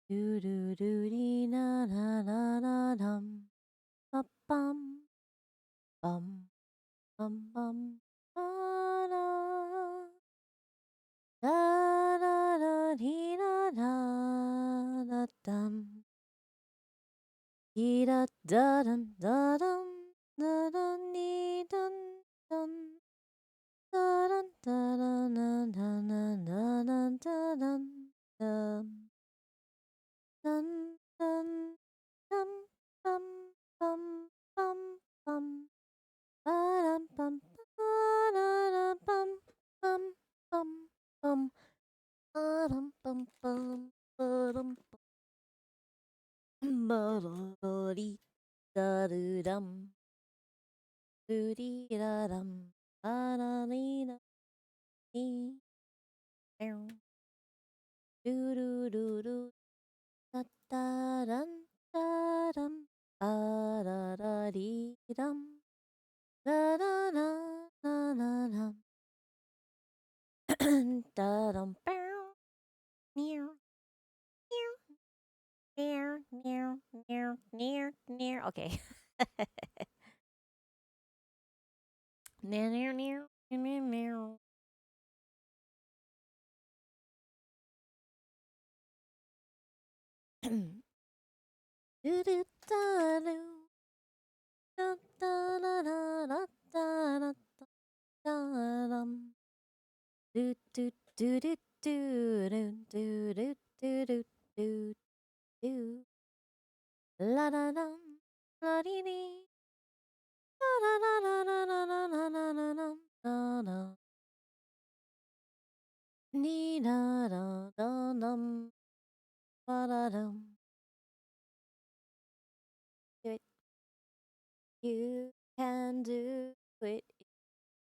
Do do do dee na na na na dum ba bum bum bum bum ba da da da da dee da da da dum dee da da dum da dum da dum dee dum dum da dum da da da da da da da dum dum dun dun dum bum bum bum bum ba-dum bum ba-da-dum bum bum bum bum ba-dum bum bum ba-dum ba-da-da-dee da-do-dum do-dee-da-dum ba-da-dee-da dee meow do-do-do-do da-da-dum da-dum ba-da-da-dee-dum da-da-da-da-da-dum da-dum bow meow meow meow meow meow meow. Okay. Meow meow meow meow meow. Do do da do da da da da da da da da dum do do do do do do do do do do do do la da dum la dee dee da da da da da da da da da da da da dee da da da dum ba da dum. Do it. You can do it.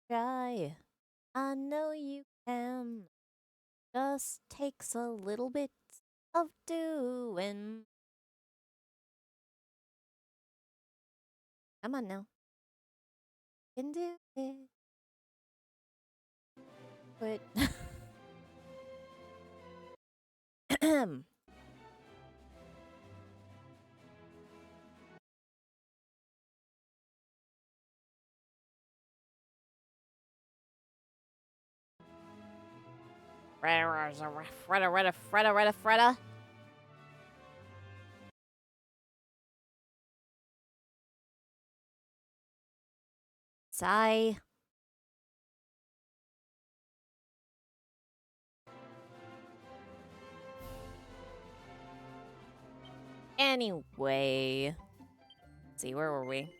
Try. I know you can. Just takes a little bit of doing. Come on now. Can do it. Quit. Freda. Sigh. Anyway. Let's see, where were we?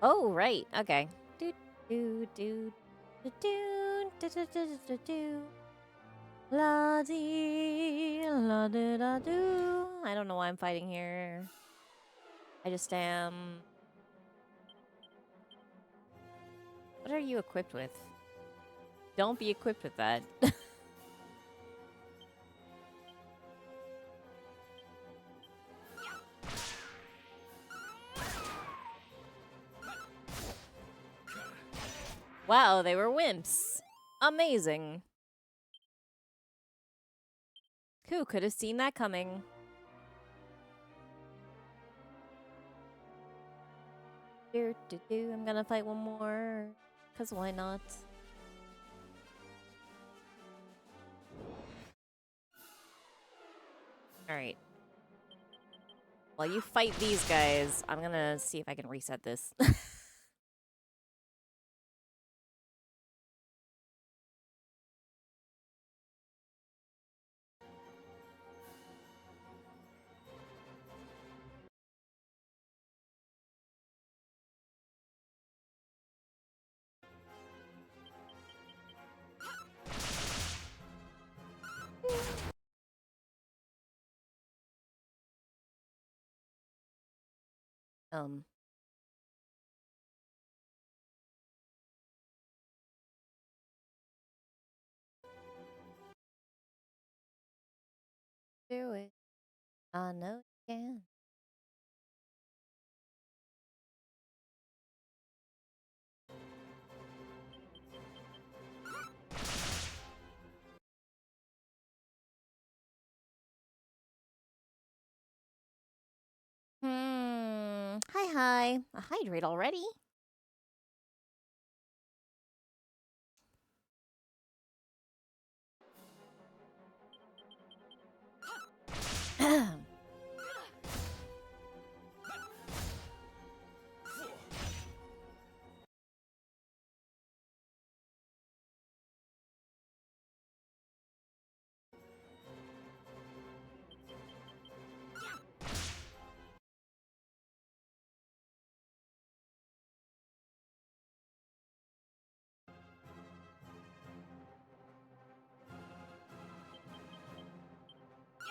Oh, right. Okay. Do do do do do do do do do do. La dee la da da do. I don't know why I'm fighting here. I just am. What are you equipped with? Don't be equipped with that. Wow, they were wimps. Amazing. Who could have seen that coming? I'm gonna fight one more. Cause why not? Alright. While you fight these guys, I'm gonna see if I can reset this. Do it. I know you can. Hi. I hydrate already?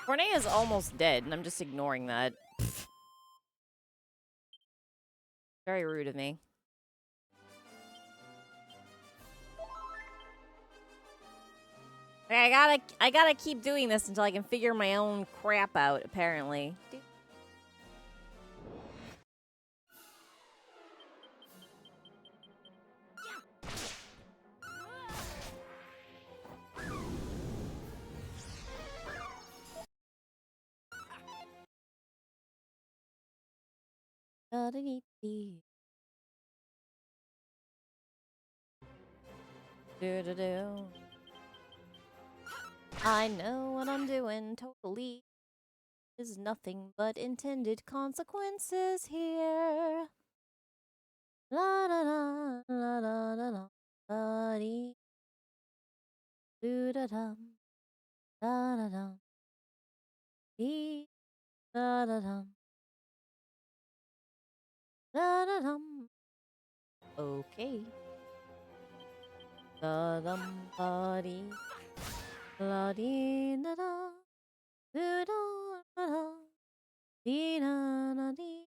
Cornea is almost dead, and I'm just ignoring that. Very rude of me. I gotta keep doing this until I can figure my own crap out, apparently. Da-da-dee-dee. Do-do-do. I know what I'm doing, totally. There's nothing but intended consequences here. La da da la da da da da dee. Do da dum da da dum dee da da dum da da dum. Okay. Da dum ba dee la dee da da do da da da dee da da dee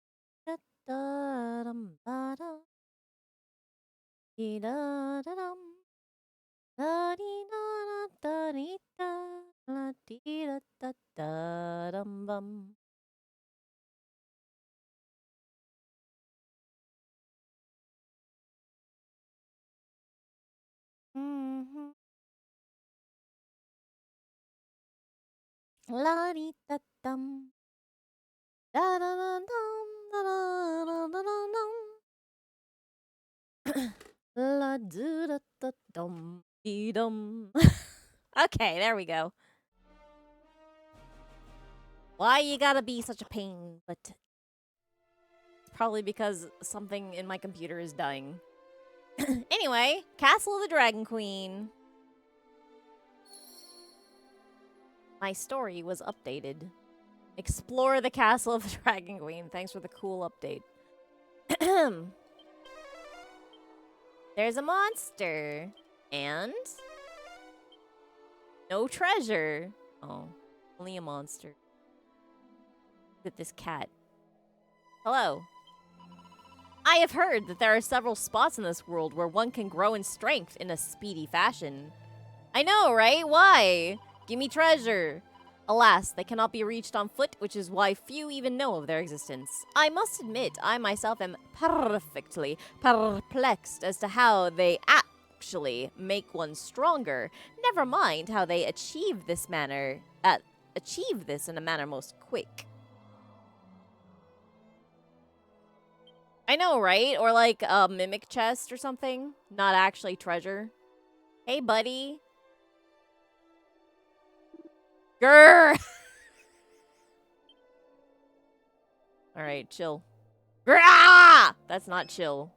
da da dum ba da dee da da dum da dee da da dee da la dee da da da dum bum. Mm-hmm. La dee da dum da da da dum da da da da da dum la do da da dum dee dum. Okay, there we go. Why you gotta be such a pain? But it's probably because something in my computer is dying. Anyway, Castle of the Dragon Queen. My story was updated. Explore the Castle of the Dragon Queen. Thanks for the cool update. There's a monster. And no treasure. Oh, only a monster. Look at this cat. Hello. I have heard that there are several spots in this world where one can grow in strength in a speedy fashion. I know, right? Why? Give me treasure. Alas, they cannot be reached on foot, which is why few even know of their existence. I must admit, I myself am perfectly perplexed as to how they actually make one stronger. Never mind how they achieve this in a manner most quick. I know, right? Or like a mimic chest or something. Not actually treasure. Hey, buddy. Grrr! Alright, chill. Grrrah! That's not chill.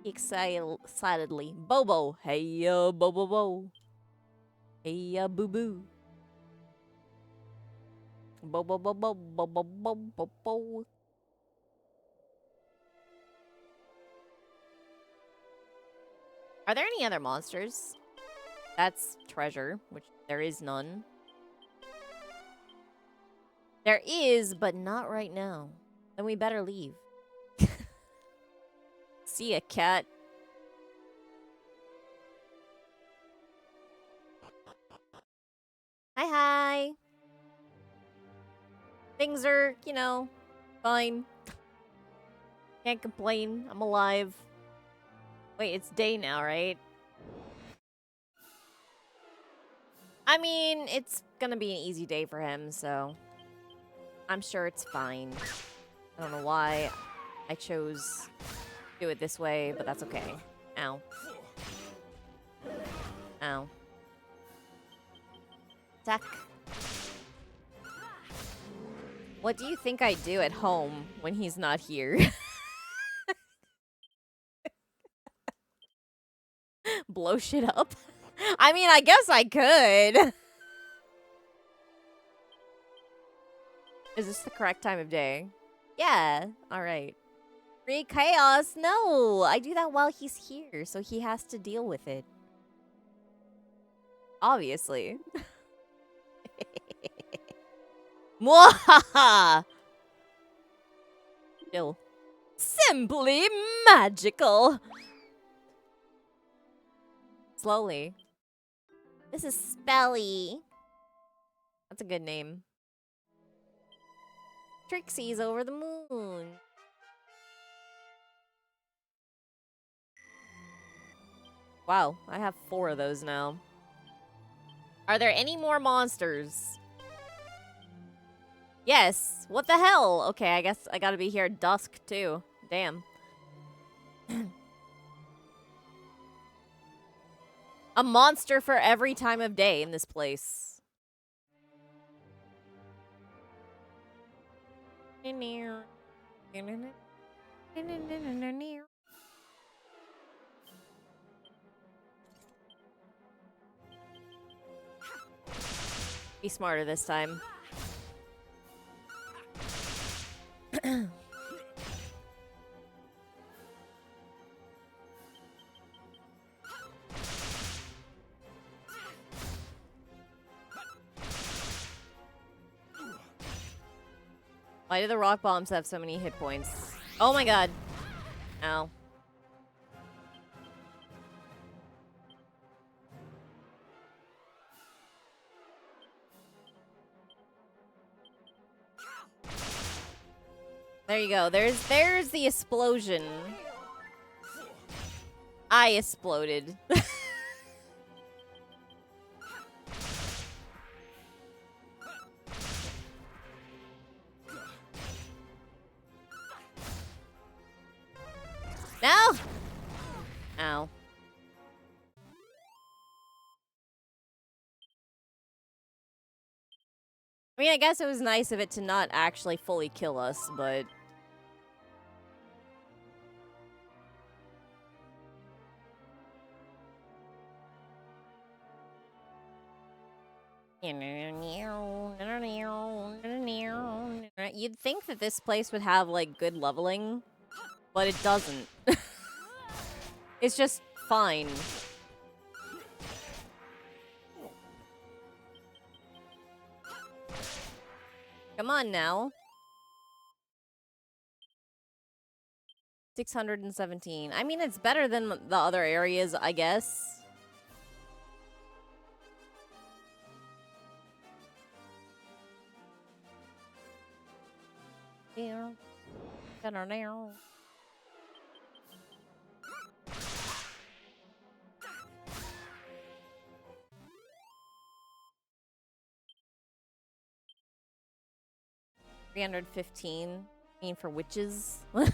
Excitedly. Bobo. Hey, Bobo. Hey, boo boo. Bo. Are there any other monsters? That's treasure, which there is none. There is, but not right now. Then we better leave. See ya, cat. Hi, hi. Things are, you know, fine. Can't complain. I'm alive. Wait, it's day now, right? I mean, it's gonna be an easy day for him, so I'm sure it's fine. I don't know why I chose to do it this way, but that's okay. Ow. Ow. Attack. What do you think I do at home when he's not here? Blow shit up? I mean, I guess I could. Is this the correct time of day? Yeah. All right. Free chaos? No. I do that while he's here, so he has to deal with it. Obviously. Mwahaha! Still. Simply magical. Slowly. This is Spelly. That's a good name. Trixie's over the moon. Wow, I have 4 of those now. Are there any more monsters? Yes. What the hell? Okay, I guess I gotta be here at dusk, too. Damn. A monster for every time of day in this place. Be smarter this time. Why do the rock bombs have so many hit points? Oh my god. Ow. There you go. There's the explosion. I exploded. No! Ow. I mean, I guess it was nice of it to not actually fully kill us, but... You'd think that this place would have, like, good leveling, but it doesn't. It's just fine. Come on now. 617. I mean, it's better than the other areas, I guess. Yeah. 315. I mean, for witches. But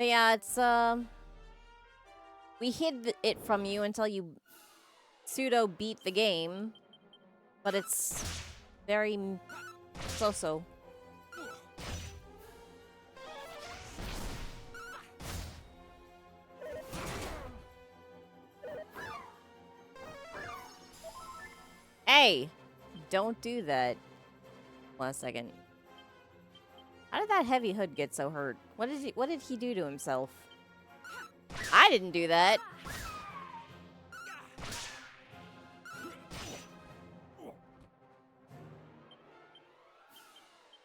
yeah, it's, we hid it from you until you pseudo beat the game. But it's very so-so. Hey! Don't do that. Last second. How did that heavy hood get so hurt? What did he do to himself? I didn't do that.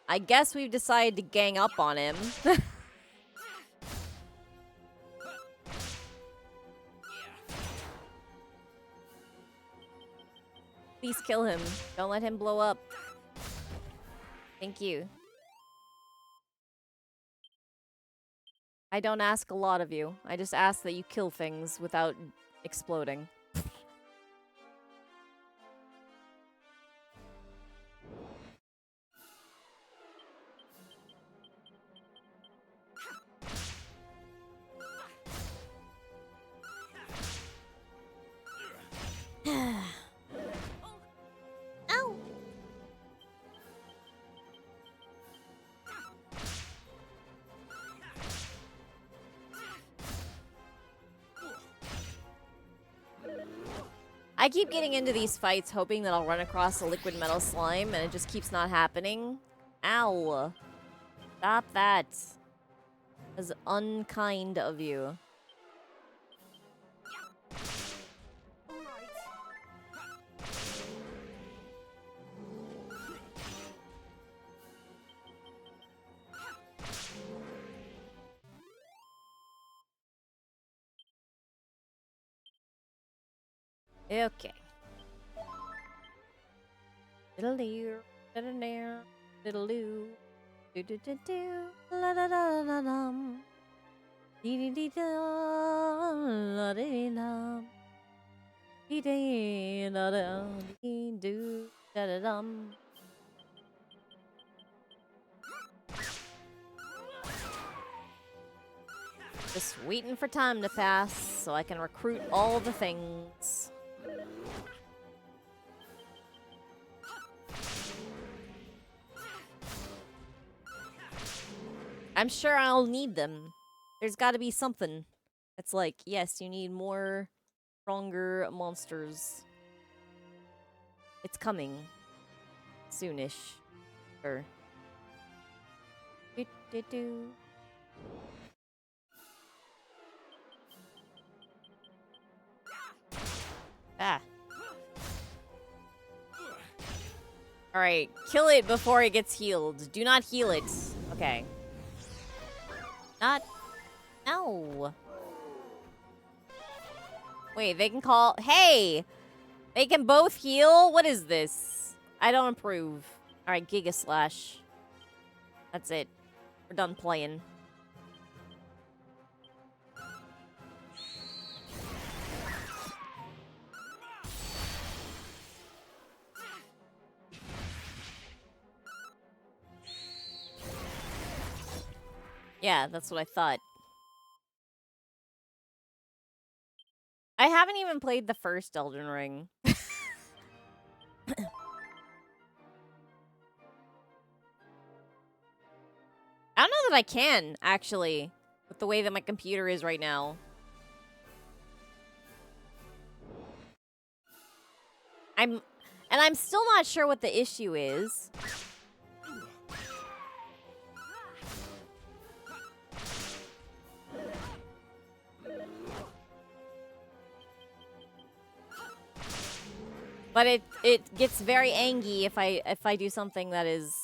I guess we've decided to gang up on him. Please kill him. Don't let him blow up. Thank you. I don't ask a lot of you. I just ask that you kill things without exploding. Ow! I keep getting into these fights hoping that I'll run across a liquid metal slime, and it just keeps not happening. Ow. Stop that. That's unkind of you. Okay. Diddle-doo, diddle-doo, diddle-doo, do-do-do-do, la-da-da-da-dum, dee-dee-dee-dum, la-dee-dee-dum, dee-dee-da-dum, dee-doo, da-da-dum. Just waiting for time to pass so I can recruit all the things. I'm sure I'll need them. There's got to be something. It's like, yes, you need more stronger monsters. It's coming. Soonish. Sure. Do-do-do. Ah. Alright, kill it before it gets healed. Do not heal it. Okay. Not... No. Wait, they can call... Hey! They can both heal? What is this? I don't approve. Alright, Giga Slash. That's it. We're done playing. Yeah, that's what I thought. I haven't even played the first Elden Ring. I don't know that I can, actually, with the way that my computer is right now. I'm still not sure what the issue is. But it gets very angry if I do something that is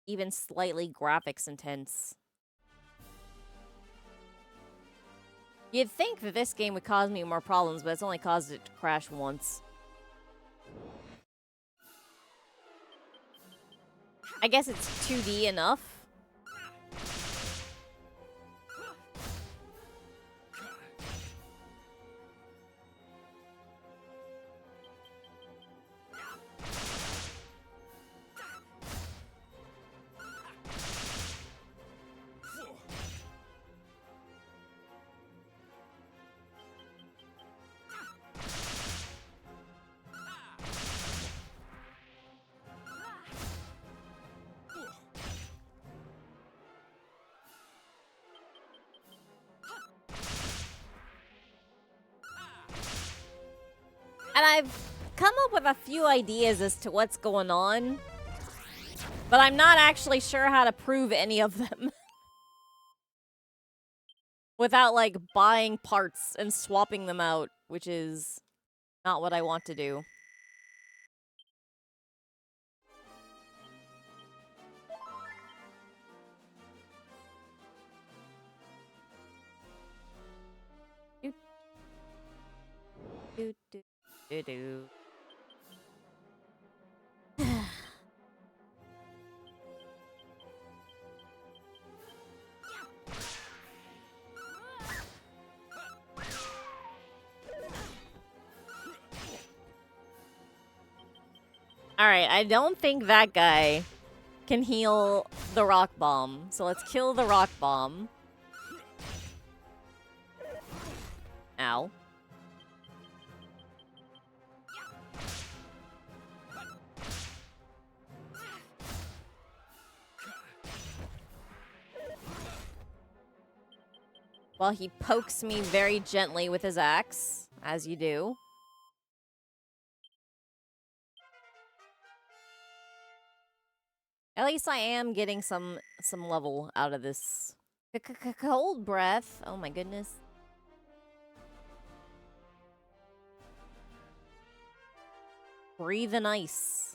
even slightly graphics intense. You'd think that this game would cause me more problems, but it's only caused it to crash once. I guess it's 2D enough. And I've come up with a few ideas as to what's going on, but I'm not actually sure how to prove any of them. Without, like, buying parts and swapping them out, which is not what I want to do. Do, do, do, do. Alright, I don't think that guy can heal the rock bomb. So let's kill the rock bomb. Ow. While he pokes me very gently with his axe, as you do. At least I am getting some level out of this. Cold breath. Oh my goodness. Breathe in ice.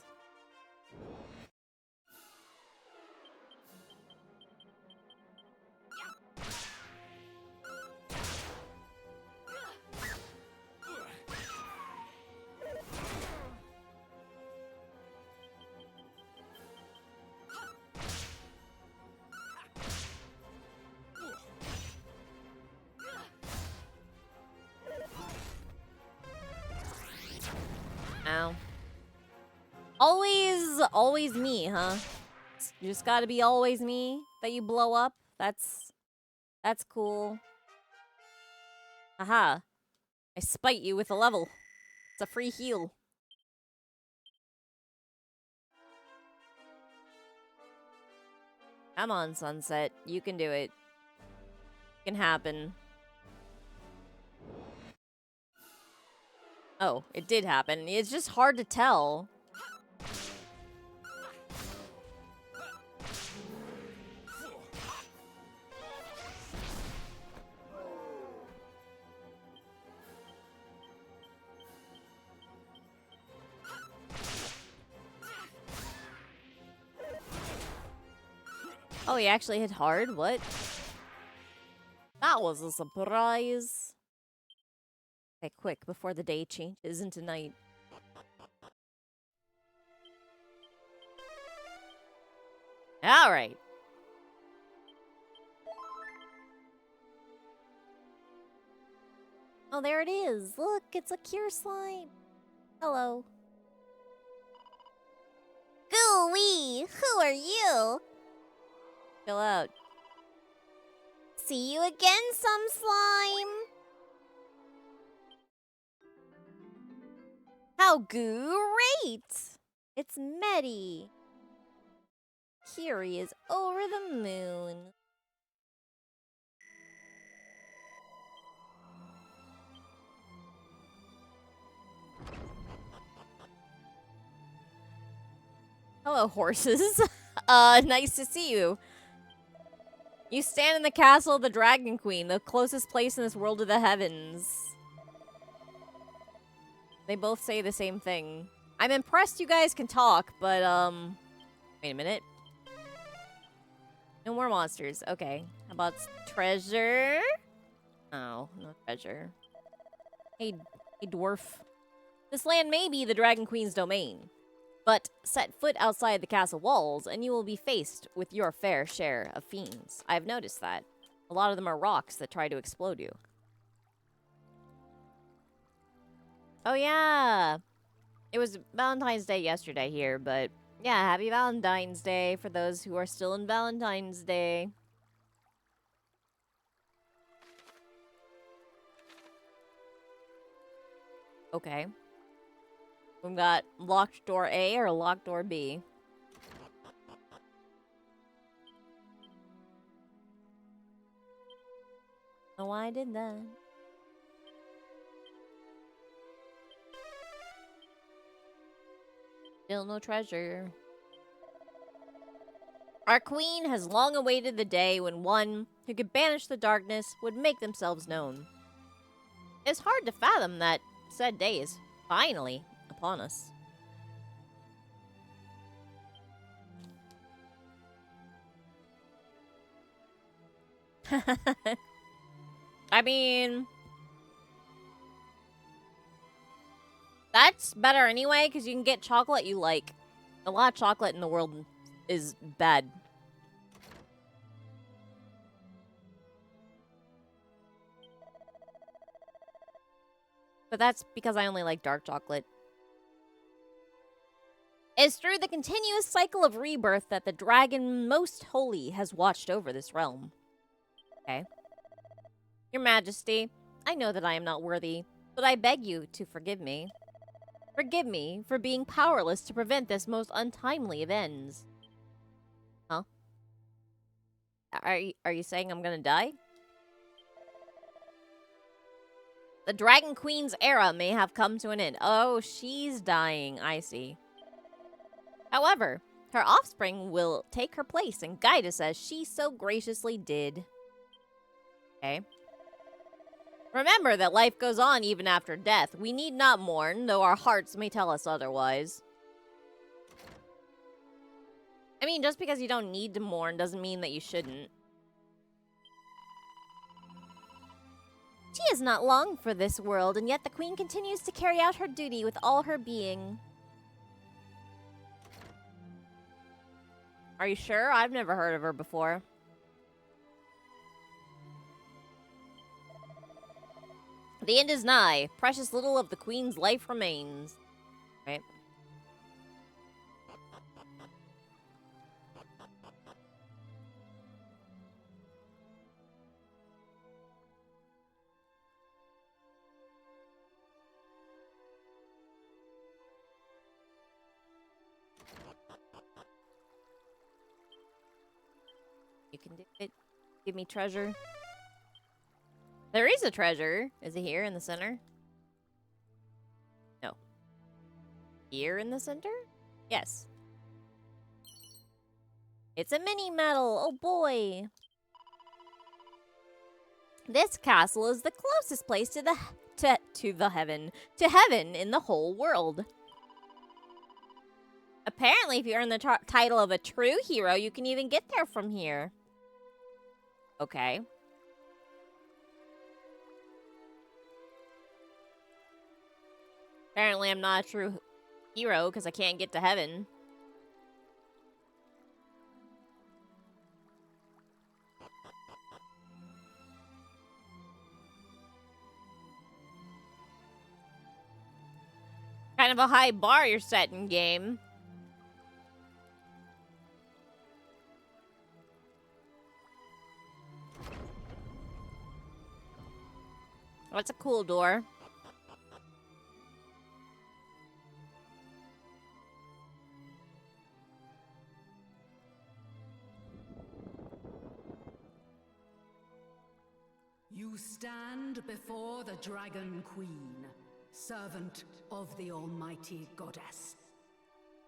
Ow. Always me, huh? You just gotta be always me that you blow up? That's cool. Haha. I spite you with a level. It's a free heal. Come on, Sunset. You can do it. It can happen. Oh, it did happen. It's just hard to tell. Oh, he actually hit hard? What? That was a surprise. Okay, quick, before the day changes into night. Alright. Oh, there it is. Look, it's a cure slime. Hello. Gooey, who are you? Chill out. See you again, some slime. How great! It's Medi. Curie is over the moon. Hello, horses. Nice to see you. You stand in the castle of the Dragon Queen, the closest place in this world to the heavens. They both say the same thing. I'm impressed you guys can talk, but, wait a minute. No more monsters. Okay. How about treasure? Oh, no treasure. Hey, dwarf. This land may be the Dragon Queen's domain, but set foot outside the castle walls and you will be faced with your fair share of fiends. I've noticed that. A lot of them are rocks that try to explode you. Oh yeah! It was Valentine's Day yesterday here, but yeah, happy Valentine's Day for those who are still in Valentine's Day. Okay. We've got locked door A or locked door B. Oh, I did that. Still no treasure. Our queen has long awaited the day when one who could banish the darkness would make themselves known. It's hard to fathom that said day is finally upon us. I mean, That's better anyway, because you can get chocolate you like. A lot of chocolate in the world is bad. But that's because I only like dark chocolate. It's through the continuous cycle of rebirth that the dragon most holy has watched over this realm. Okay. Your Majesty, I know that I am not worthy, but I beg you to forgive me. Forgive me for being powerless to prevent this most untimely of ends. Huh? Are you saying I'm gonna die? The Dragon Queen's era may have come to an end. Oh, she's dying. I see. However, her offspring will take her place and guide us as she so graciously did. Okay. Remember that life goes on even after death. We need not mourn, though our hearts may tell us otherwise. I mean, just because you don't need to mourn doesn't mean that you shouldn't. She is not long for this world, and yet the queen continues to carry out her duty with all her being. Are you sure? I've never heard of her before. The end is nigh. Precious little of the queen's life remains. Right. You can do it. Give me treasure. There is a treasure. Is it here in the center? No. Here in the center? Yes. It's a mini medal. Oh boy. This castle is the closest place to heaven in the whole world. Apparently, if you earn the title of a true hero, you can even get there from here. Okay. Apparently, I'm not a true hero because I can't get to heaven. Kind of a high bar you're setting, game. What's a cool door? You stand before the Dragon Queen, servant of the Almighty Goddess.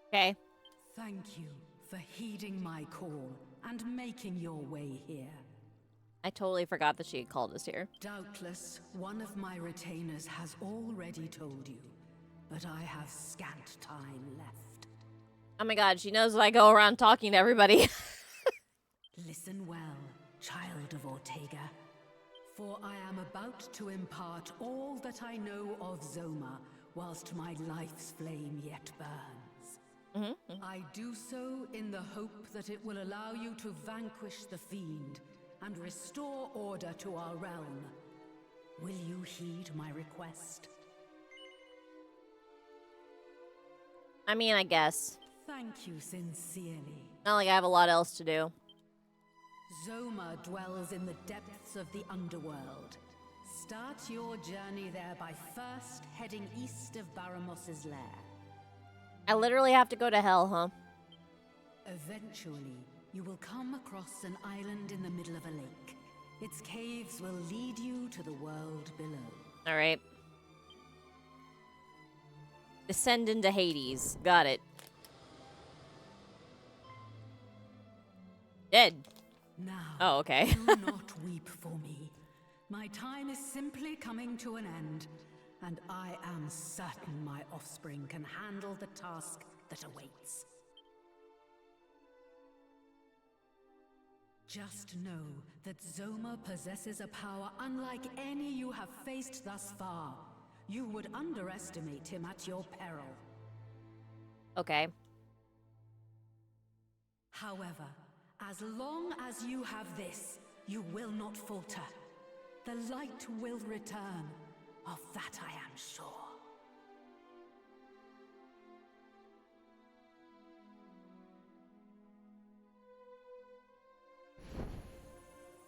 Okay. Thank you for heeding my call and making your way here. I totally forgot that she had called us here. Doubtless, one of my retainers has already told you, but I have scant time left. Oh my god, she knows that I go around talking to everybody. Listen well, child of Ortega, for I am about to impart all that I know of Zoma whilst my life's flame yet burns. I do so in the hope that it will allow you to vanquish the fiend and restore order to our realm. Will you heed my request? I mean, I guess. Thank you sincerely. Not like I have a lot else to do. Zoma dwells in the depths of the underworld. Start your journey there by first heading east of Baramos's lair. I literally have to go to hell, huh? Eventually, you will come across an island in the middle of a lake. Its caves will lead you to the world below. Alright. Descend into Hades. Got it. Dead. Now, Oh, okay. do not weep for me. My time is simply coming to an end, and I am certain my offspring can handle the task that awaits. Just know that Zoma possesses a power unlike any you have faced thus far. You would underestimate him at your peril. Okay. However, as long as you have this, you will not falter. The light will return. Of that I am sure.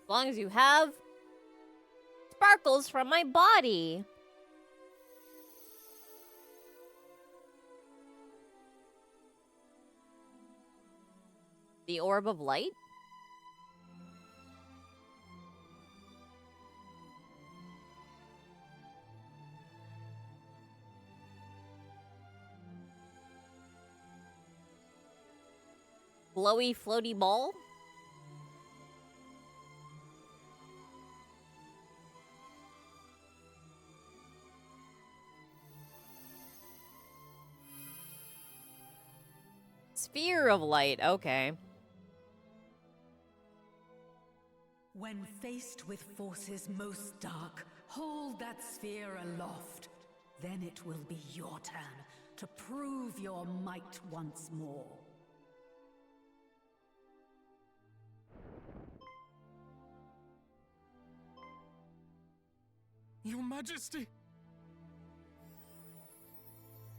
As long as you have sparkles from my body. The orb of light? Glowy floaty ball? Sphere of light, okay. When faced with forces most dark, hold that sphere aloft. Then it will be your turn to prove your might once more. Your Majesty!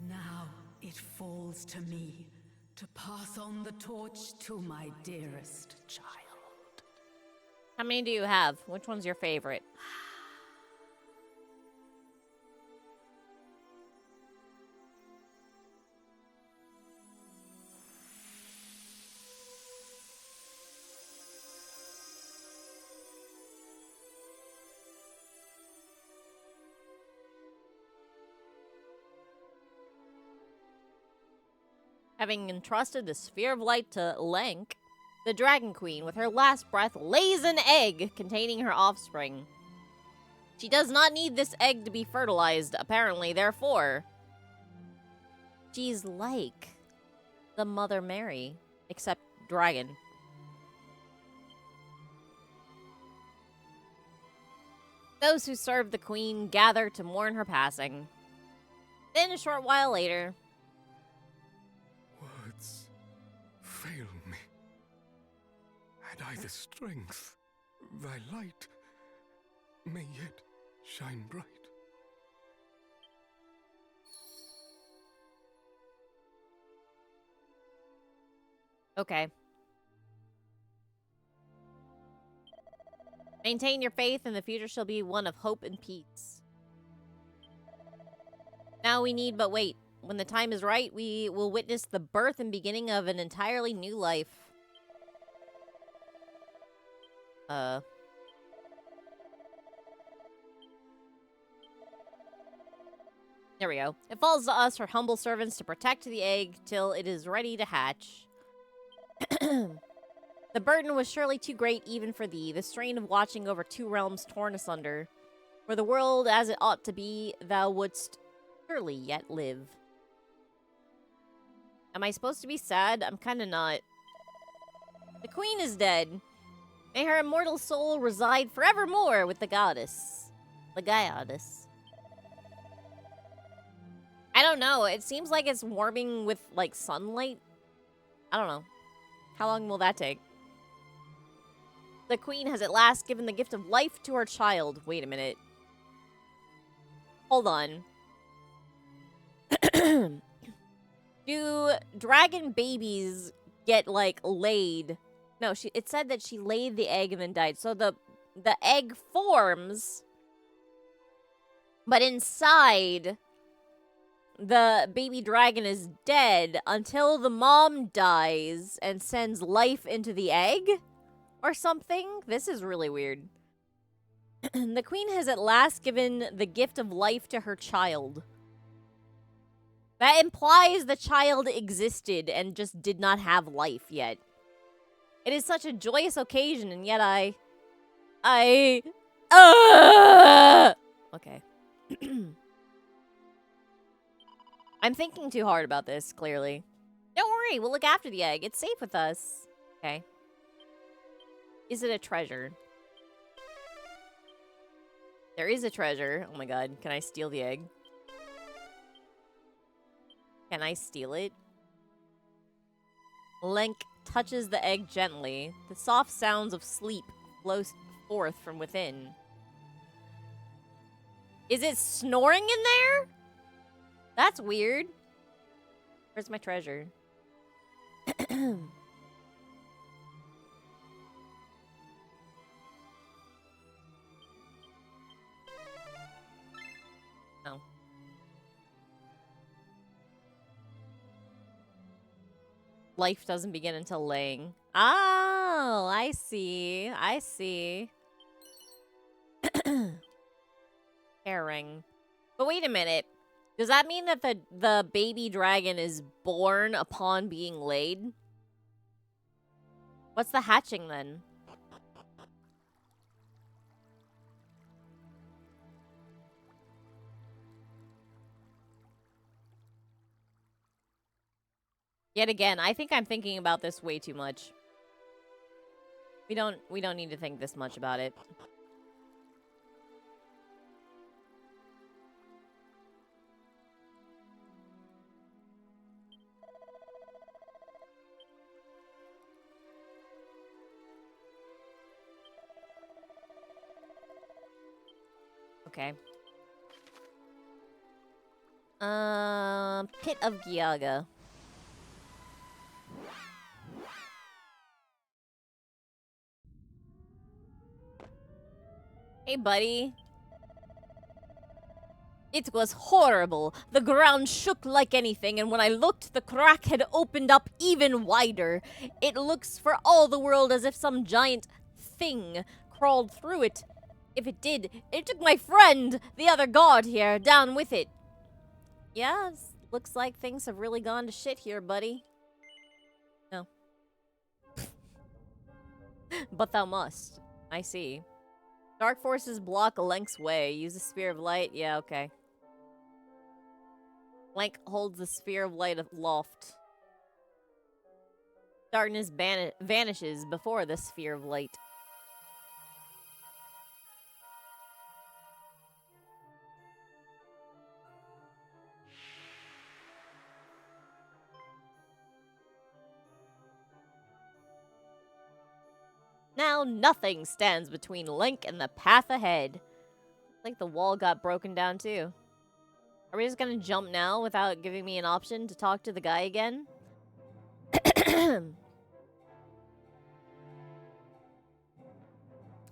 Now it falls to me to pass on the torch to my dearest child. How many do you have? Which one's your favorite? Having entrusted the Sphere of Light to Lenk, the Dragon Queen, with her last breath, lays an egg containing her offspring. She does not need this egg to be fertilized, apparently, therefore. She's like the Mother Mary, except dragon. Those who serve the Queen gather to mourn her passing. Then, a short while later, Words fail me. Had I the strength, thy light may yet shine bright. okay. Maintain your faith, and the future shall be one of hope and peace. Now we need but wait. When the time is right, we will witness the birth and beginning of an entirely new life. There we go. It falls to us, her humble servants, to protect the egg till it is ready to hatch. The burden was surely too great even for thee, the strain of watching over two realms torn asunder. For the world as it ought to be, thou wouldst surely yet live. Am I supposed to be sad? I'm kinda not. The queen is dead. May her immortal soul reside forevermore with the goddess. The goddess. I don't know. It seems like it's warming with, like, sunlight. I don't know. How long will that take? The queen has at last given the gift of life to her child. Wait a minute. Hold on. Do dragon babies get, like, laid? No, it said that she laid the egg and then died. So the egg forms, but inside, the baby dragon is dead until the mom dies and sends life into the egg? Or something? This is really weird. The queen has at last given the gift of life to her child. That implies the child existed and just did not have life yet. It is such a joyous occasion, and yet Okay. I'm thinking too hard about this, clearly. Don't worry, we'll look after the egg. It's safe with us. Okay. Is it a treasure? There is a treasure. Oh my god, can I steal the egg? Can I steal it? Link touches the egg gently. The soft sounds of sleep flow forth from within. Is it snoring in there? That's weird. Where's my treasure? Oh. Life doesn't begin until laying. Oh, I see. I see. Herring. But wait a minute. Does that mean that the baby dragon is born upon being laid? What's the hatching then? Yet again, I think I'm thinking about this way too much. We don't need to think this much about it. Okay. Pit of Gyaga. Hey, buddy. It was horrible. The ground shook like anything, and when I looked, the crack had opened up even wider. It looks for all the world as if some giant thing crawled through it. If it did, it took my friend, the other god here, down with it. Yeah, looks like things have really gone to shit here, buddy. No. But thou must. I see. Dark forces block a Link's way. Use the sphere of light. Yeah, okay. Link holds the sphere of light aloft. Darkness vanishes before the sphere of light. Now nothing stands between Link and the path ahead. Looks like the wall got broken down too. Are we just gonna jump now without giving me an option to talk to the guy again?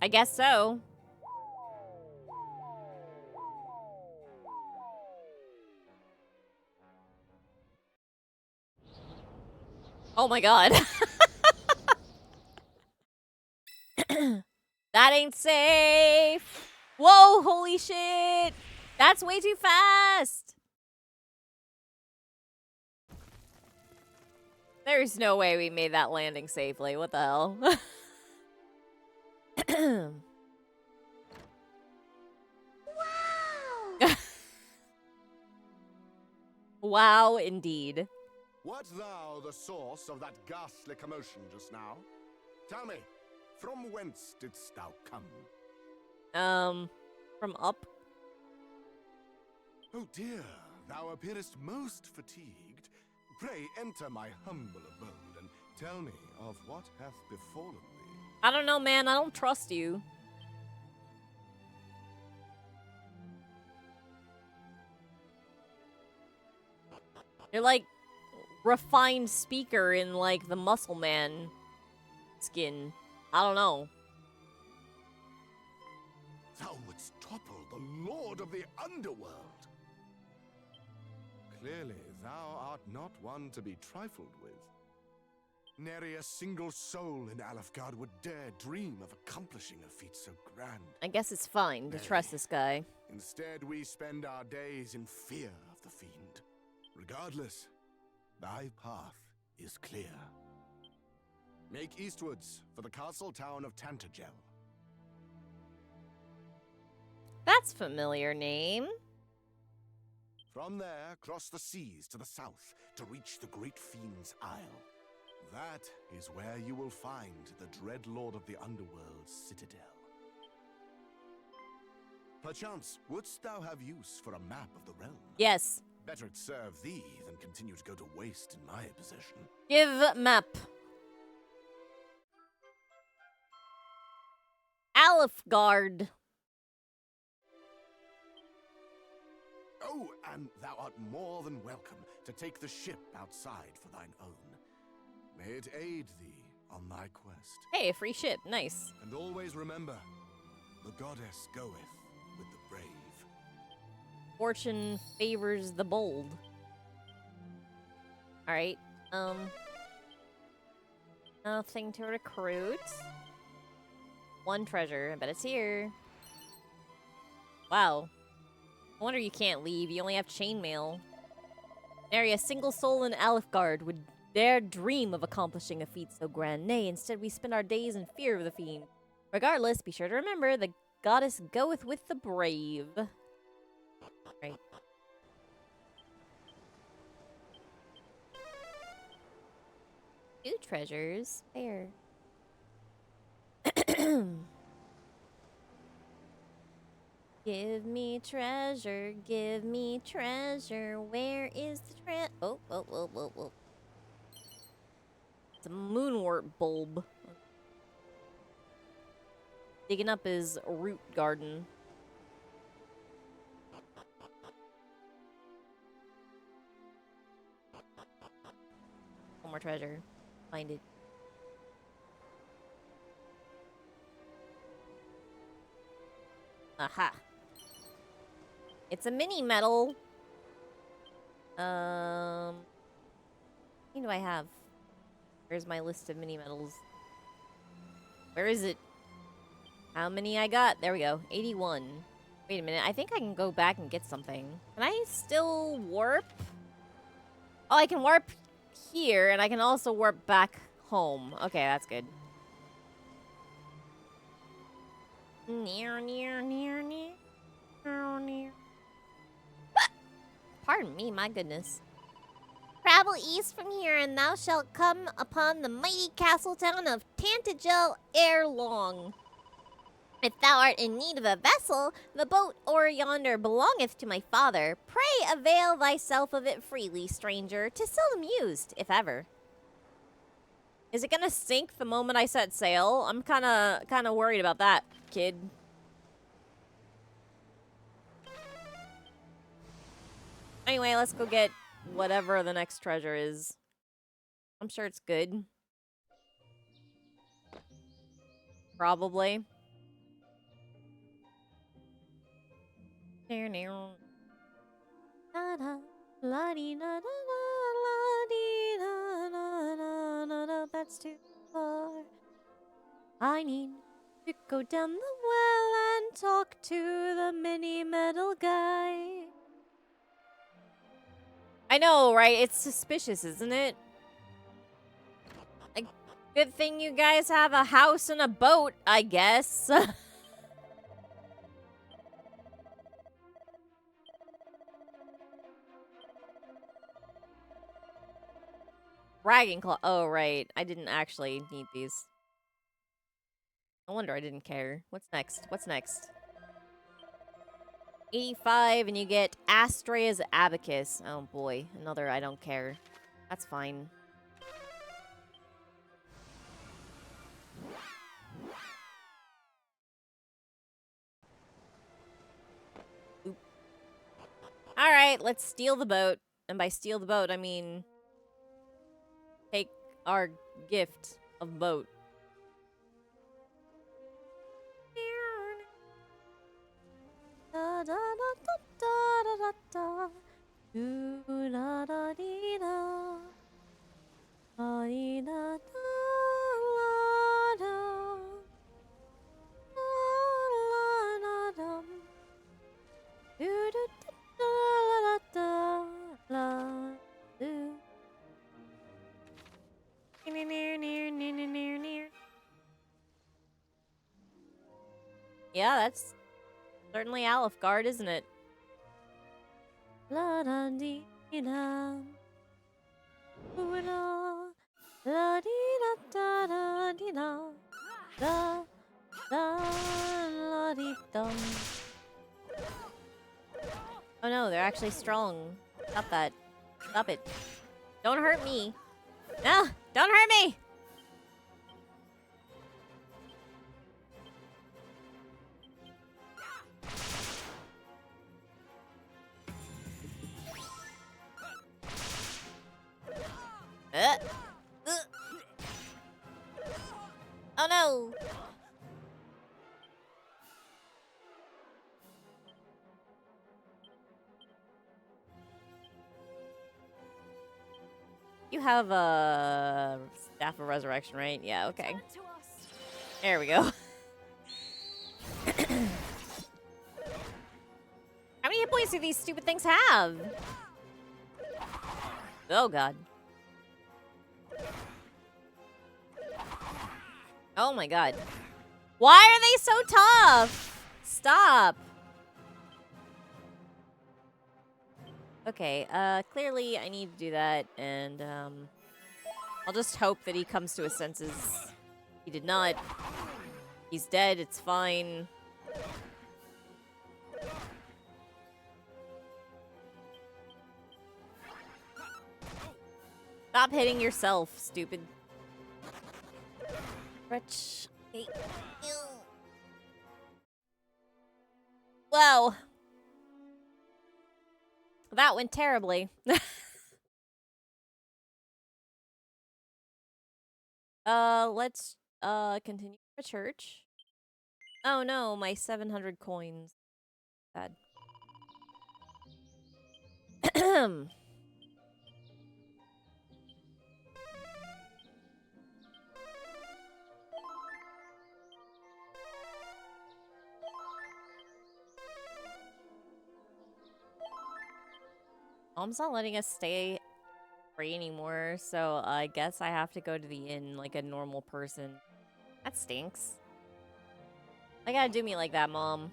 I guess so. Oh my god. That ain't safe. Whoa, holy shit. That's way too fast. There's no way we made that landing safely. What the hell? Wow. Wow, indeed. Wert thou the source of that ghastly commotion just now? Tell me, from whence didst thou come? From up? Oh dear, thou appearest most fatigued. Pray enter my humble abode and tell me of what hath befallen thee. I don't know, man. I don't trust you. You're like refined speaker in like the Muscle Man skin. I don't know. Thou wouldst topple the lord of the underworld. Clearly, thou art not one to be trifled with. Nary a single soul in Alefgard would dare dream of accomplishing a feat so grand. I guess it's fine to trust this guy. Instead, we spend our days in fear of the fiend. Regardless, thy path is clear. Make eastwards for the castle town of Tantagel. That's familiar name. From there, cross the seas to the south to reach the great fiend's isle. That is where you will find the dread lord of the underworld's citadel. Perchance, wouldst thou have use for a map of the realm? Yes. Better it serve thee than continue to go to waste in my possession. Give map. Alfgard. Oh, and thou art more than welcome to take the ship outside for thine own. May it aid thee on thy quest. Hey, a free ship. Nice. And always remember, the goddess goeth with the brave. Fortune favors the bold. Alright. Nothing to recruit. One treasure. I bet it's here. Wow. No wonder you can't leave. You only have chainmail. Nary a single soul in Alfgard would dare dream of accomplishing a feat so grand. Nay, instead we spend our days in fear of the fiend. Regardless, be sure to remember, the goddess goeth with the brave. Right. Two treasures. There. Give me treasure, give me treasure. Where is the oh. It's a moonwort bulb. Digging up his root garden. One more treasure. Find it. Aha. It's a mini medal. How many do I have? Where's my list of mini medals? Where is it? How many I got? There we go. 81. Wait a minute. I think I can go back and get something. Can I still warp? Oh, I can warp here, and I can also warp back home. Okay, that's good. Near. Pardon me, my goodness. Travel east from here, and thou shalt come upon the mighty castle town of Tantagel ere long. If thou art in need of a vessel, the boat o'er yonder belongeth to my father. Pray avail thyself of it freely, stranger. 'Tis seldom used, if ever. Is it gonna sink the moment I set sail? I'm kinda worried about that, kid. Anyway, let's go get whatever the next treasure is. I'm sure it's good. Probably. That's too far. I need to go down the well and talk to the mini metal guy. I know, right? It's suspicious, isn't it? Like, good thing you guys have a house and a boat, I guess. Dragon Claw. Oh, right. I didn't actually need these. No wonder I didn't care. What's next? What's next? 85, and you get Astraea's Abacus. Oh, boy. Another I don't care. That's fine. Oop. Alright, let's steal the boat. And by steal the boat, I mean... take our gift of boat. Da da da da da da da. Do da da dee da. Da dee da da la da. La la dum. Do do da da da la do. Near. Yeah, that's certainly Alfgard, isn't it? La da dee da. La dee da da dee da. Da la dee dum. Oh no, they're actually strong. Stop that. Stop it. Don't hurt me. No, don't hurt me. Uh, uh. Oh no. You have a staff of resurrection, right? Yeah, okay. There we go. How many hit points do these stupid things have? Oh god. Oh my god. Why are they so tough? Stop. Okay, clearly I need to do that, and, I'll just hope that he comes to his senses. He did not. He's dead, it's fine. Stop hitting yourself, stupid. Wretch. Whoa. That went terribly. Let's, continue the church. Oh no, my 700 coins. Bad. Mom's not letting us stay free anymore, so I guess I have to go to the inn like a normal person. That stinks. Why gotta do me like that, Mom?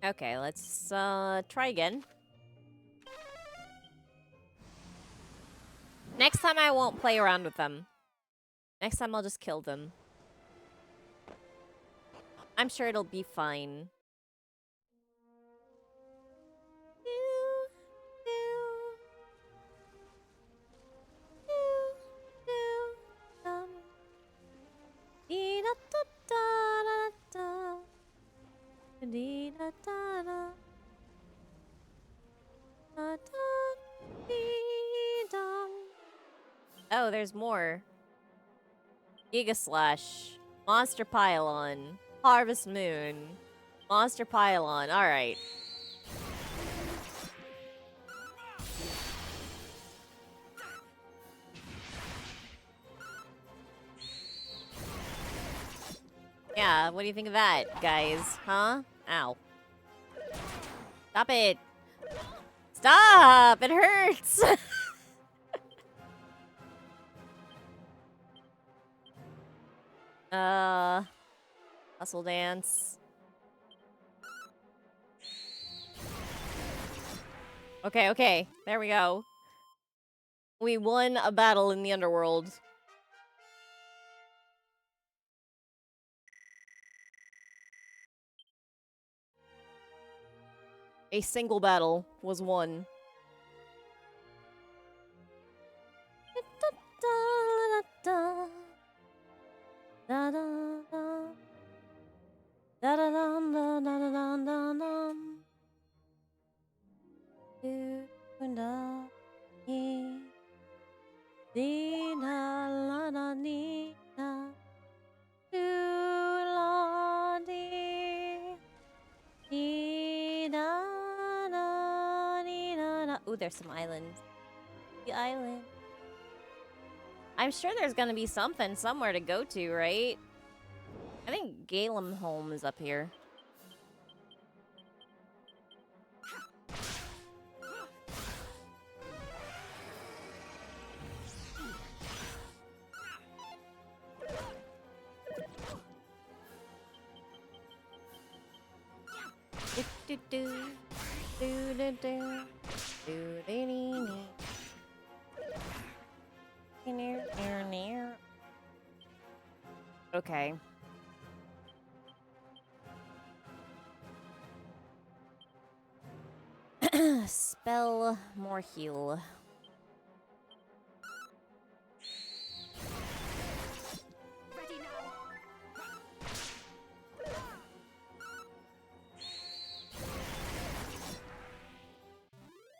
Okay, let's try again. Next time I won't play around with them. Next time I'll just kill them. I'm sure it'll be fine. Oh, there's more. Giga Slash, Monster Pylon, Harvest Moon, Monster Pylon. All right. Yeah, what do you think of that, guys? Huh? Ow. Stop it. Stop! It hurts! Hustle dance. Okay, okay. There we go. We won a battle in the underworld. A single battle was won. Ooh, there's some islands. The island. I'm sure there's gonna be something somewhere to go to, right? I think Galen Holm is up here. Do, do, do. Okay. Spell more heal. Ready now.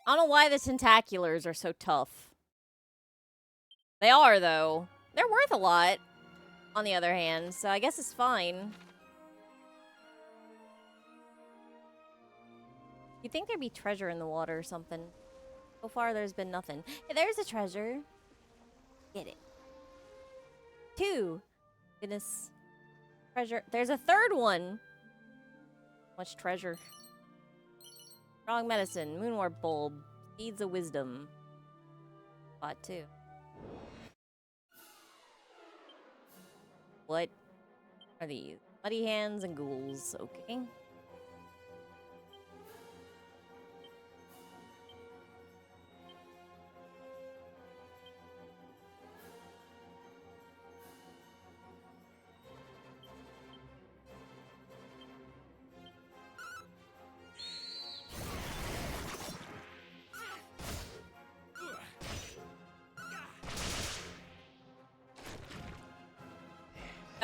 I don't know why the tentaculars are so tough. They are, though. They're worth a lot, on the other hand, so I guess it's fine. You'd think there'd be treasure in the water or something. So far, there's been nothing. Hey, there's a treasure. Get it. 2. Goodness. Treasure. There's a 3rd one. Much treasure. Strong medicine. Moonwarp bulb. Seeds of wisdom. Spot 2. What are these? Muddy hands and ghouls. Okay.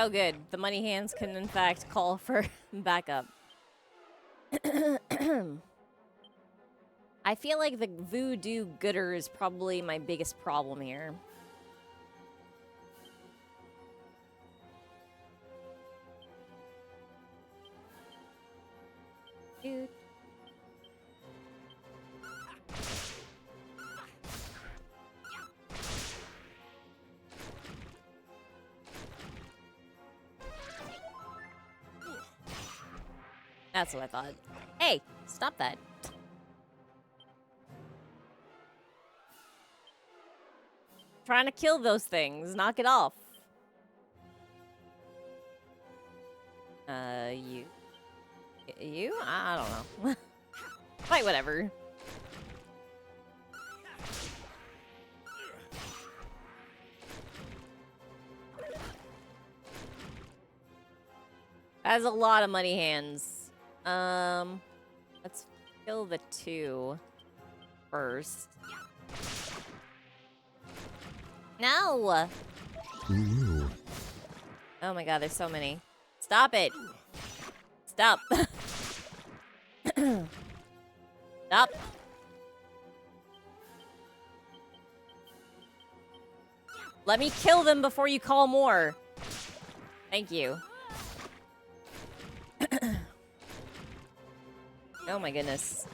Oh, good. The money hands can, in fact, call for backup. I feel like the voodoo gooder is probably my biggest problem here. Dude. That's what I thought. Hey, stop that. Trying to kill those things. Knock it off. You? You? I don't know. Fight whatever. That's a lot of money hands. Let's kill the 2 first. No! Oh my god, there's so many. Stop it! Stop! Stop! Let me kill them before you call more. Thank you. Oh my goodness.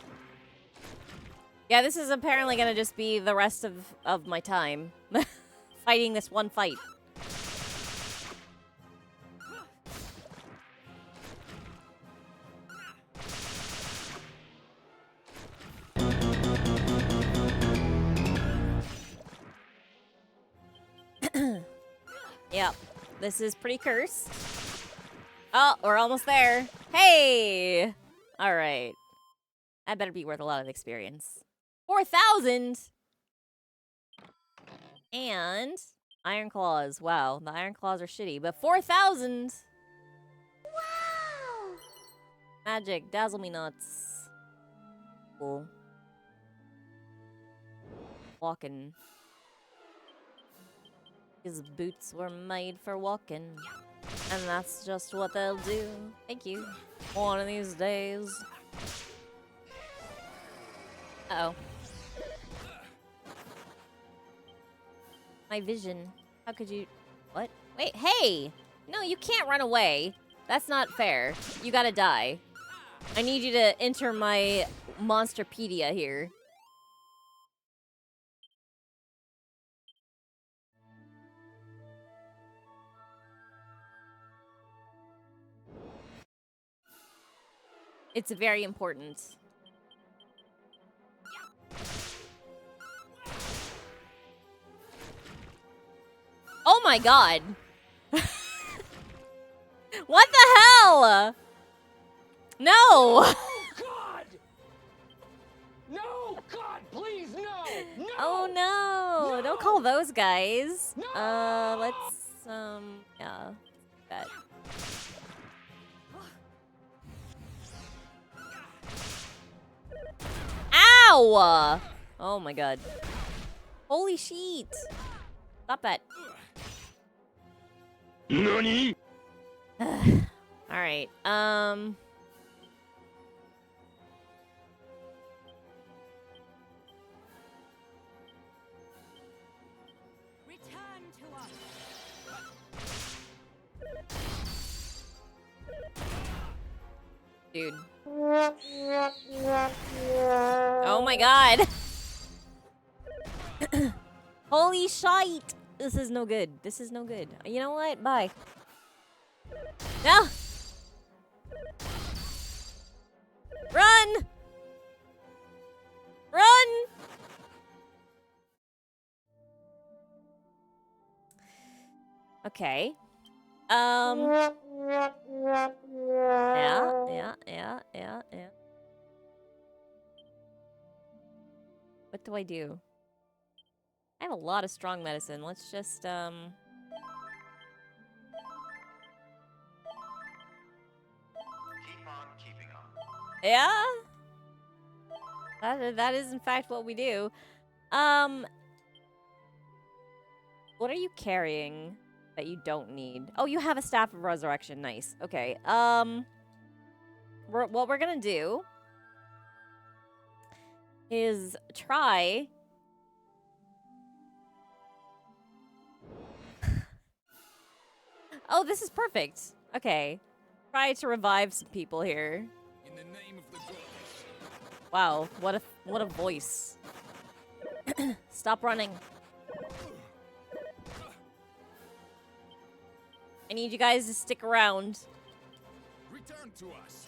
Yeah, this is apparently gonna just be the rest of my time. Fighting this one fight. Yep. This is pretty cursed. Oh, we're almost there. Hey! Alright. That better be worth a lot of experience. 4,000! And Iron Claws. Wow, the Iron Claws are shitty, but 4,000! Wow! Magic, dazzle me nuts. Cool. Walking. His boots were made for walking. And that's just what they'll do. Thank you. One of these days. Uh-oh. My vision. How could you... What? Wait, hey! No, you can't run away. That's not fair. You gotta die. I need you to enter my Monsterpedia here. It's very important. Oh my god! What the hell? No! Oh, God! Oh no! Don't call those guys. Let's yeah, that. Ow! Oh my god. Holy sheet! Stop that. Nani? Alright, Return to us. dude. Oh my god. Holy shite! This is no good. This is no good. You know what? Bye. No! Run! Run! Okay. Yeah. What do I do? I have a lot of strong medicine. Let's just, Keep on keeping on. yeah? That is in fact what we do. What are you carrying that you don't need? Oh, you have a Staff of Resurrection. Nice. Okay. What we're gonna do is try... Oh, this is perfect. Okay. Try to revive some people here. In the name of the goddess. Wow, what a voice. Stop running. I need you guys to stick around. Return to us.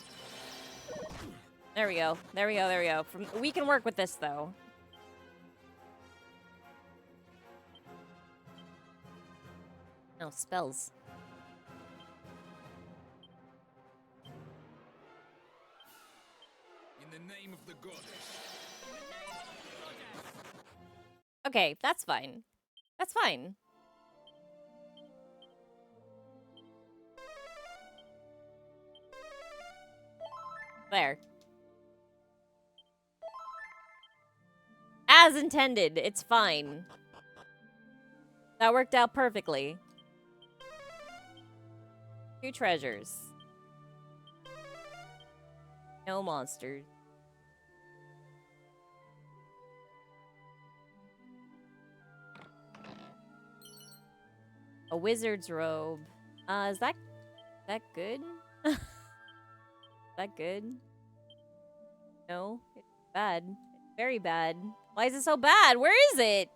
There we go. There we go. There we go. We can work with this though. No spells. In the name of the goddess. Okay, that's fine. That's fine. There. As intended, it's fine. That worked out perfectly. 2 treasures. No monsters. A wizard's robe. Is that good? Is that good? No, it's bad. It's very bad. Why is it so bad? Where is it?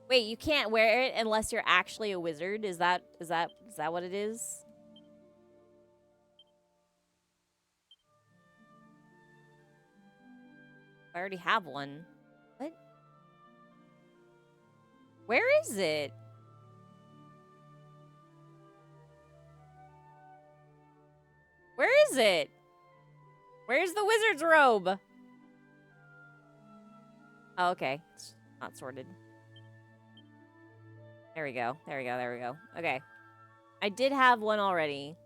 Wait, you can't wear it unless you're actually a wizard? Is that what it is? I already have one. What? Where is it? Where is it? Where's the wizard's robe? Oh, okay. It's not sorted. There we go. There we go. There we go. Okay. I did have one already.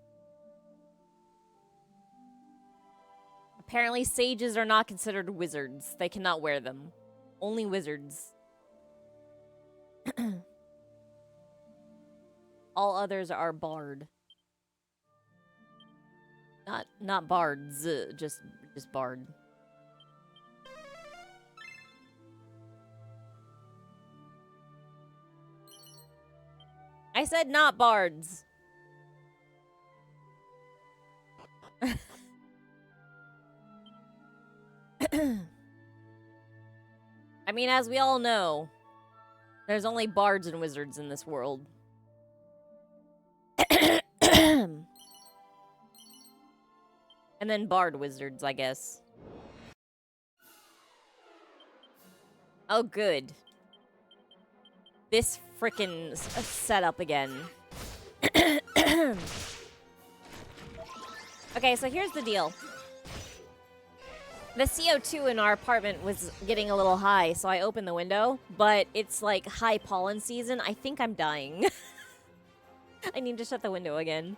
Apparently, sages are not considered wizards. They cannot wear them. Only wizards. All others are bard. Not bards, just bard. I said not bards. I mean, as we all know, there's only bards and wizards in this world. And then bard wizards, I guess. Oh, good. This frickin' setup again. Okay, so here's the deal. The CO2 in our apartment was getting a little high, so I opened the window, but it's like high pollen season. I think I'm dying. I need to shut the window again.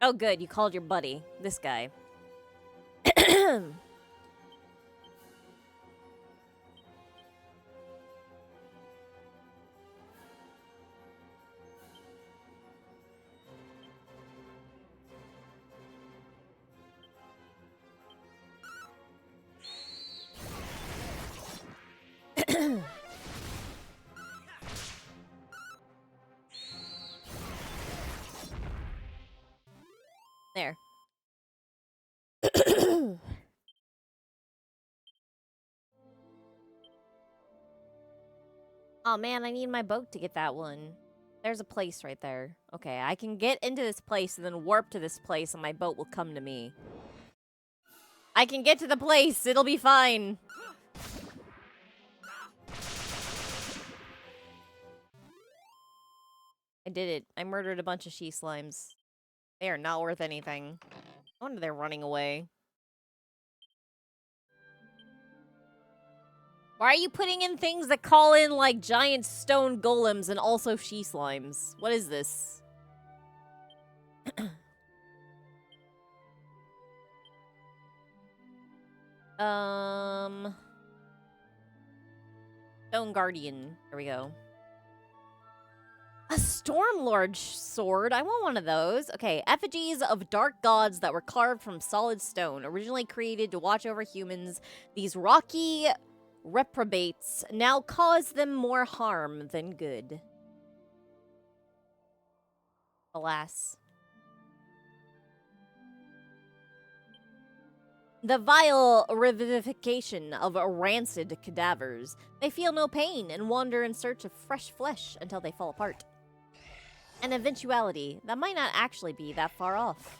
Oh, good. You called your buddy. This guy. There. Oh man, I need my boat to get that one. There's a place right there. Okay, I can get into this place and then warp to this place and my boat will come to me. I can get to the place. It'll be fine. I did it. I murdered a bunch of she slimes. They are not worth anything. I wonder they're running away. Why are you putting in things that call in, like, giant stone golems and also she slimes? What is this? Stone Guardian. There we go. A Stormlord sword. I want one of those. Okay, effigies of dark gods that were carved from solid stone, originally created to watch over humans. These rocky reprobates now cause them more harm than good. Alas. The vile revivification of rancid cadavers. They feel no pain and wander in search of fresh flesh until they fall apart. An eventuality that might not actually be that far off.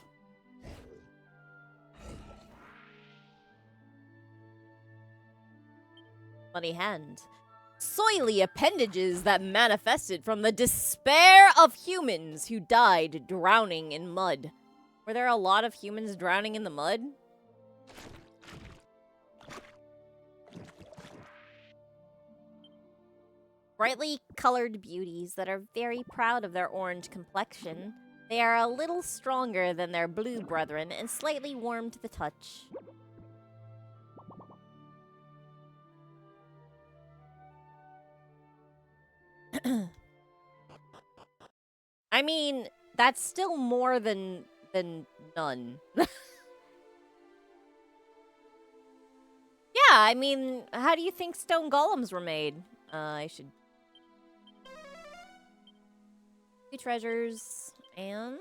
Funny hand. Soily appendages that manifested from the despair of humans who died drowning in mud. Were there a lot of humans drowning in the mud? Brightly colored beauties that are very proud of their orange complexion. They are a little stronger than their blue brethren and slightly warm to the touch. I mean, that's still more than none. Yeah, I mean, how do you think stone golems were made? I should... 2 treasures and...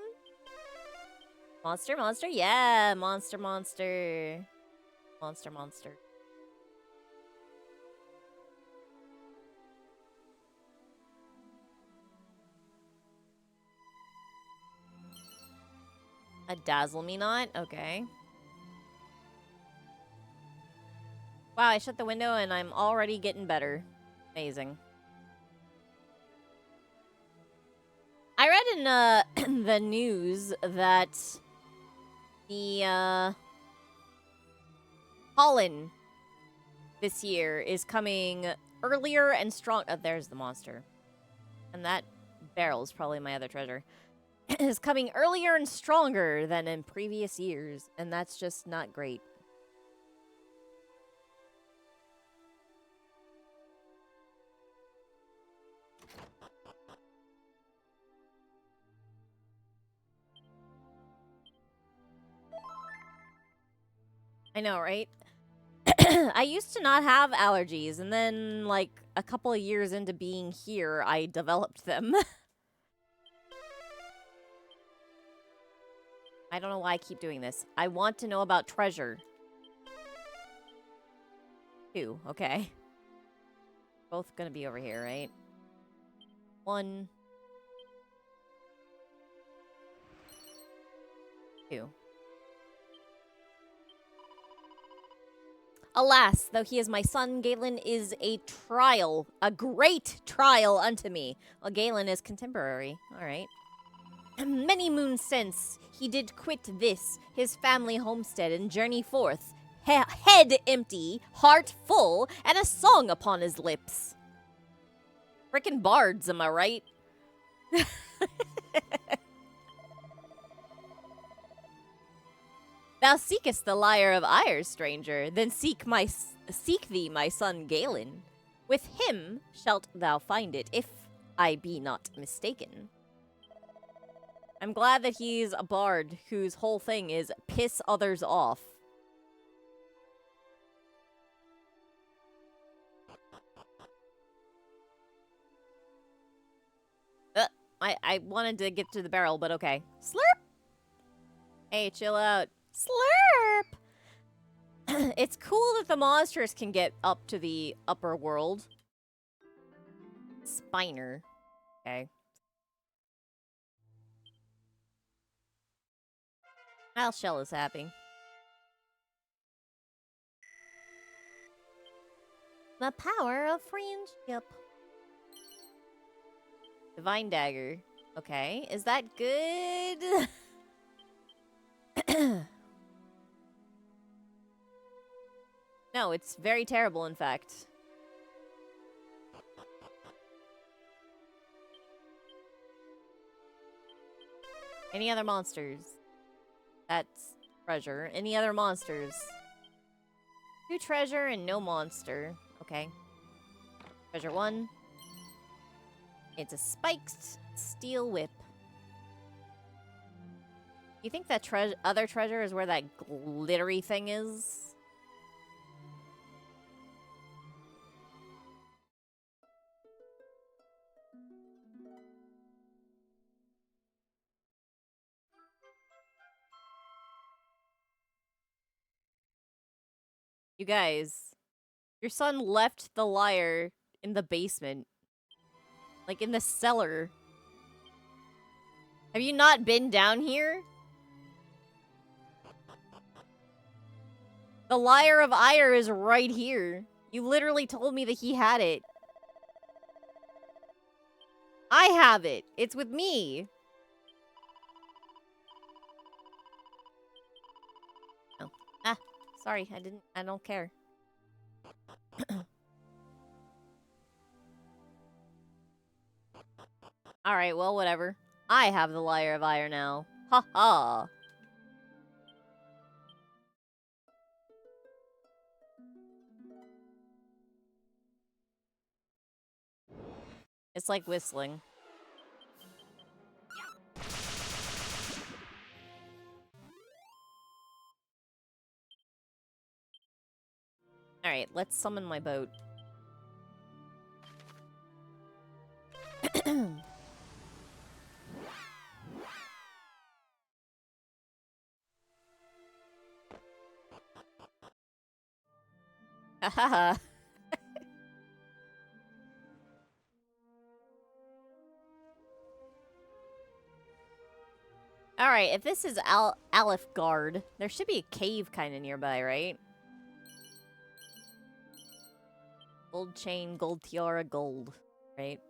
Monster, monster, yeah! Monster, monster. Monster, monster. A dazzle me not? Okay. Wow, I shut the window and I'm already getting better. Amazing. I read in the news that the pollen this year is coming earlier and strong. Oh, there's the monster. And that barrel is probably my other treasure. Is coming earlier and stronger than in previous years, and that's just not great. I know, right? I used to not have allergies, and then, like, a couple of years into being here, I developed them. I don't know why I keep doing this. I want to know about treasure. 2, okay. Both gonna be over here, right? 1. 2. Alas, though he is my son, Galen is a trial, a great trial unto me. Well, Galen is contemporary. All right. Many moons since, he did quit this, his family homestead, and journey forth, head empty, heart full, and a song upon his lips. Frickin' bards, am I right? Thou seekest the lyre of ire, stranger. Then seek thee, my son Galen. With him shalt thou find it, if I be not mistaken. I'm glad that he's a bard whose whole thing is piss others off. I wanted to get to the barrel, but okay. Slurp! Hey, chill out. Slurp! It's cool that the monsters can get up to the upper world. Spiner. Okay. Shell is happy. The power of friendship. Divine Dagger. Okay. Is that good? No, it's very terrible, in fact. Any other monsters? That's treasure. Any other monsters? 2 treasure and no monster. Okay. Treasure 1. It's a spiked steel whip. You think that other treasure is where that glittery thing is? You guys, your son left the lyre in the basement. Like, in the cellar. Have you not been down here? The lyre of ire is right here. You literally told me that he had it. I have it. It's with me. Oh. Ah, sorry. I don't care. Alright, well, whatever. I have the lyre of ire now. Ha ha. It's like whistling. Alright, let's summon my boat. Haha. Alright, if this is Alifgard, there should be a cave kind of nearby, right? Gold chain, gold tiara, gold, right?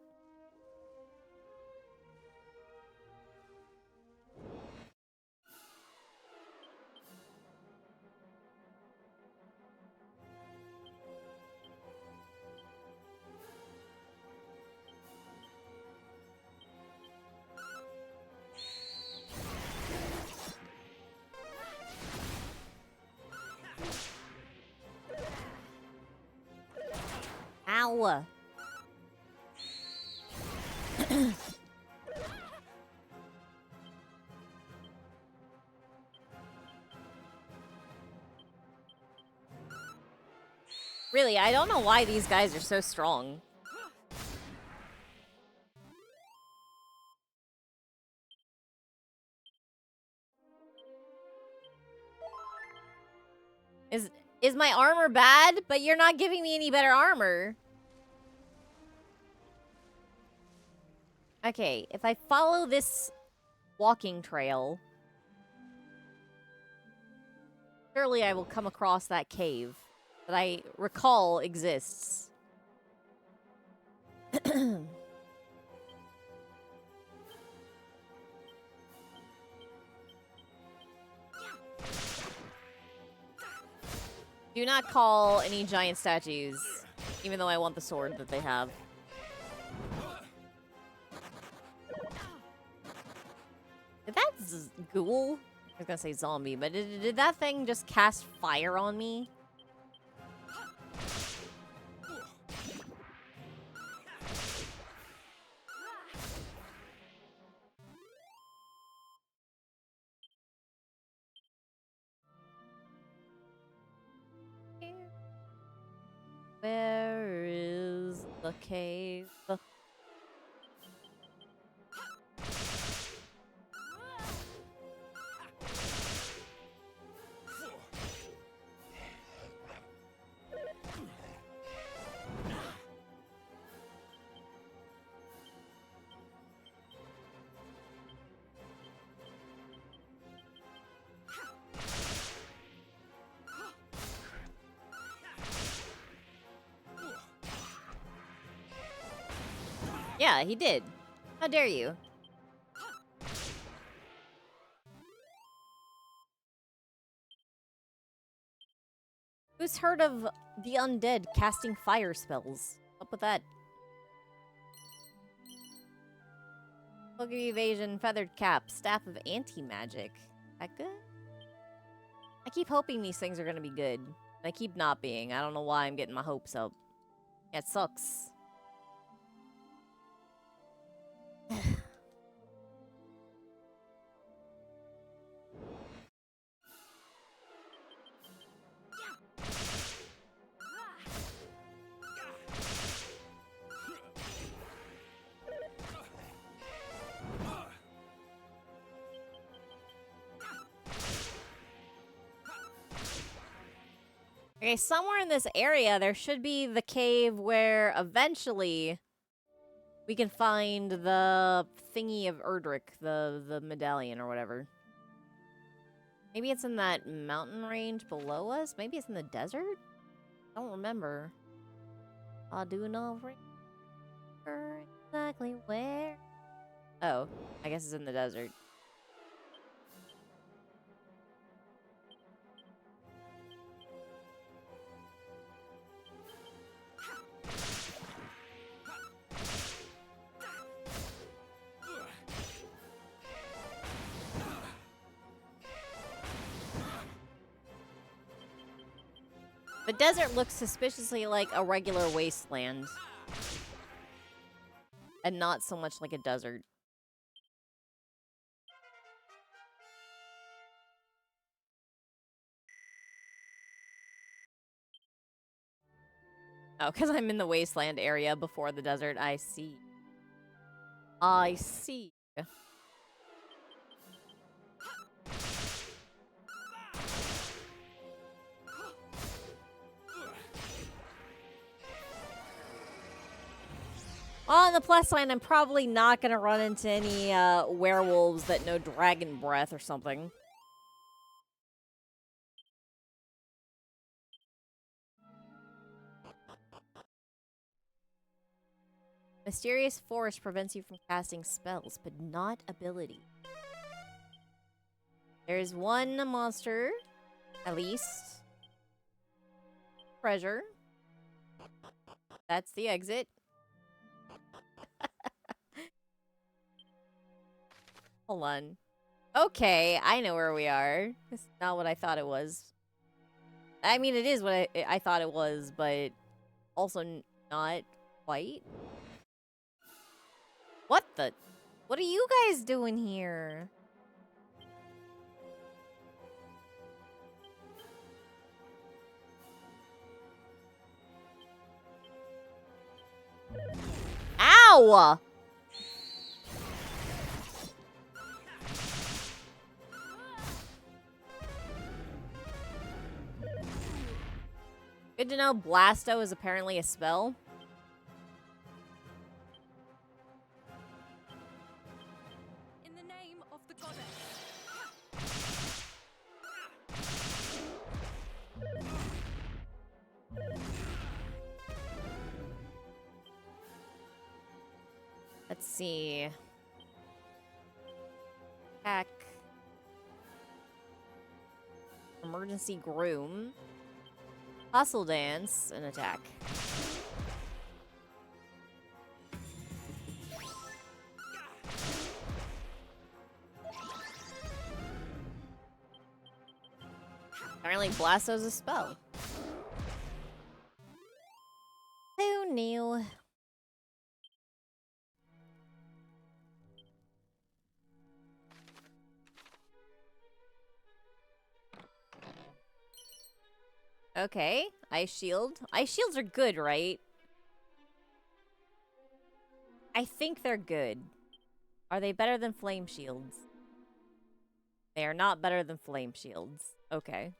Ow! Really, I don't know why these guys are so strong. Is my armor bad? But you're not giving me any better armor. Okay, if I follow this walking trail, surely I will come across that cave. that I recall exists. Do not call any giant statues, even though I want the sword that they have. Did that ghoul? I was gonna say zombie, but did that thing just cast fire on me? Where is the cave? Yeah, he did. How dare you? Who's heard of the undead casting fire spells? Up with that. Cloak of evasion, feathered cap, staff of anti-magic. That good? I keep hoping these things are gonna be good. They keep not being. I don't know why I'm getting my hopes up. Yeah, it sucks. Okay, somewhere in this area, there should be the cave where eventually we can find the thingy of Erdrick, the medallion or whatever. Maybe it's in that mountain range below us? Maybe it's in the desert? I don't remember. I do not remember exactly where. Oh, I guess it's in the desert. The desert looks suspiciously like a regular wasteland. And not so much like a desert. Oh, because I'm in the wasteland area before the desert. I see. I see. On the plus side, I'm probably not going to run into any werewolves that know dragon breath or something. Mysterious force prevents you from casting spells, but not ability. There's one monster, at least. Treasure. That's the exit. Hold on. Okay, I know where we are. This is not what I thought it was. I mean, it is what I thought it was, but also not quite. What the? What are you guys doing here? Ow! Good to know Blasto is apparently a spell. In the name of the goddess. Let's see. Attack. Emergency groom. Hustle dance and attack. Apparently Blasso's a spell. Who knew? Okay, ice shield. Ice shields are good, right? I think they're good. Are they better than flame shields? They are not better than flame shields. Okay.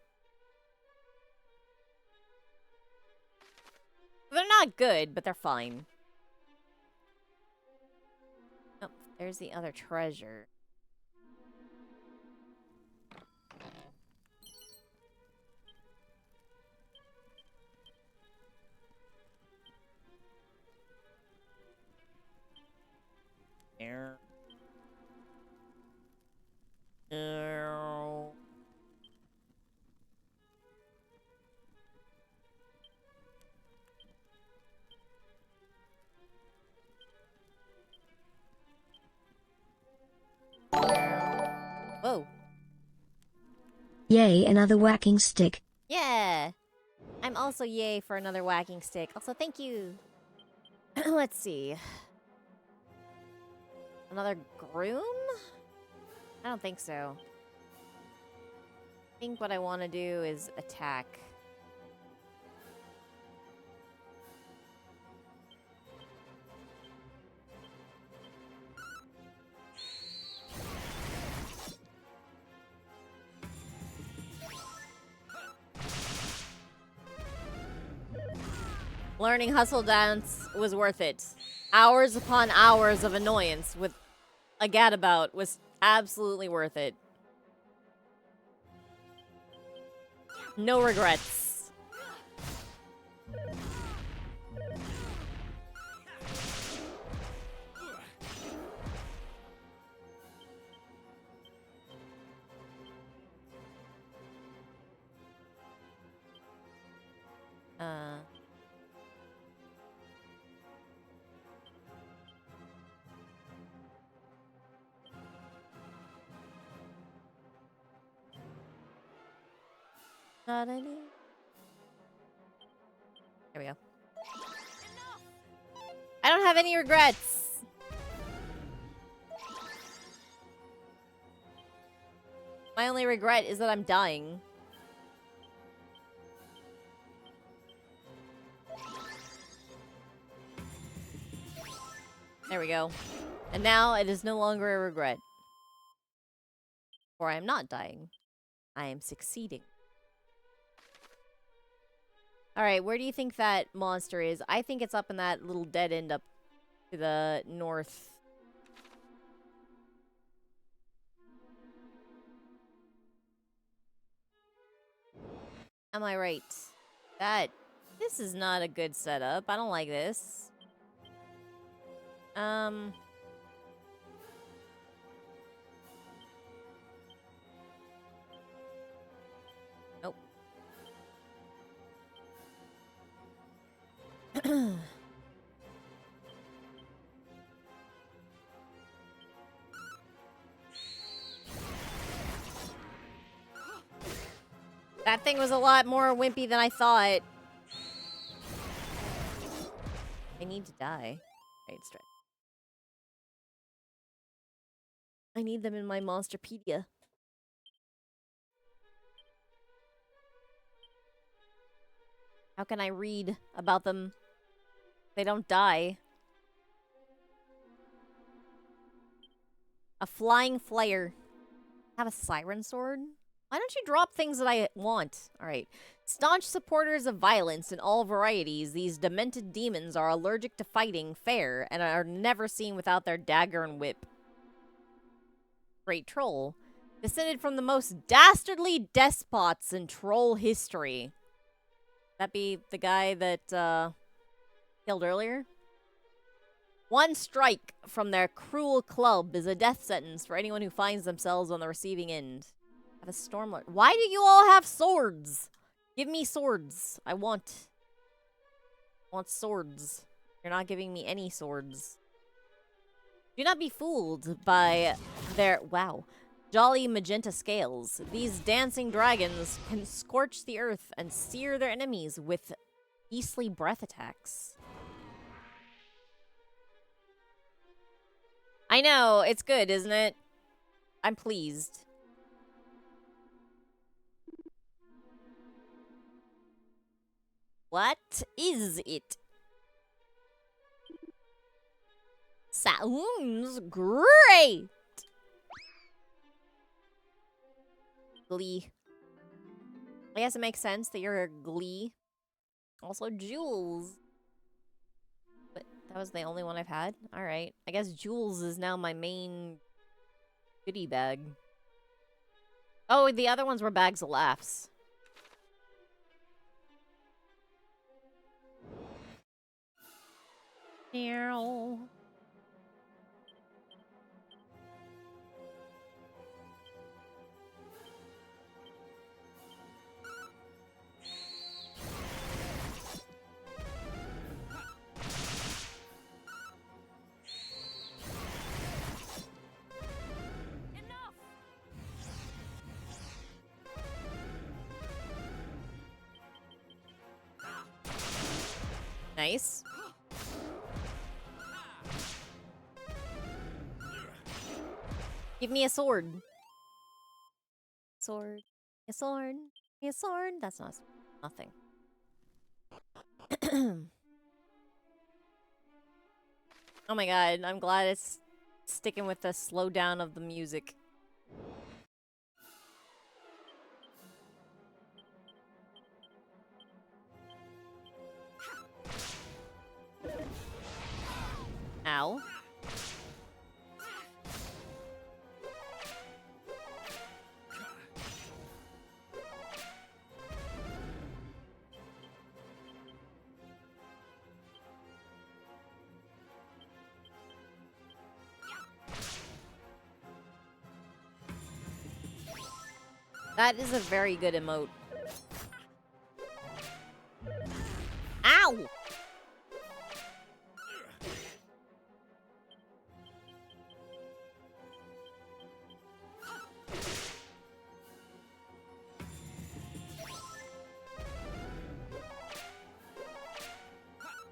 They're not good, but they're fine. Oh, there's the other treasure. There. Whoa. Yay, another whacking stick. Yeah. I'm also yay for another whacking stick. Also, thank you. Let's see. Another groom? I don't think so. I think what I want to do is attack. Learning Hustle Dance was worth it. Hours upon hours of annoyance with a gadabout was absolutely worth it. No regrets. There we go. I don't have any regrets. My only regret is that I'm dying. There we go. And now it is no longer a regret. For I am not dying. I am succeeding. Alright, where do you think that monster is? I think it's up in that little dead end up to the north. Am I right? This is not a good setup. I don't like this. Nope. That thing was a lot more wimpy than I thought. I need to die. Right, straight. I need them in my Monsterpedia. How can I read about them? They don't die. A flying flare. Have a siren sword? Why don't you drop things that I want? Alright. Staunch supporters of violence in all varieties, these demented demons are allergic to fighting fair and are never seen without their dagger and whip. Great troll. Descended from the most dastardly despots in troll history. That be the guy that, killed earlier? One strike from their cruel club is a death sentence for anyone who finds themselves on the receiving end. Have a stormlord. Why do you all have swords? Give me swords. I want swords. You're not giving me any swords. Do not be fooled by their, wow, jolly magenta scales. These dancing dragons can scorch the earth and sear their enemies with beastly breath attacks. I know, it's good, isn't it? I'm pleased. What is it? Sounds great! Glee. I guess it makes sense that you're a Glee. Also, Jules. But that was the only one I've had? Alright. I guess Jules is now my main goodie bag. Oh, the other ones were bags of laughs. Meow. Nice. Give me a sword. Sword. A sword. A sword. That's not nothing. Oh my god, I'm glad it's sticking with the slowdown of the music. Ow. That is a very good emote. Ow!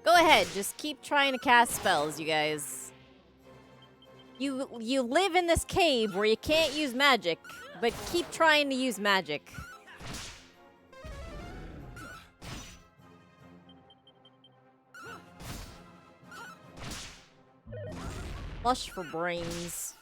Go ahead, just keep trying to cast spells, you guys. You live in this cave where you can't use magic, but keep trying to use magic. Flush for brains.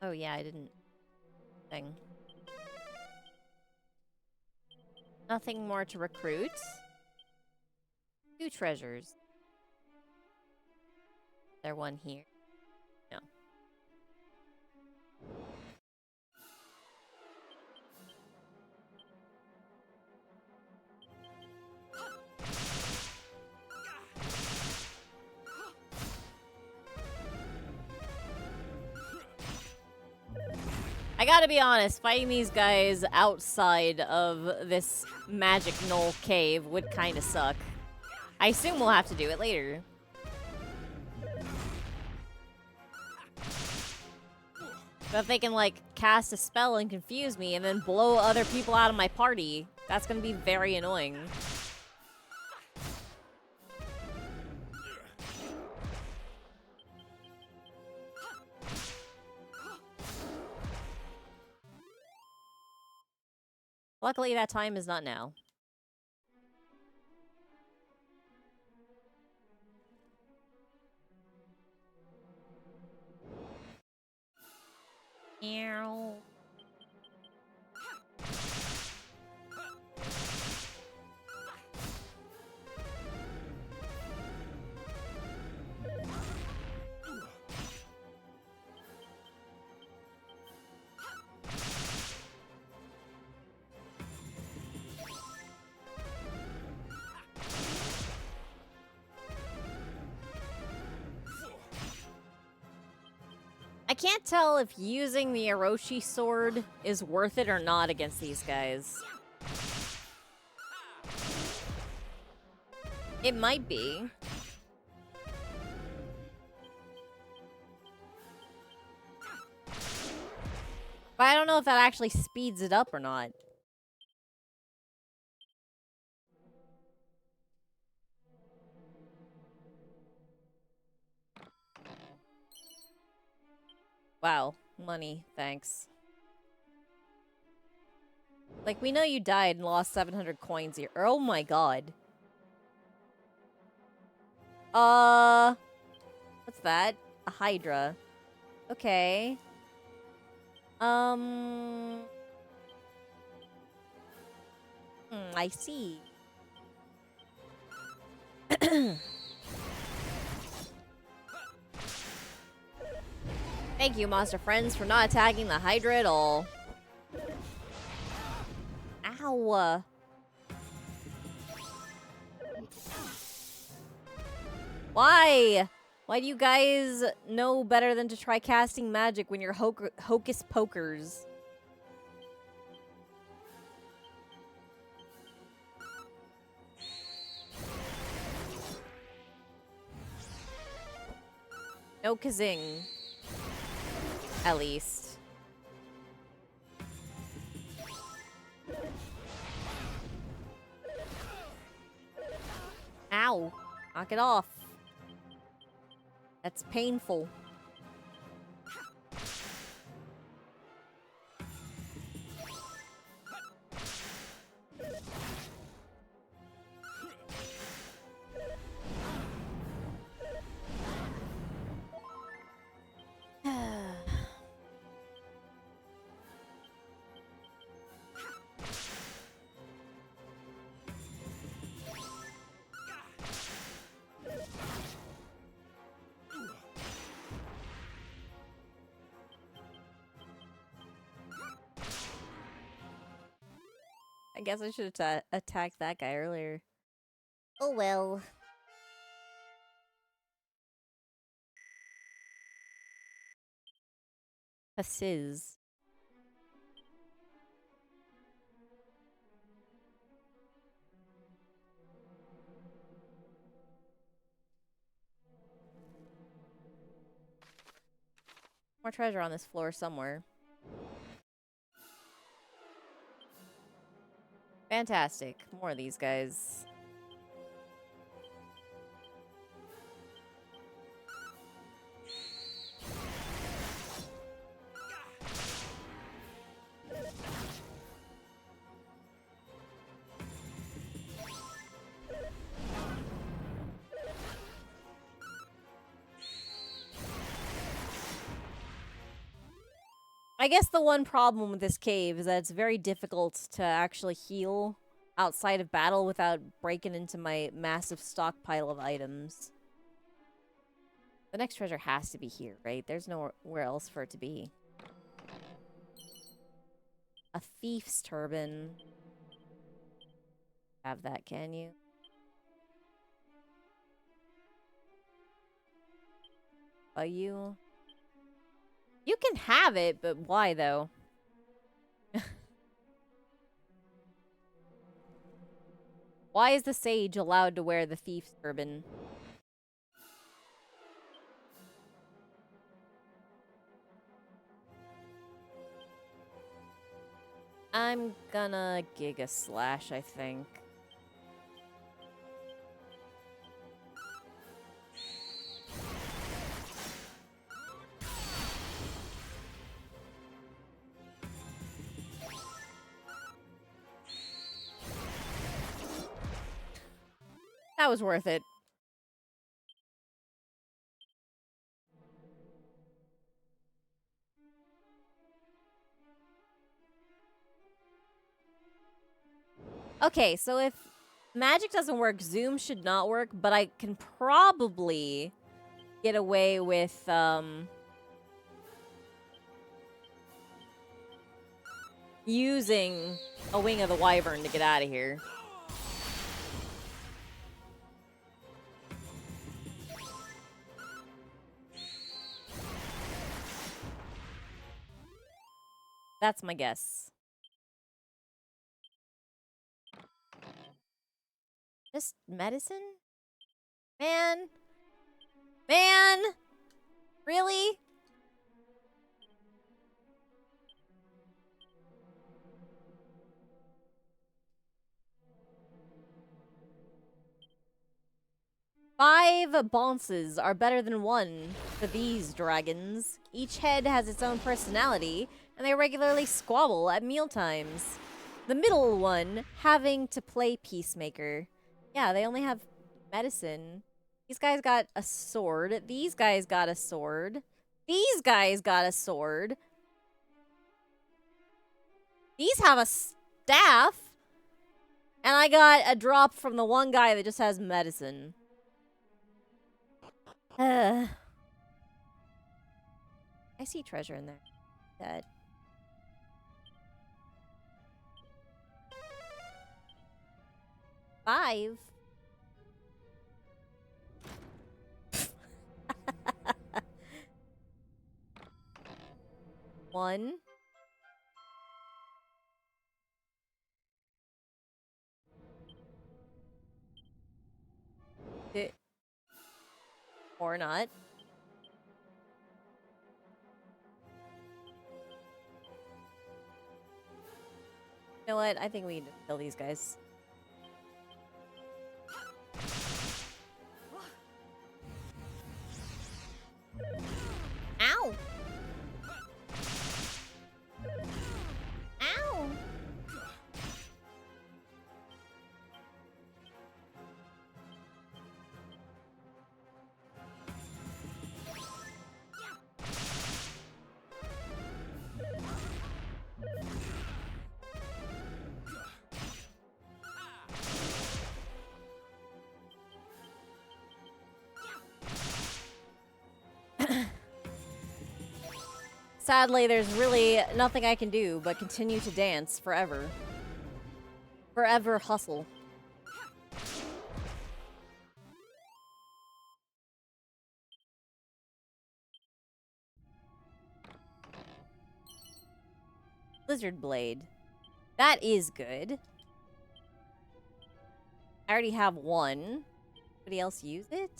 Oh yeah, I didn't. Thing. Nothing more to recruit. 2 treasures. There one here. No. I gotta be honest, fighting these guys outside of this magic knoll cave would kind of suck. I assume we'll have to do it later. But if they can, like, cast a spell and confuse me and then blow other people out of my party, that's gonna be very annoying. Luckily, that time is not now. can't tell if using the Orochi sword is worth it or not against these guys. It might be. But I don't know if that actually speeds it up or not. Wow, money, thanks. Like, we know you died and lost 700 coins here. Oh my god. What's that? A Hydra. Okay. I see. Thank you, monster friends, for not attacking the Hydra at all. Ow. Why? Why do you guys know better than to try casting magic when you're hocus pokers? No kazing. At least. Ow. Knock it off. That's painful. I guess I should have attacked that guy earlier. Oh well. Passes. More treasure on this floor somewhere. Fantastic. More of these guys. I guess the one problem with this cave is that it's very difficult to actually heal outside of battle without breaking into my massive stockpile of items. The next treasure has to be here, right? There's nowhere else for it to be. A thief's turban. Have that, can you? Are you? You can have it, but why though? Why is the sage allowed to wear the thief's turban? I'm gonna Giga Slash, I think. That was worth it. Okay, so if magic doesn't work, zoom should not work, but I can probably get away with, using a Wing of the Wyvern to get out of here. That's my guess. Just medicine? Man. Man! Really? Five bounces are better than one for these dragons. Each head has its own personality, and they regularly squabble at mealtimes. The middle one having to play peacemaker. Yeah, they only have medicine. These guys got a sword. These guys got a sword. These guys got a sword. These have a staff. And I got a drop from the one guy that just has medicine. I see treasure in there. Dead. Five. One. Two. Or not. You know what? I think we need to kill these guys. Ow! Ow! Sadly, there's really nothing I can do but continue to dance forever. Forever hustle. Blizzard Blade. That is good. I already have one. Anybody else use it?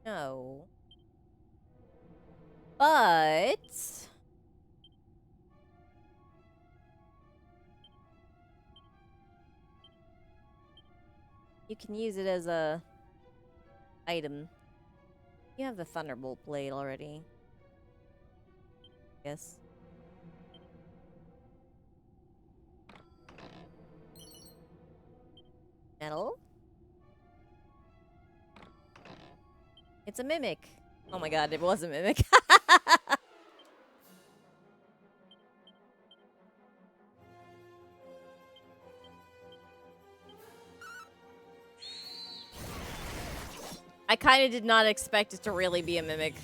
No. But you can use it as a item. You have the Thunderbolt blade already. Yes. Metal. It's a mimic. Oh my god, it was a mimic. I kind of did not expect it to really be a mimic.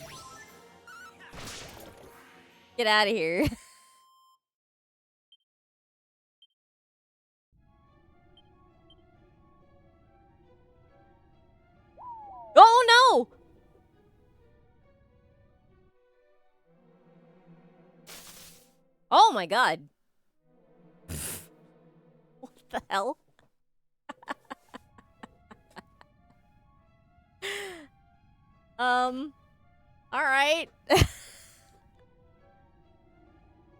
Get out of here. Oh no! Oh my god. What the hell? Alright.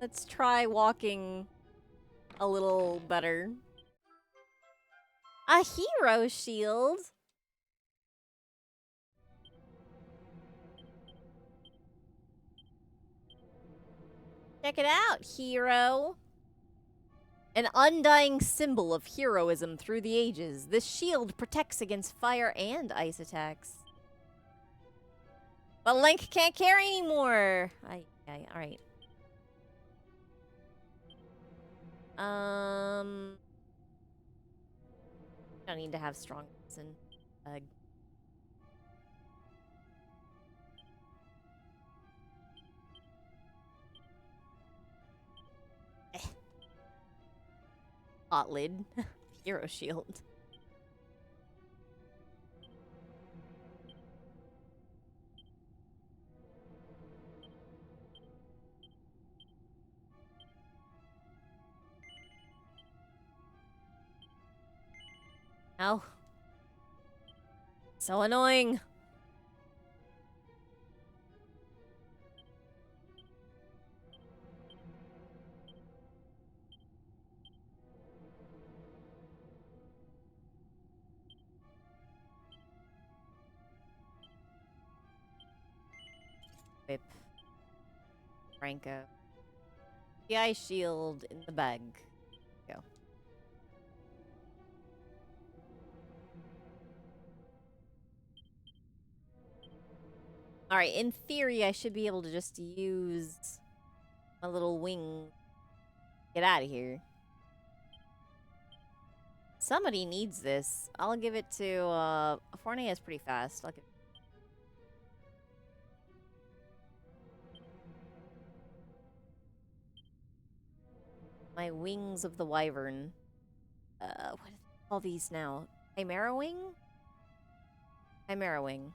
Let's try walking a little better. A hero shield? Check it out, hero. An undying symbol of heroism through the ages. This shield protects against fire and ice attacks. But Link can't carry anymore. Alright. Don't need to have strong medicine. Hot lid. Hero shield. Ow. So annoying. Whip. Franco. The ice shield in the bag. Go. Alright, in theory, I should be able to just use my little wing. Get out of here. Somebody needs this. I'll give it to, Forney is pretty fast. I'll give my wings of the wyvern. What do they call these now? Chimera wing? Chimera wing.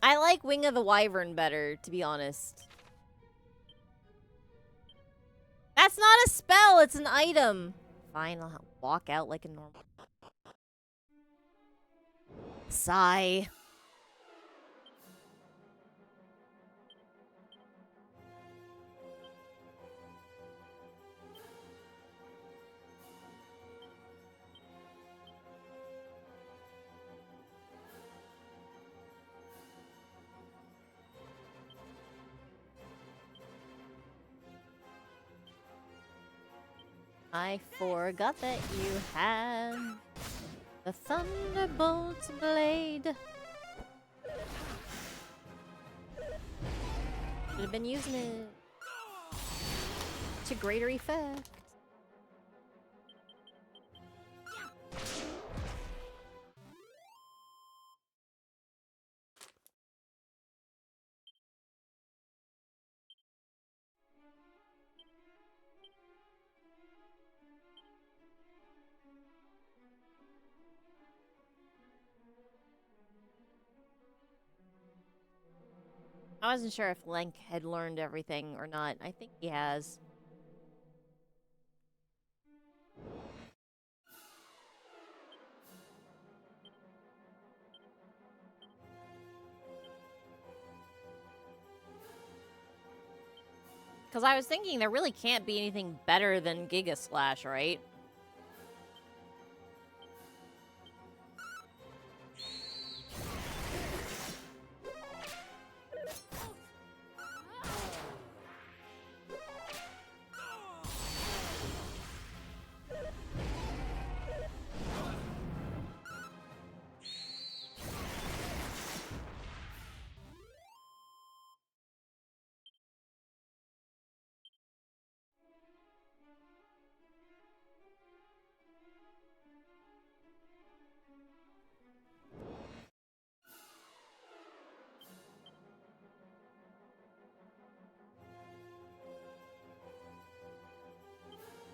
I like Wing of the Wyvern better, to be honest. That's not a spell, it's an item. Fine, I'll walk out like a normal. Sigh. I forgot that you have the Thunderbolt's blade. Should have been using it to greater effect. I wasn't sure if Link had learned everything or not. I think he has. Because I was thinking there really can't be anything better than Giga Slash, right?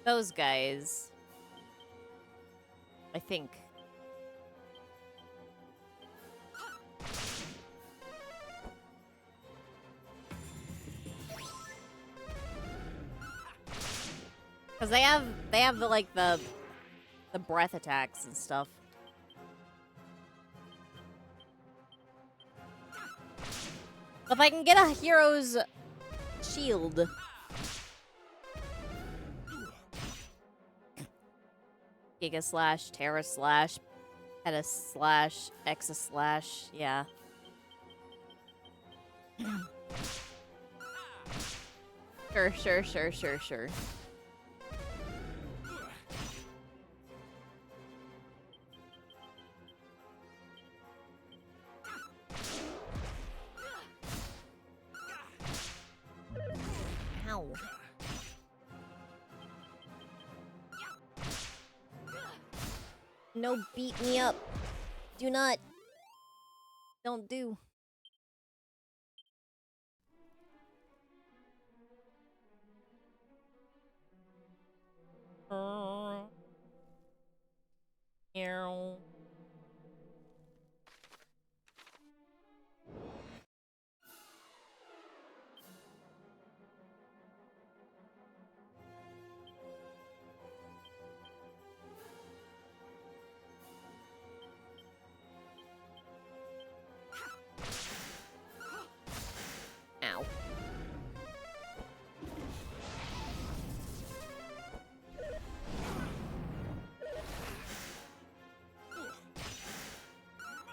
Those guys. I think. Because they have the, like, the breath attacks and stuff. If I can get a hero's shield. Giga Slash, Terra Slash, Peta Slash, Exa Slash, yeah. Sure. Ow. No, beat me up. Do not. Don't do. Meow.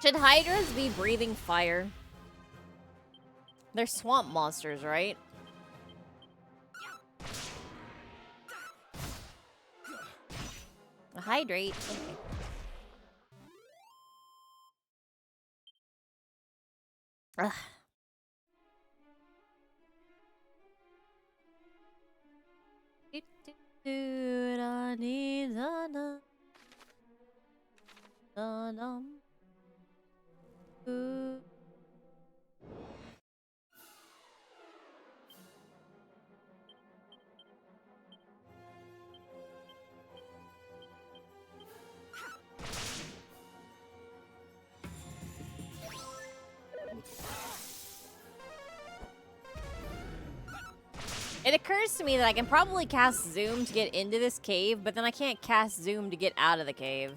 Should hydras be breathing fire? They're swamp monsters, right? Hydrate. Okay. Ugh. It occurs to me that I can probably cast Zoom to get into this cave, but then I can't cast Zoom to get out of the cave.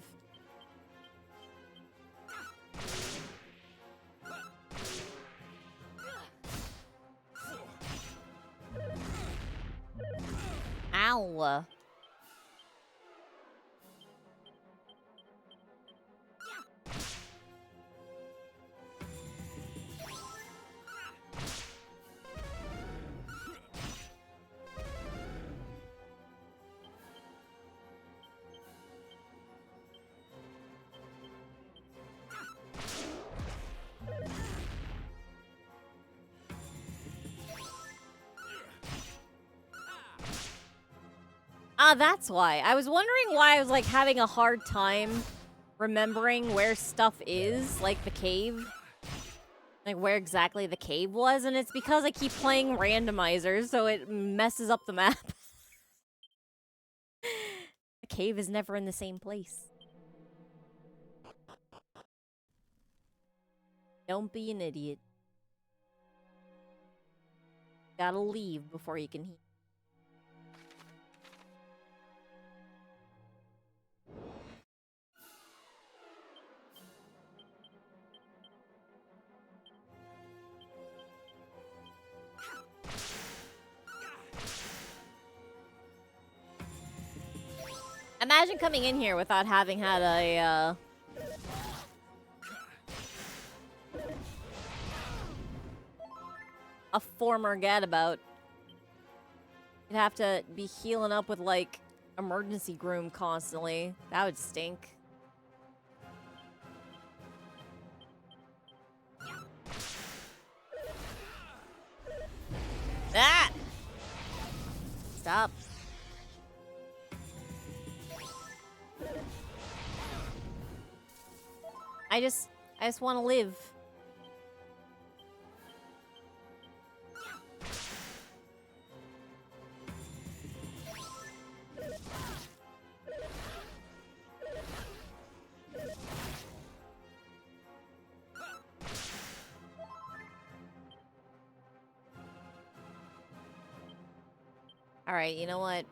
Ow. Ah, that's why. I was wondering why I was like having a hard time remembering where stuff is, like the cave. Like where exactly the cave was, and it's because I keep playing randomizers, so it messes up the map. The cave is never in the same place. Don't be an idiot. Gotta leave before you can heal. Imagine coming in here without having had a former gadabout. You'd have to be healing up with, like, emergency groom constantly. That would stink. Ah! Stop. I just want to live. All right, you know what?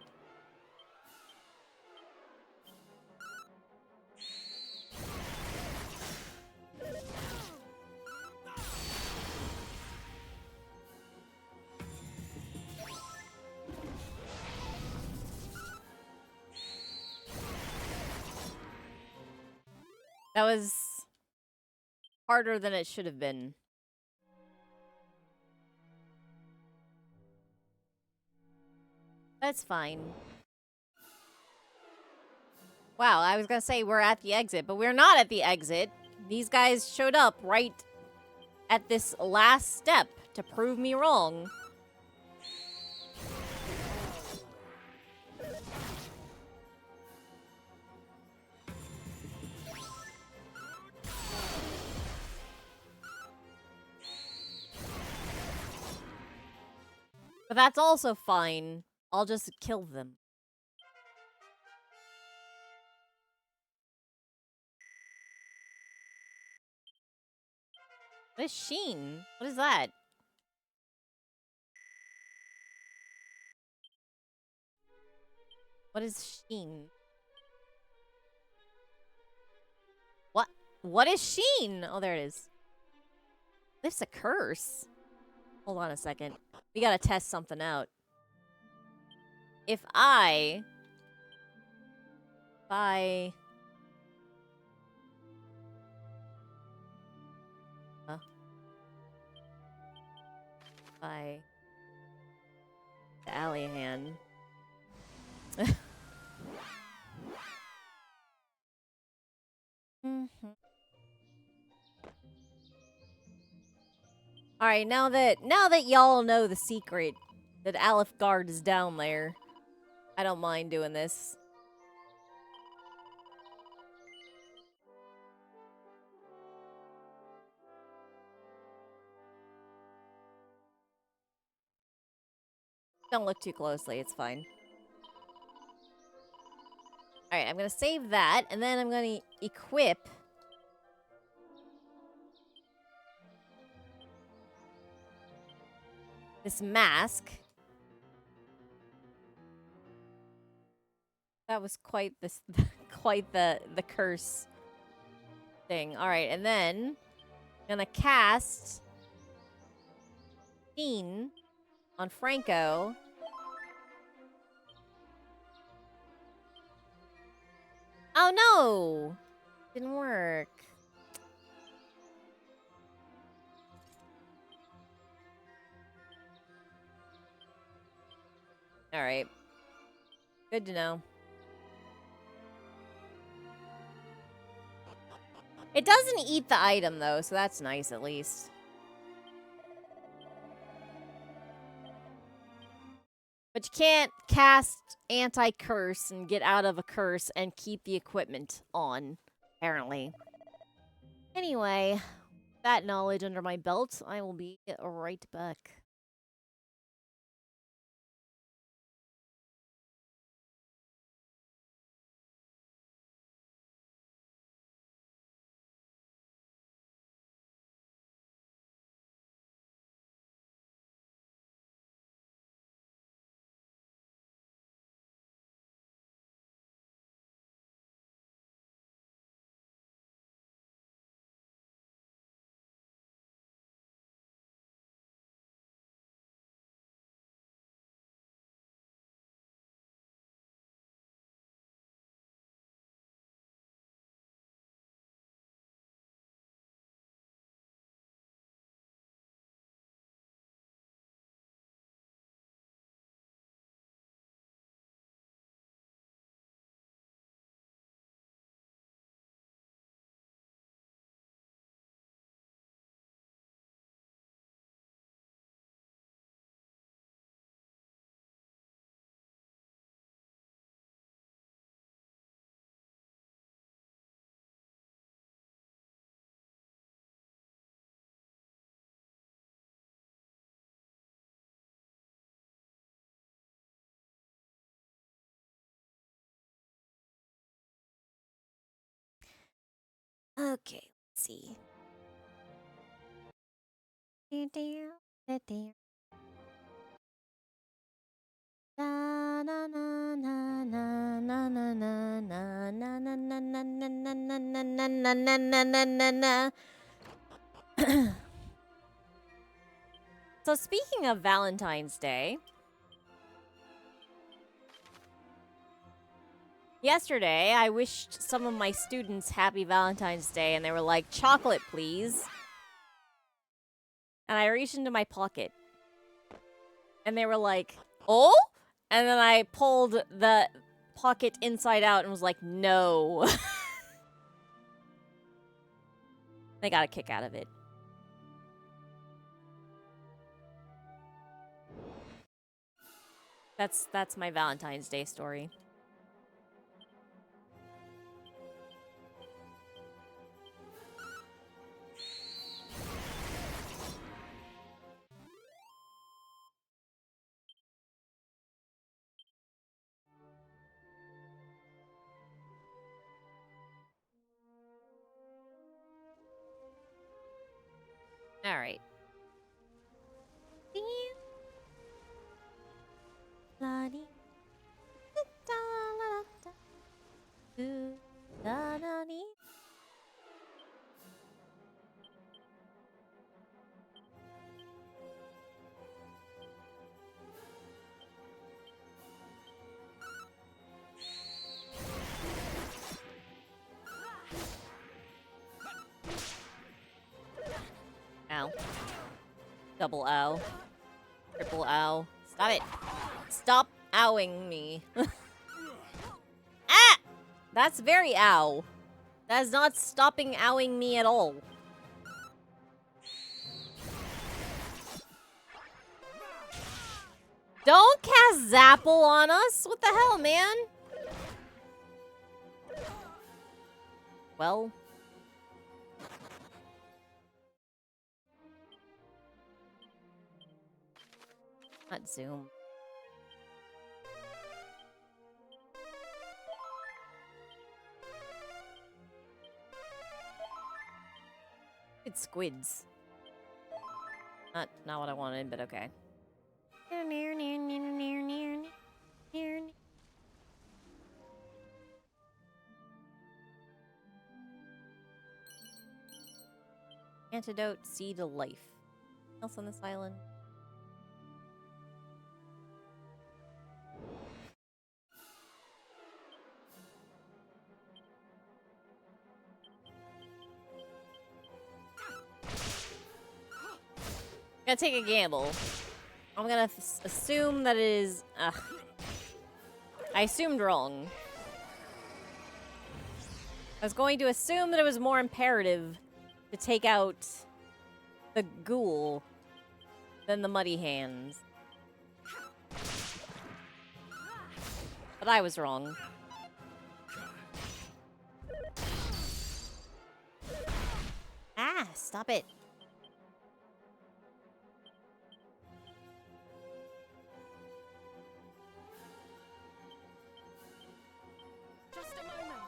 That was harder than it should have been. That's fine. Wow, I was gonna say we're at the exit, but we're not at the exit. These guys showed up right at this last step to prove me wrong. But that's also fine. I'll just kill them. What is Sheen? What is that? What is Sheen? What? What is Sheen? Oh, there it is. This is a curse. Hold on a second. We gotta test something out. If I by the alley hand. All right, now that y'all know the secret that Aleph Guard is down there, I don't mind doing this. Don't look too closely, it's fine. Alright, I'm gonna save that, and then I'm gonna equip this mask. That was quite this quite the curse thing. Alright, and then I'm gonna cast Fiend on Franco. Oh no! Didn't work. Alright. Good to know. It doesn't eat the item though, so that's nice at least. But you can't cast anti-curse and get out of a curse and keep the equipment on, apparently. Anyway, that knowledge under my belt, I will be right back. Okay, let's see. So speaking of Valentine's Day, yesterday I wished some of my students happy Valentine's Day and they were like, chocolate please. And I reached into my pocket and they were like, oh? And then I pulled the pocket inside out and was like, no. They got a kick out of it. That's my Valentine's Day story. All right. Ow. Double ow. Triple ow. Stop it. Stop owing me. Ah! That's very ow. That is not stopping owing me at all. Don't cast Zapple on us! What the hell, man? Well... Not zoom. It's squids. Not what I wanted, but okay. Antidote seed of life. Anything else on this island? I'm gonna take a gamble. I'm gonna assume that it is... I assumed wrong. I was going to assume that it was more imperative to take out the ghoul than the muddy hands. But I was wrong. Ah, stop it. Just a moment.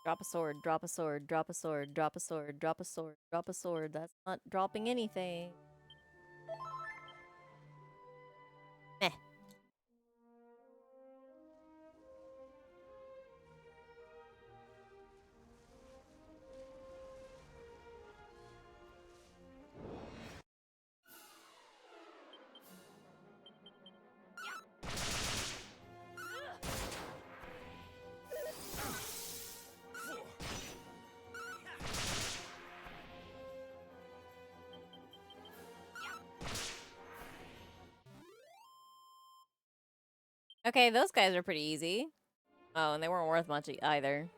Drop a sword, drop a sword, drop a sword, drop a sword, drop a sword, drop a sword. That's not dropping anything. Meh. Okay, those guys are pretty easy. Oh, and they weren't worth much either.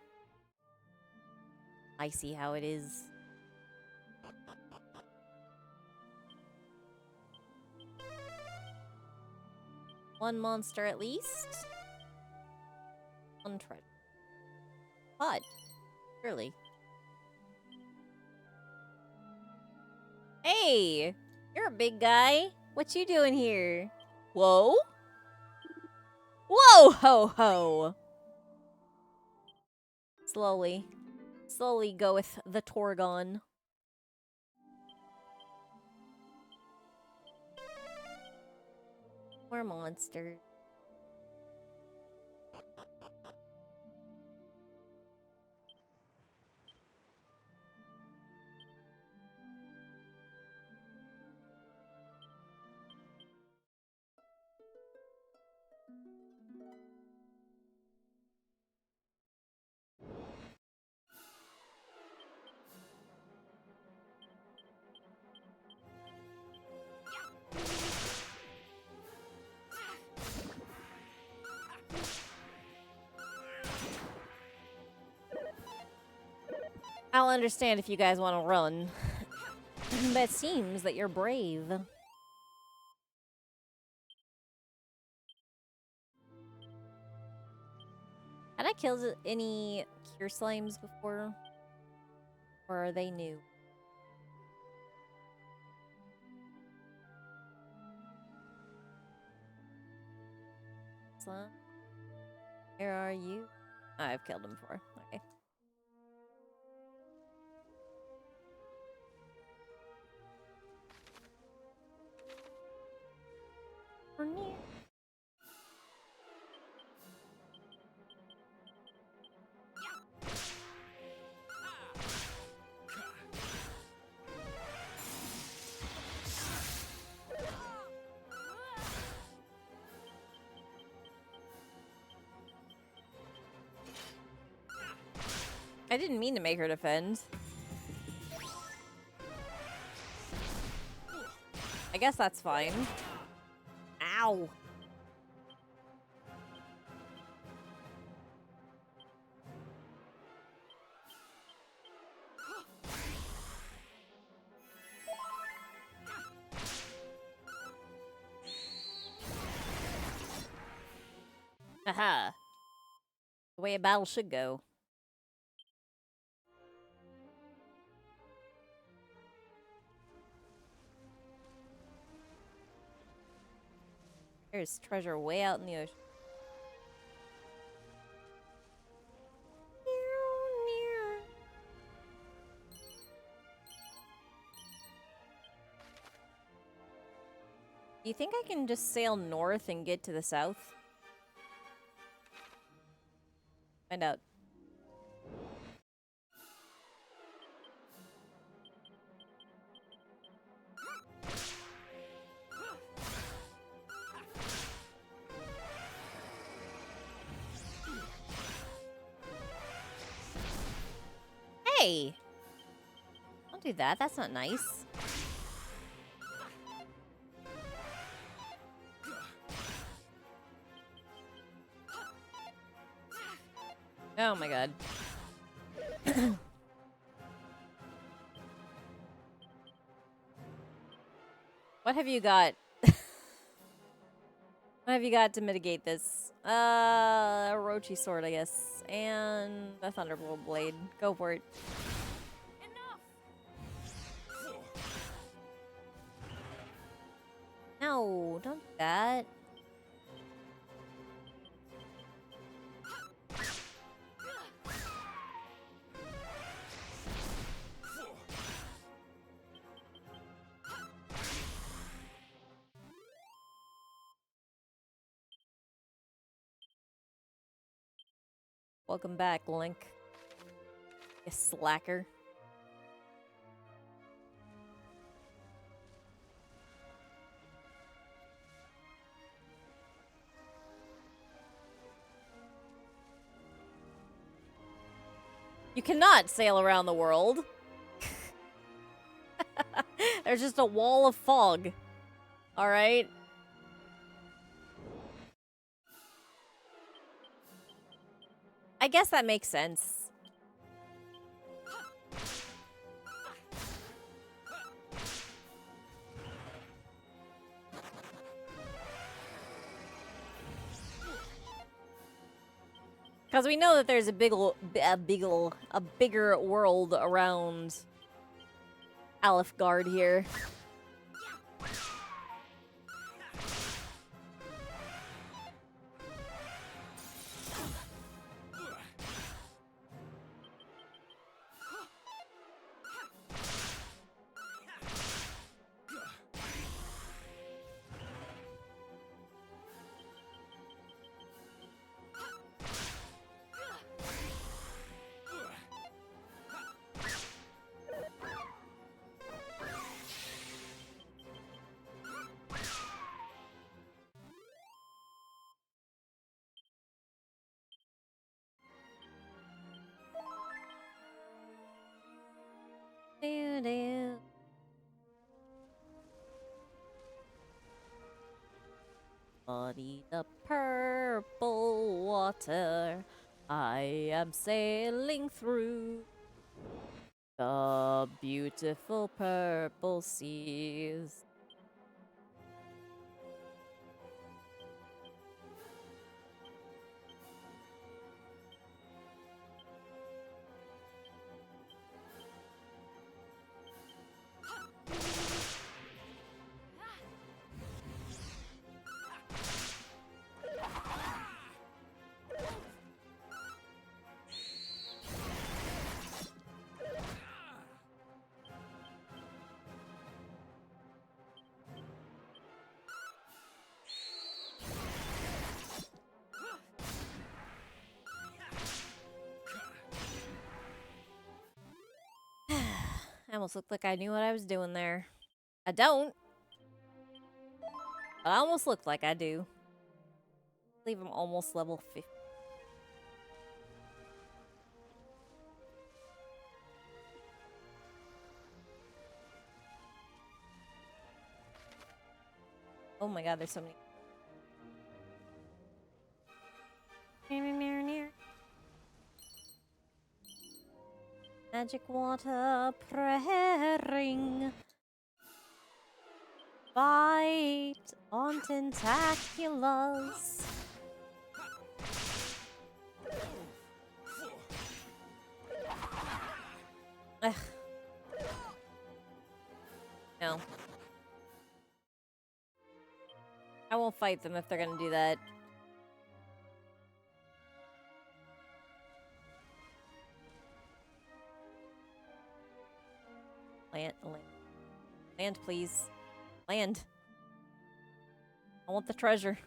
I see how it is. One monster at least. One treasure. Pod. Surely. Hey! You're a big guy. What you doing here? Whoa? Whoa ho ho! Slowly. Slowly go with the Torgon. More monsters. I'll understand if you guys want to run. But it seems that you're brave. Had I killed any cure slimes before? Or are they new? Slime? Where are you? Oh, I've killed them before. Okay. We're near. I didn't mean to make her defend. I guess that's fine. Ow. Haha. The way a battle should go. There's treasure way out in the ocean. Do you think I can just sail north and get to the south? Find out. Hey! Don't do that. That's not nice. Oh my god. What have you got? What have you got to mitigate this? A Orochi sword, I guess. And a Thunderbolt blade. Go for it. No, don't do that. Welcome back, Link. You slacker. You cannot sail around the world. There's just a wall of fog. Alright? I guess that makes sense. Because we know that there's a bigger world around Alifgard here. Do-do. Muddy the purple water I am sailing through the beautiful purple seas. I almost looked like I knew what I was doing there. I don't. But I almost looked like I do. I believe I'm almost level 50. Oh my god, there's so many. Magic water praying. Fight on tentaculars. Ugh. No. I won't fight them if they're gonna do that. Land, please. Land. I want the treasure.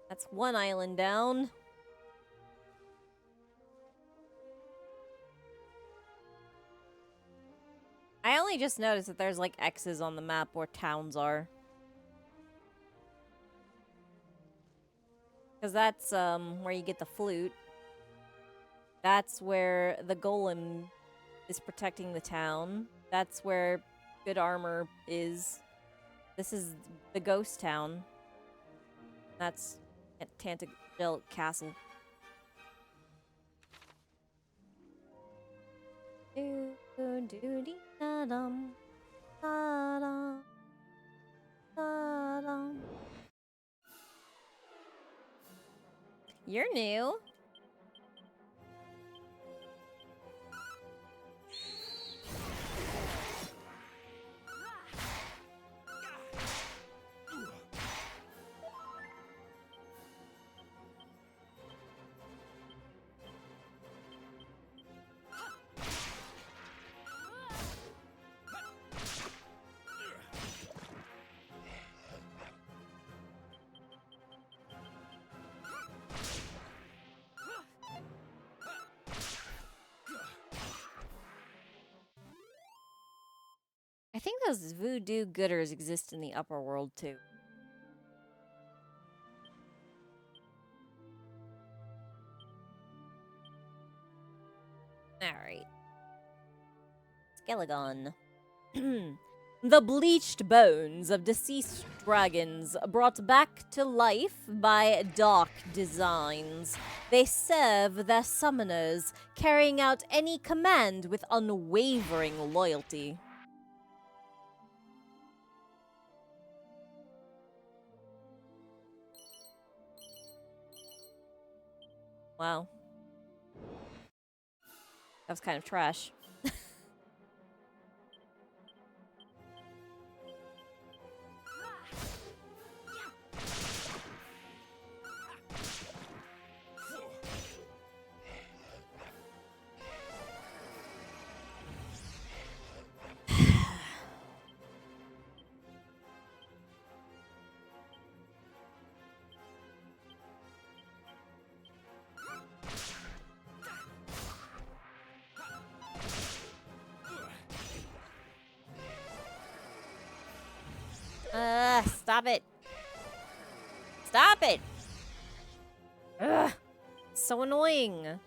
That's one island down. I only just noticed that there's like X's on the map where towns are. Because that's where you get the flute. That's where the golem is protecting the town. That's where good armor is. This is the ghost town. That's at Tantagel Castle. Do-do-do-dee-da-dum. Da-dum. Da-dum. You're new. I think those voodoo gooders exist in the upper world too. Alright. Skelegon. The bleached bones of deceased dragons brought back to life by dark designs. They serve their summoners, carrying out any command with unwavering loyalty. Wow. That was kind of trash. Stop it. Stop it! Ugh, so annoying.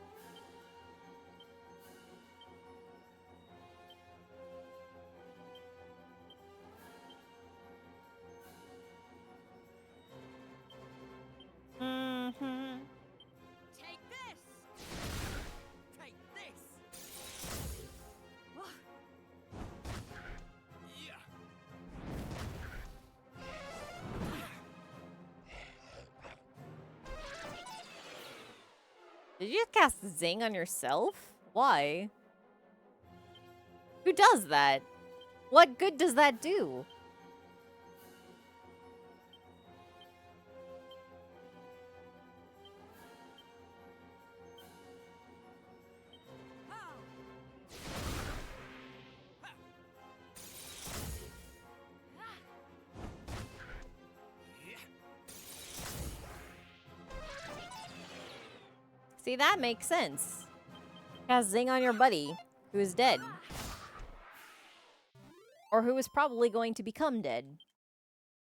Mm-hmm. Take this! Take this! Yeah. Did you cast Zing on yourself? Why? Who does that? What good does that do? See, that makes sense. Cast Zing on your buddy, who is dead. Or who is probably going to become dead.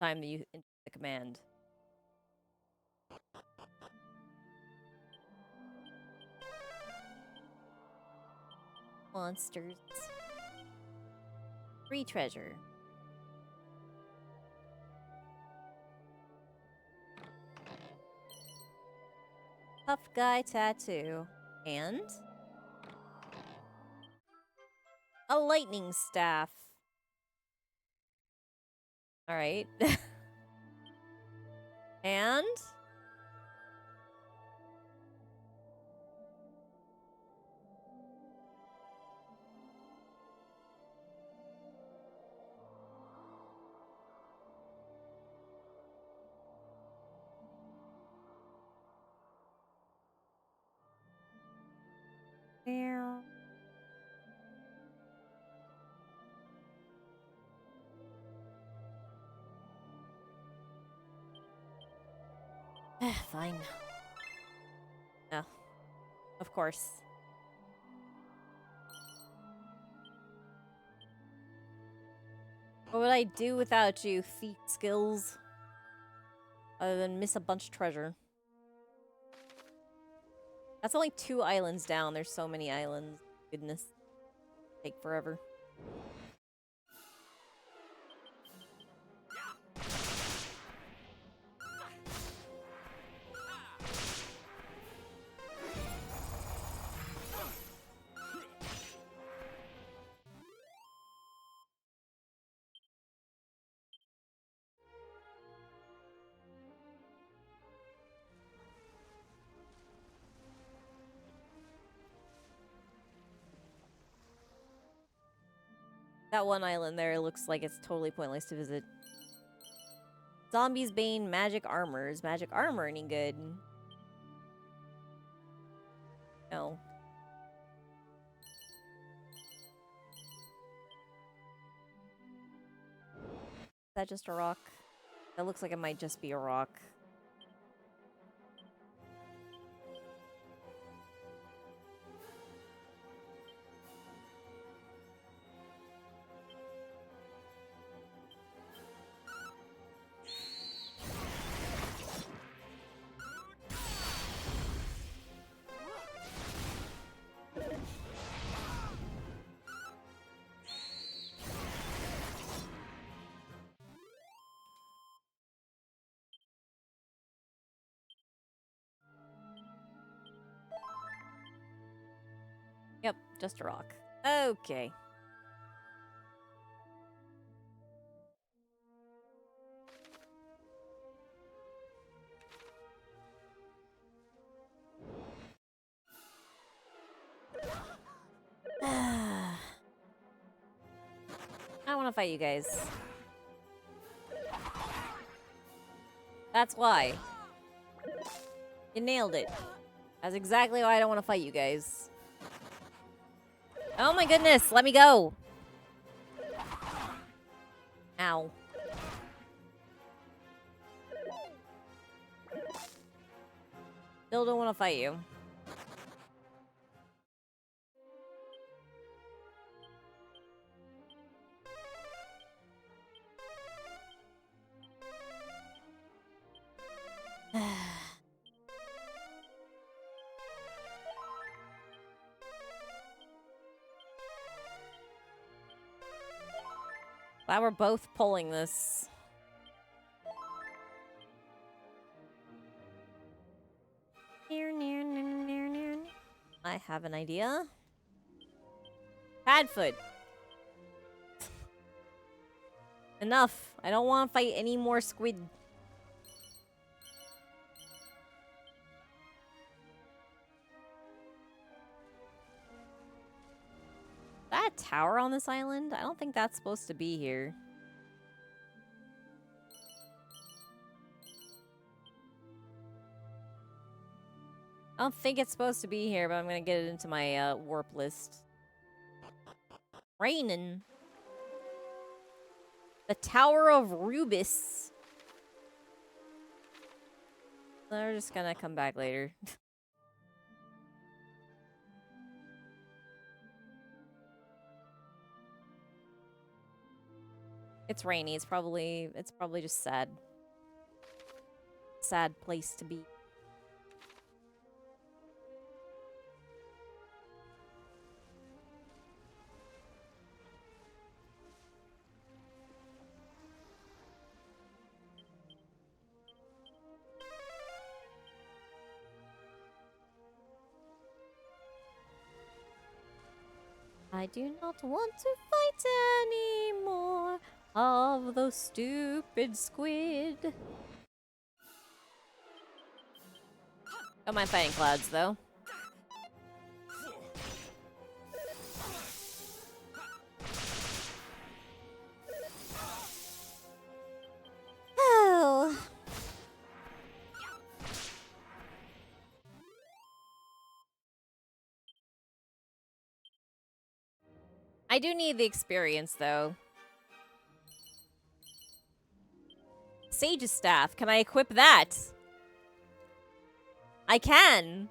Time that you enter the command. Monsters. Free treasure. Tough guy tattoo. And a lightning staff. Alright. And there. Fine. Oh, of course. What would I do without you, feat skills? Other than miss a bunch of treasure. That's only 2 islands down. There's so many islands. Goodness. Take forever. That one island there looks like it's totally pointless to visit. Zombies, Bane, magic armor. Is magic armor any good? No. Is that just a rock? That looks like it might just be a rock. Yep, just a rock. Okay. I don't want to fight you guys. That's why. You nailed it. That's exactly why I don't want to fight you guys. Oh my goodness, let me go. Ow. Still don't want to fight you. Glad we're both pulling this. I have an idea. Padfoot. Enough. I don't want to fight any more squid. Is that a tower on this island? I don't think that's supposed to be here. I don't think it's supposed to be here, but I'm gonna get it into my warp list. Raining. The Tower of Rubis. They're just gonna come back later. It's rainy. It's probably just sad. Sad place to be. I do not want to fight anymore of those stupid squid. Don't mind fighting clouds, though. Oh. I do need the experience, though. Sage's staff. Can I equip that? I can.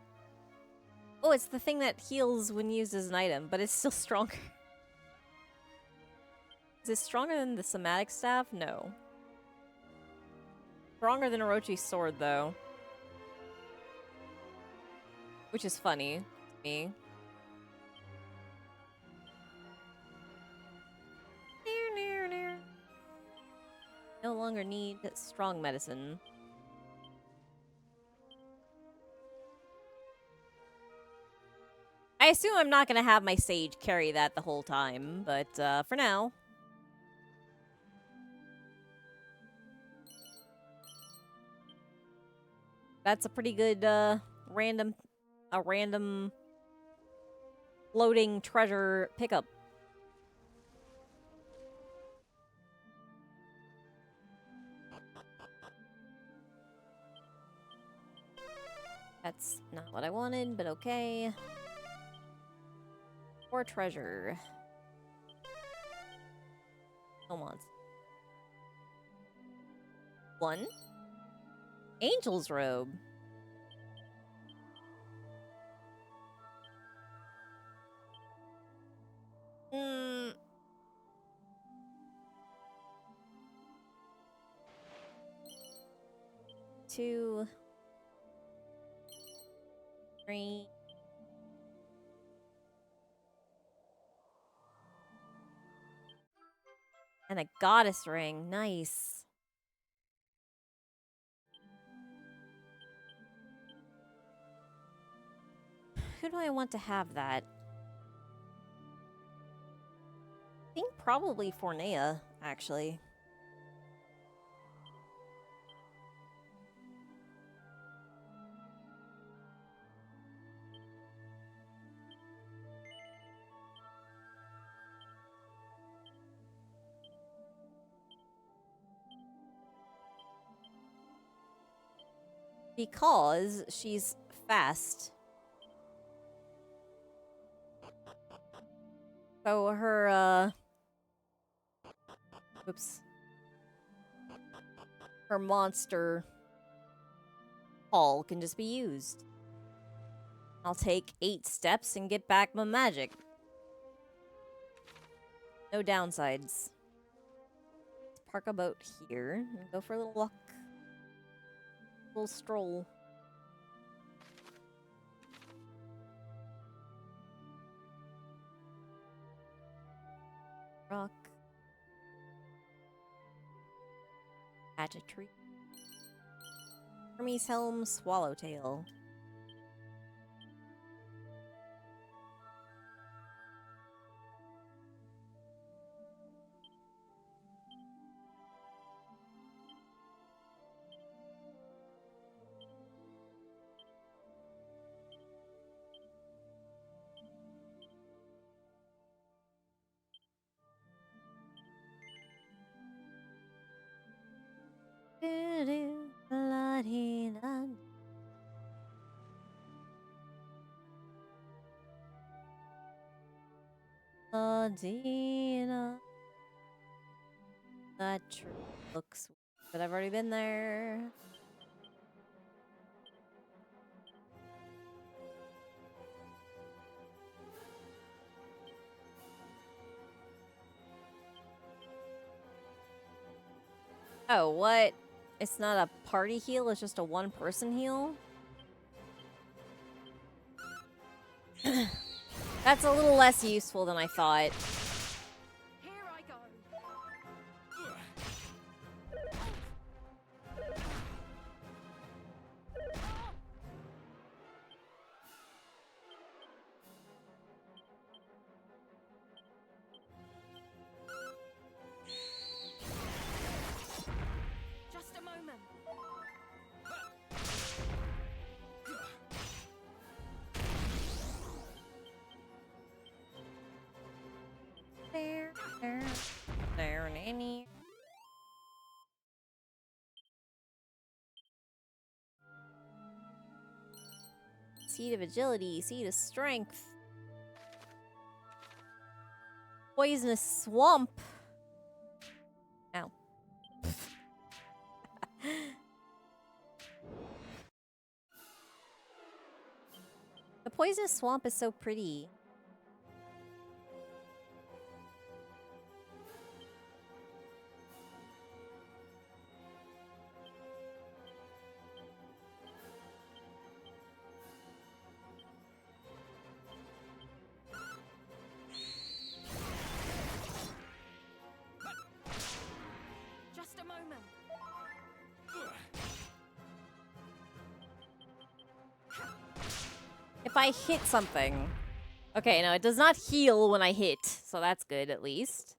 Oh, it's the thing that heals when used as an item, but it's still stronger. Is it stronger than the somatic staff? No. Stronger than Orochi's sword, though. Which is funny to me. No longer need strong medicine. I assume I'm not gonna have my sage carry that the whole time, but for now. That's a pretty good random floating treasure pickup. That's not what I wanted, but okay. More treasure. No wants. 1. Angel's robe. Hmm. 2. 3. And a goddess ring. Nice. Who do I want to have that? I think probably Fornea, actually. Because she's fast. So her, oops. Her monster haul can just be used. I'll take 8 steps and get back my magic. No downsides. Let's park a boat here and go for a little walk. Little stroll. Rock. Patch a tree. Hermes helm, swallowtail. Dina. That tree looks weird, but I've already been there. Oh, what? It's not a party heal, it's just a one-person heal? That's a little less useful than I thought. Here I go. seed of agility, seed of strength. Poisonous swamp. Ow. The poisonous swamp is so pretty. Just a moment. If I hit something. Okay, no, it does not heal when I hit, so that's good at least.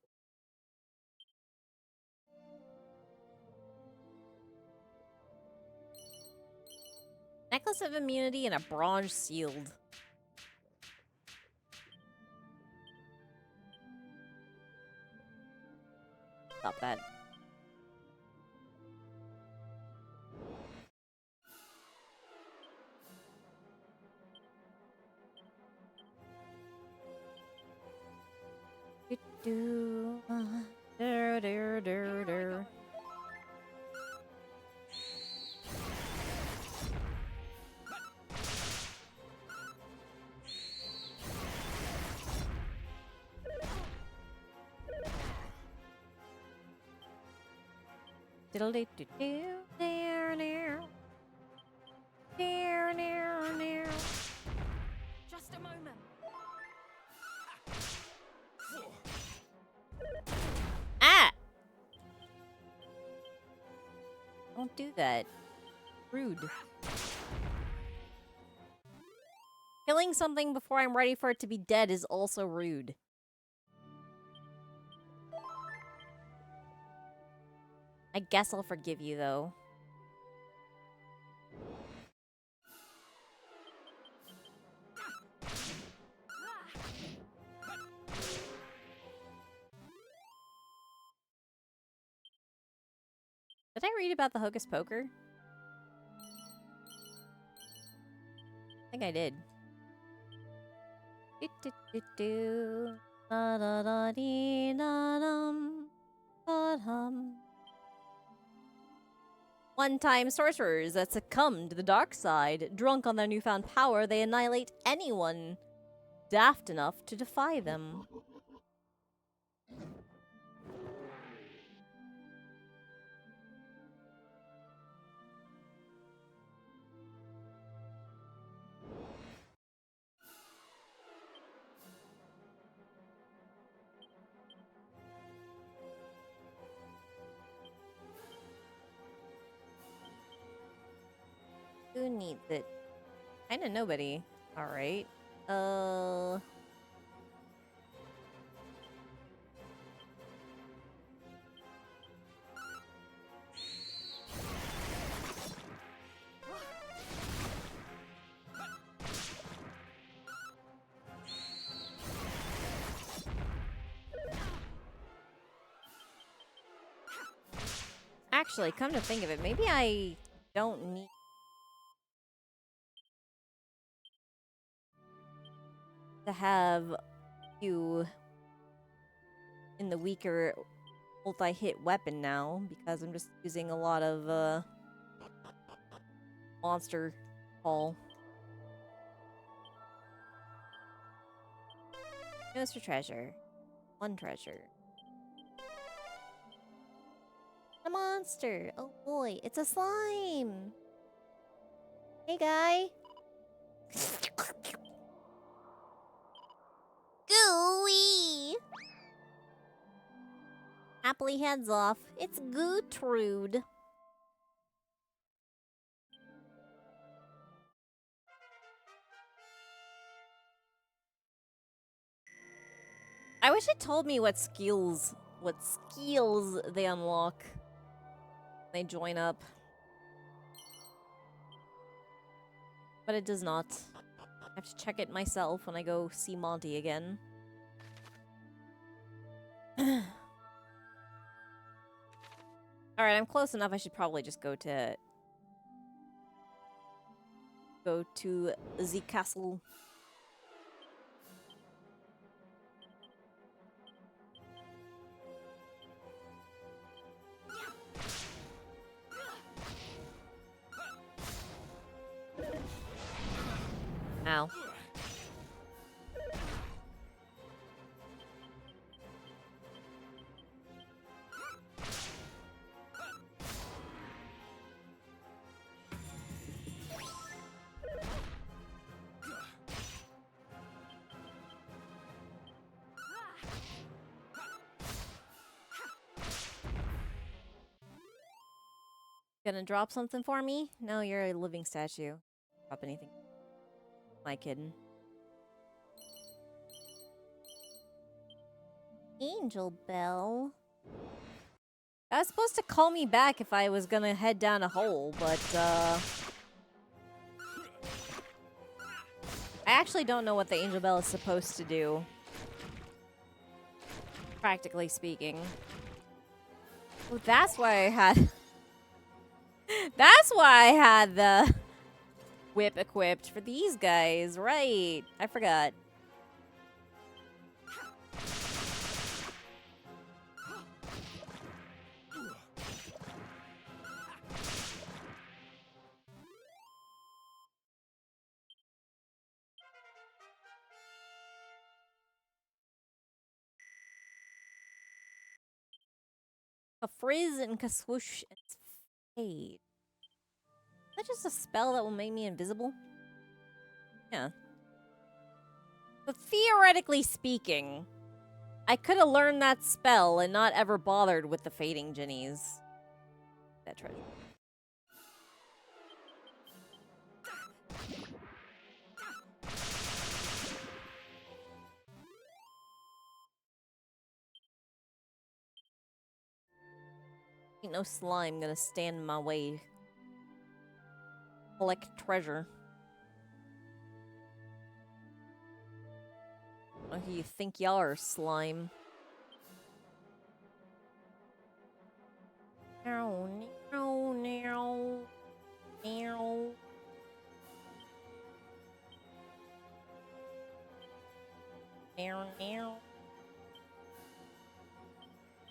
Necklace of immunity and a bronze shield. Stop that. Just a moment. Ah! Don't do that. Rude. Killing something before I'm ready for it to be dead is also rude. I guess I'll forgive you, though. Did I read about the Hocus Poker? I think I did. Do. Da da da dee da dum. Da hum. One-time sorcerers that succumb to the dark side. Drunk on their newfound power, they annihilate anyone daft enough to defy them. Who needs it? Kinda nobody. Alright. Actually, come to think of it, maybe I don't need to have you in the weaker multi-hit weapon now, because I'm just using a lot of, monster hull. Notice for treasure. One treasure. A monster! Oh boy, it's a slime! Hey guy! Gooey! Happily heads off. It's Gertrude. I wish it told me what skills they unlock when they join up. But it does not. I have to check it myself when I go see Monty again. Alright, I'm close enough. I should probably just go to go to the castle. Ow. Gonna drop something for me? No, you're a living statue. Drop anything. Am I kidding? Angel Bell. I was supposed to call me back if I was gonna head down a hole, but I actually don't know what the Angel Bell is supposed to do. Practically speaking. Oh, that's why I had... That's why I had the whip equipped for these guys. Right. I forgot. A frizz and kaswoosh and fade. Is that just a spell that will make me invisible? Yeah. But theoretically speaking, I could have learned that spell and not ever bothered with the fading Jennies. That treasure. Ain't no slime gonna stand in my way. Collect treasure. What do you think y'all are, slime? No, no, no, no. Meow, meow.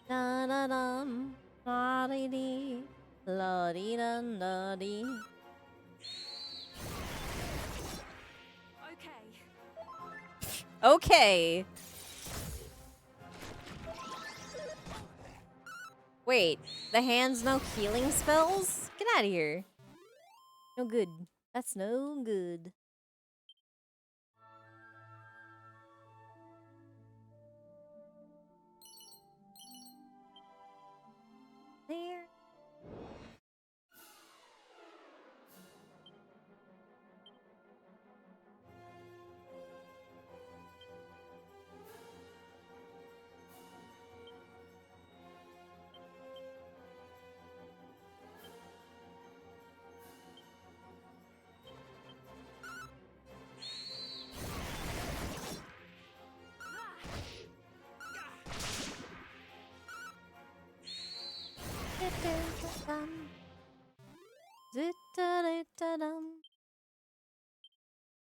Da da dum, la dee dee, la dee dum, la dee. Okay. Okay. Wait, the hand's no healing spells? Get out of here. No good. That's no good. There.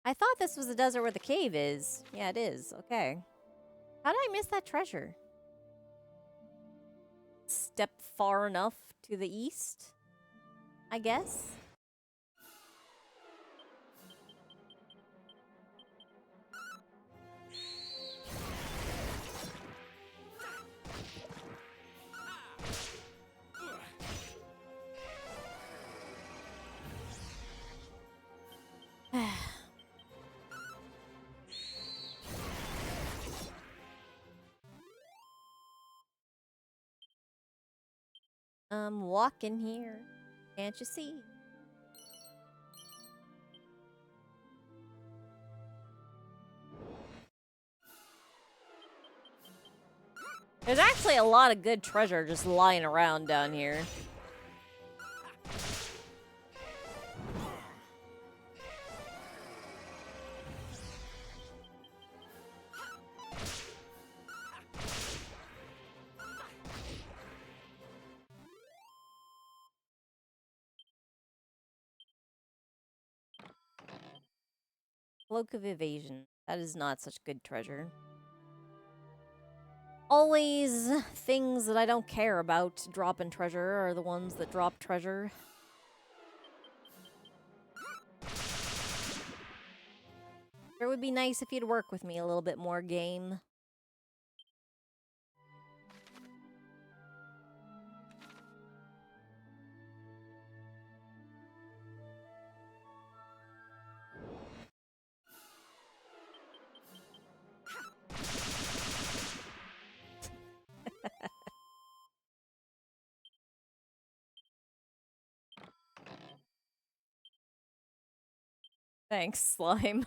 I thought this was the desert where the cave is. Yeah, it is. Okay. How did I miss that treasure? Step far enough to the east, I guess. I'm walking here. Can't you see? There's actually a lot of good treasure just lying around down here. Cloak of Evasion. That is not such good treasure. Always things that I don't care about dropping treasure are the ones that drop treasure. It would be nice if you'd work with me a little bit more, game. Thanks, slime.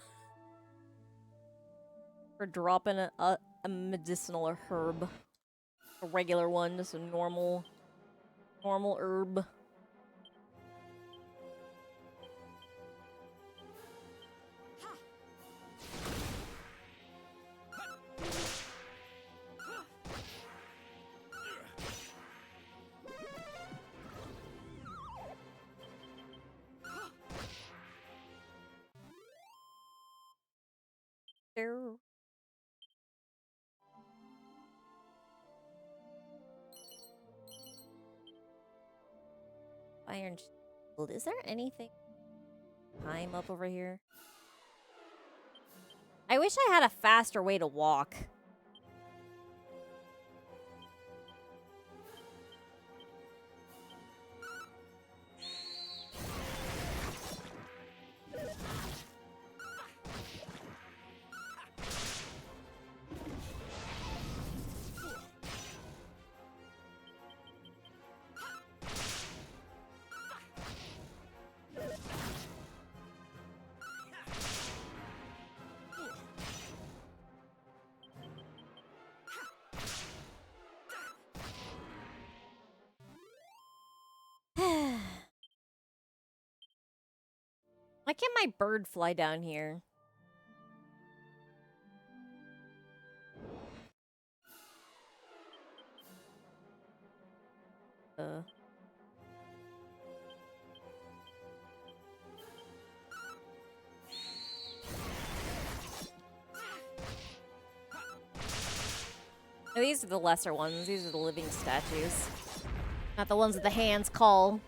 For dropping a medicinal herb. A regular one, just a normal herb. There. Iron shield. Is there anything time up over here? I wish I had a faster way to walk. Why can't my bird fly down here? No, these are the lesser ones. These are the living statues. Not the ones that the hands call.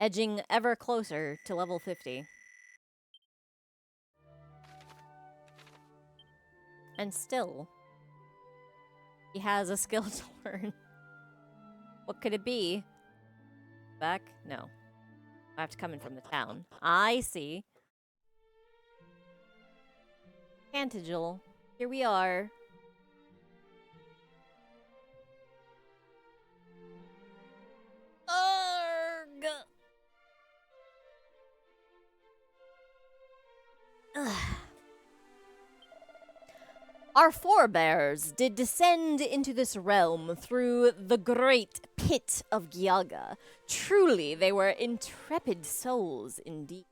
Edging ever closer to level 50. And still, he has a skill to learn. What could it be? Back? No. I have to come in from the town. I see. Cantigel. Here we are. Arg! Ugh. Our forebears did descend into this realm through the great pit of Gyaga. Truly, they were intrepid souls indeed.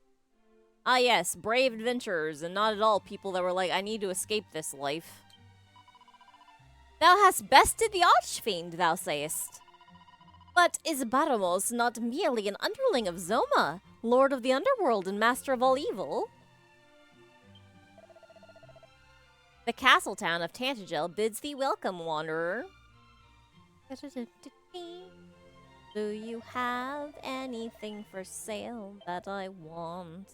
Ah yes, brave adventurers, and not at all people that were like, I need to escape this life. Thou hast bested the Archfiend, thou sayest. But is Baramos not merely an underling of Zoma, lord of the underworld and master of all evil? The castle town of Tantagel bids thee welcome, wanderer. Do you have anything for sale that I want?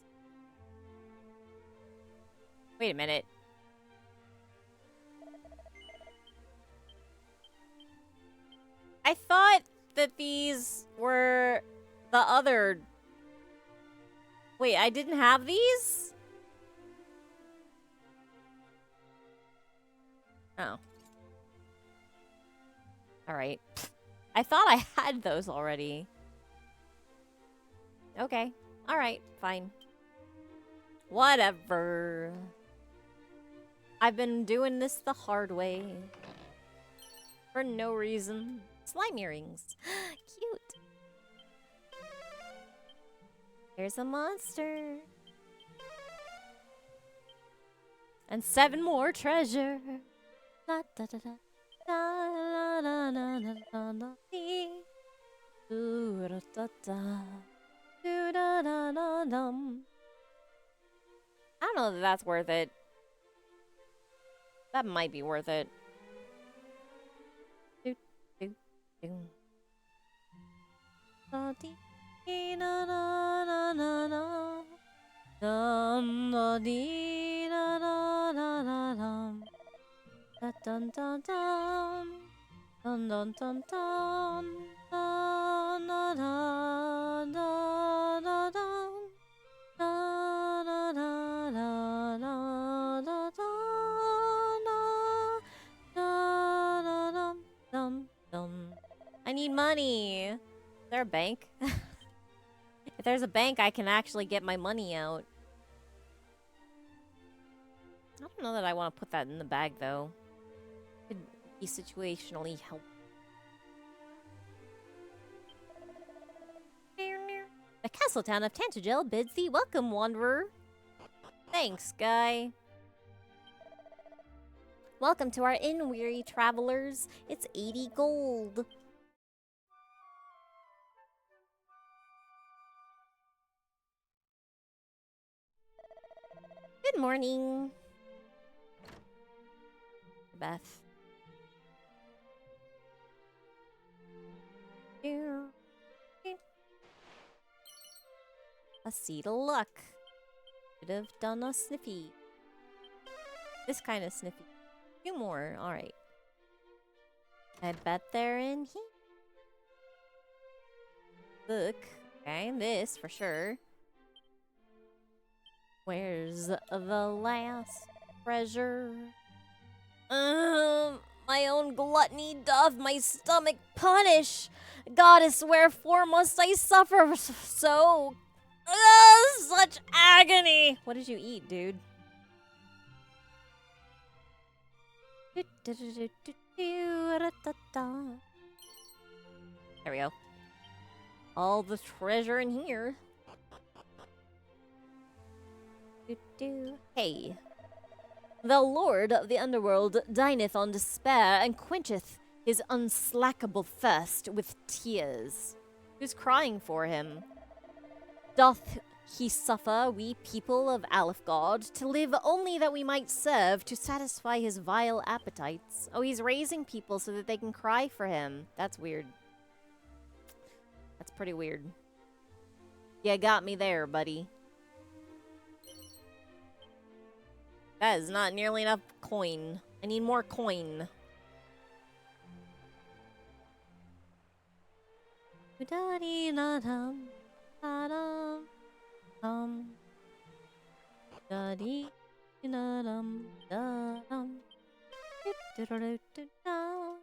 Wait a minute. I thought that these were the other... Wait, I didn't have these? Oh. Alright. I thought I had those already. Okay. Alright, fine. Whatever. I've been doing this the hard way. For no reason. Slime earrings. Cute. Here's a monster. And 7 more treasure. La da da da. Da la la la la la la dee. Doo da da da. Doo da da da dum. I don't know that that's worth it. That might be worth it. Do do do. Da dee dee da da da da da. Dum da dee da da da da dum. Da dun dun dun. Dun dun dun dun. Da da da da da dum. Da da da da da da da da da dum dum dum. I need money. Is there a bank? If there's a bank, I can actually get my money out. I don't know that I want to put that in the bag, though. Could be situationally helpful. The castle town of Tantagel bids thee welcome, wanderer. Thanks, guy. Welcome to our inn, weary travelers. It's 80 gold. Good morning, Beth. A seed of luck. Could have done a sniffy. This kind of sniffy. 2 more. Alright. I bet they're in here. Look. Okay, this for sure. Where's the last treasure? My own gluttony doth my stomach punish. Goddess, wherefore must I suffer so? Such agony. What did you eat, dude? There we go. All the treasure in here. Hey. The lord of the underworld dineth on despair and quencheth his unslackable thirst with tears. Who's crying for him? Doth he suffer, we people of Alfgard, to live only that we might serve to satisfy his vile appetites? Oh, he's raising people so that they can cry for him. That's weird. That's pretty weird. You got me there, buddy. That is not nearly enough coin. I need more coin. Da-dee-da-dum, da-dum, dum. Da-dee-da-dum, da-dum. Do-do-do-do-do-da.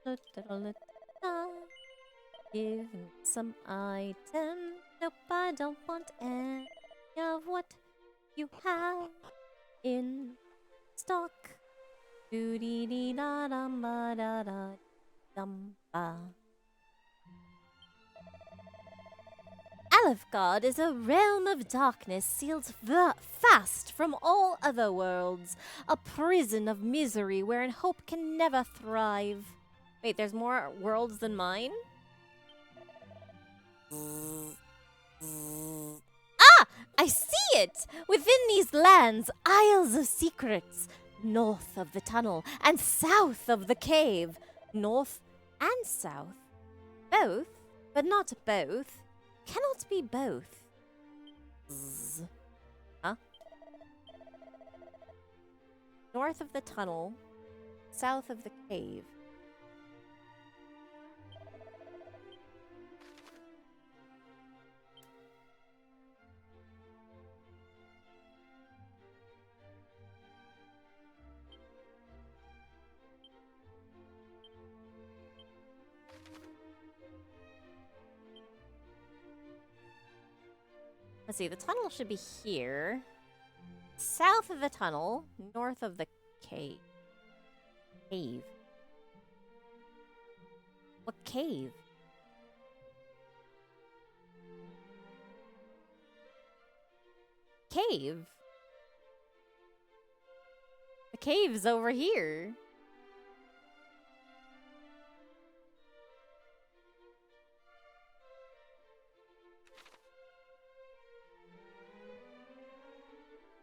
Do-do-do-do-da. Give me some item. Nope, I don't want any of what you have in stock. Do-dee-dee-da-dum-ba-da-da-dum-ba. Alfgard is a realm of darkness sealed fast from all other worlds, a prison of misery wherein hope can never thrive. Wait, there's more worlds than mine? Ah! I see it! Within these lands, isles of secrets, north of the tunnel and south of the cave. North and south. Both, but not both. Cannot be both. Huh? North of the tunnel, south of the cave. Let's see, the tunnel should be here. South of the tunnel, north of the cave. Cave. What cave? Cave? The cave's over here.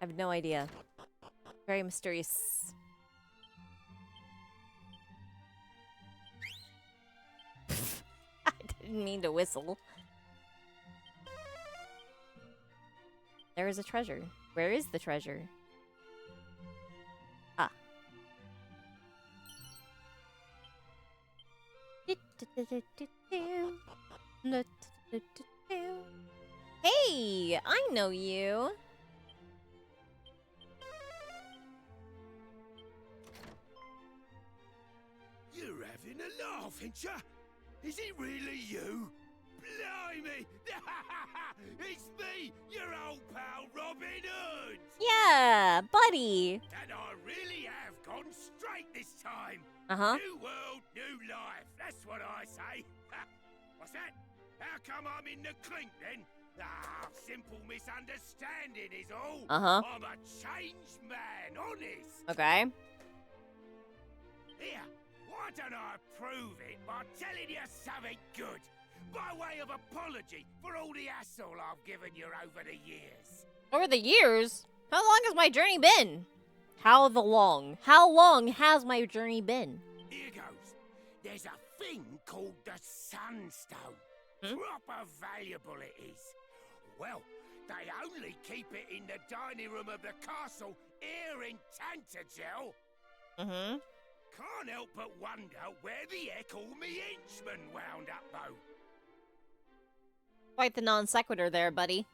I have no idea. Very mysterious. I didn't mean to whistle. There is a treasure. Where is the treasure? Ah. Hey, I know you. You're having a laugh, ain't ya? Is it really you? Blimey! It's me, your old pal Robin Hood! Yeah, buddy. And I really have gone straight this time. Uh-huh. New world, new life. That's what I say. What's that? How come I'm in the clink then? Ah, simple misunderstanding is all. Uh-huh. I'm a changed man, honest. Okay. Here, why don't I prove it by telling you something good? By way of apology for all the hassle I've given you over the years. Over the years? How long has my journey been? How long has my journey been? Here goes. There's a thing called the Sunstone. Hmm? Proper valuable it is. Well, they only keep it in the dining room of the castle here in Tantagel. Mm-hmm. Can't help but wonder where the heck all me henchmen wound up, though. Quite the non sequitur there, buddy.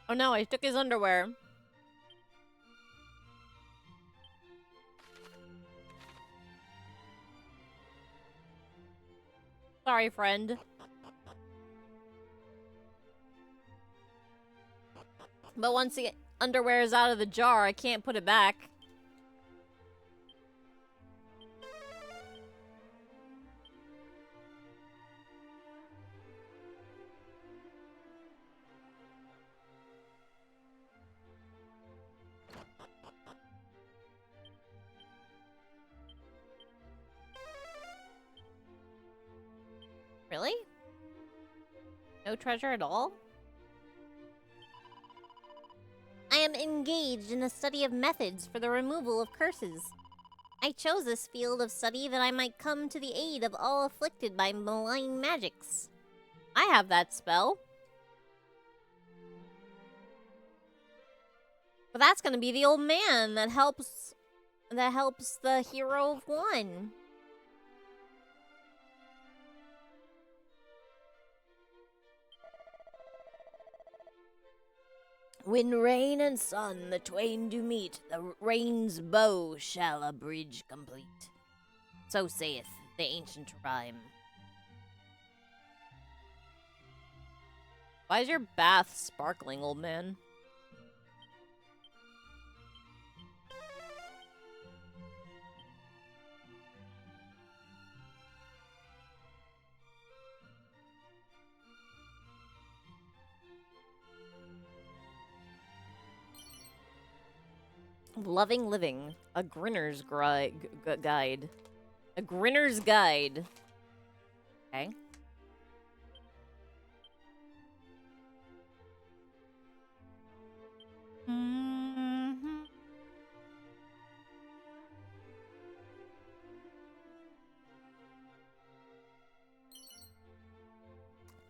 Oh no, I took his underwear. Sorry, friend. But once the underwear is out of the jar, I can't put it back. Really? No treasure at all? I am engaged in the study of methods for the removal of curses. I chose this field of study that I might come to the aid of all afflicted by malign magics. I have that spell. But that's gonna be the old man that helps the hero of one. When rain and sun the twain do meet, the rain's bow shall a bridge complete. So saith the ancient rhyme. Why is your bath sparkling, old man? Loving Living, a Grinner's guide. A Grinner's guide. Okay. Mm-hmm.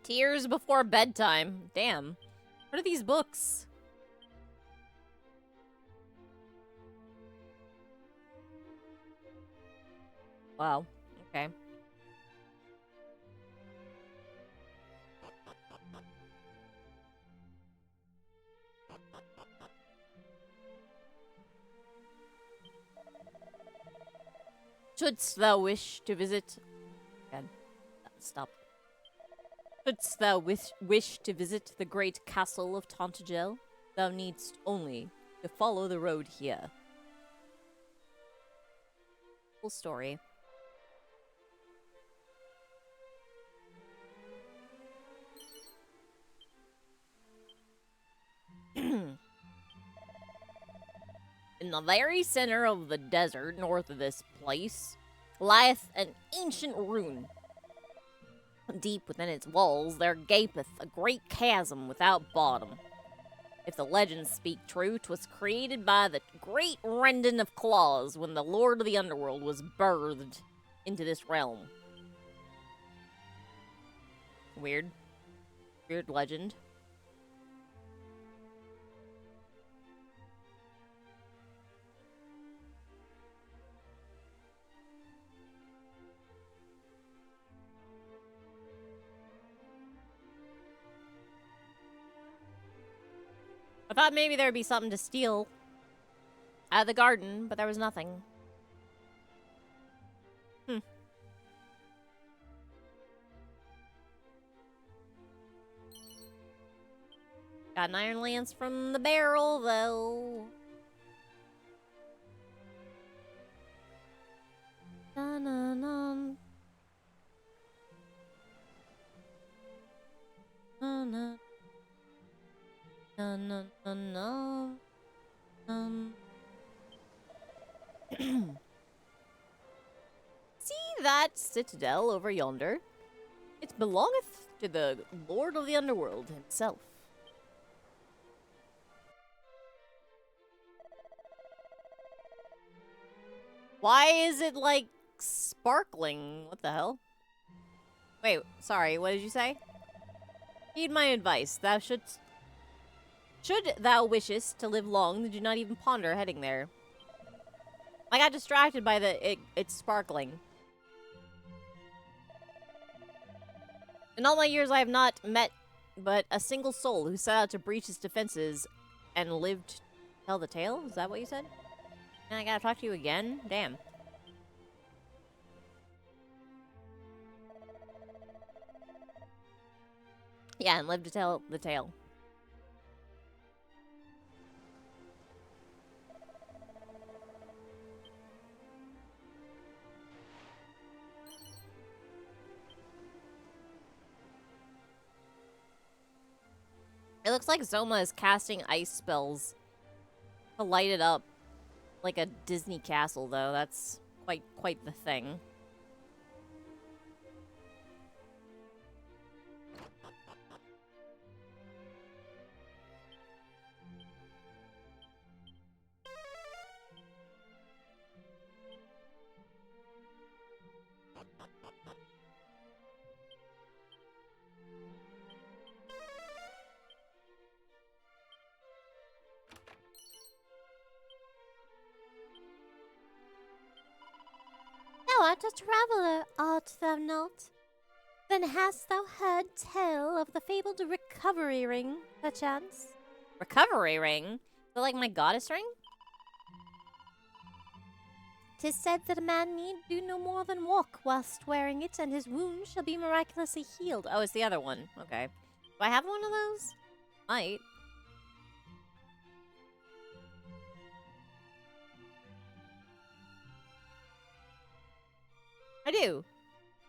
Tears Before Bedtime. Damn. What are these books? Wow. Okay. Shouldst thou wish to visit... Again, stop. Shouldst thou wish to visit the great castle of Tantagel, thou needst only to follow the road here. Full story. In the very center of the desert north of this place lieth an ancient ruin. Deep within its walls there gapeth a great chasm without bottom. If the legends speak true, 'twas created by the great rending of claws when the Lord of the Underworld was birthed into this realm. Weird. Weird legend. I thought maybe there'd be something to steal out of the garden, but there was nothing. Got an iron lance from the barrel, though. Na-na-na. Na-na. Na-na-na-na. See that citadel over yonder? It belongeth to the Lord of the Underworld himself. Why is it, like, sparkling? What the hell? Wait, sorry, what did you say? Heed my advice. Thou shouldst... Should thou wishest to live long, do not even ponder heading there. I got distracted by it's sparkling. In all my years, I have not met but a single soul who set out to breach his defenses and lived to tell the tale. Is that what you said? And I gotta talk to you again? Damn. Yeah, and live to tell the tale. It looks like Zoma is casting ice spells to light it up like a Disney castle, though. That's quite the thing. Thou art a traveller, art thou not? Then hast thou heard tell of the fabled recovery ring, perchance? Recovery ring? Is that like my goddess ring? 'Tis said that a man need do no more than walk whilst wearing it, and his wound shall be miraculously healed. Oh, it's the other one. Okay. Do I have one of those? Might. I do.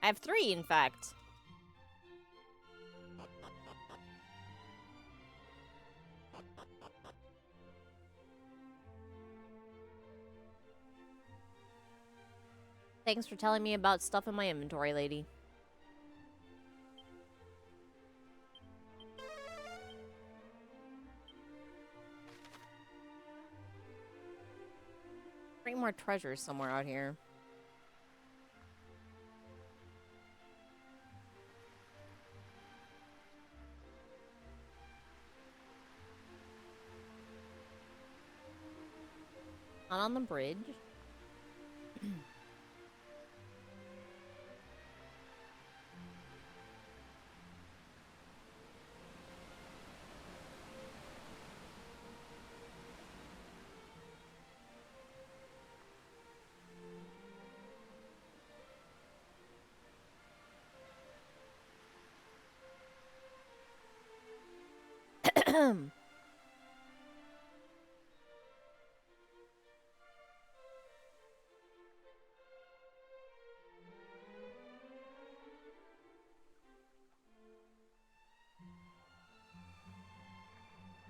I have 3, in fact. Thanks for telling me about stuff in my inventory, lady. Bring more treasures somewhere out here. Not on the bridge.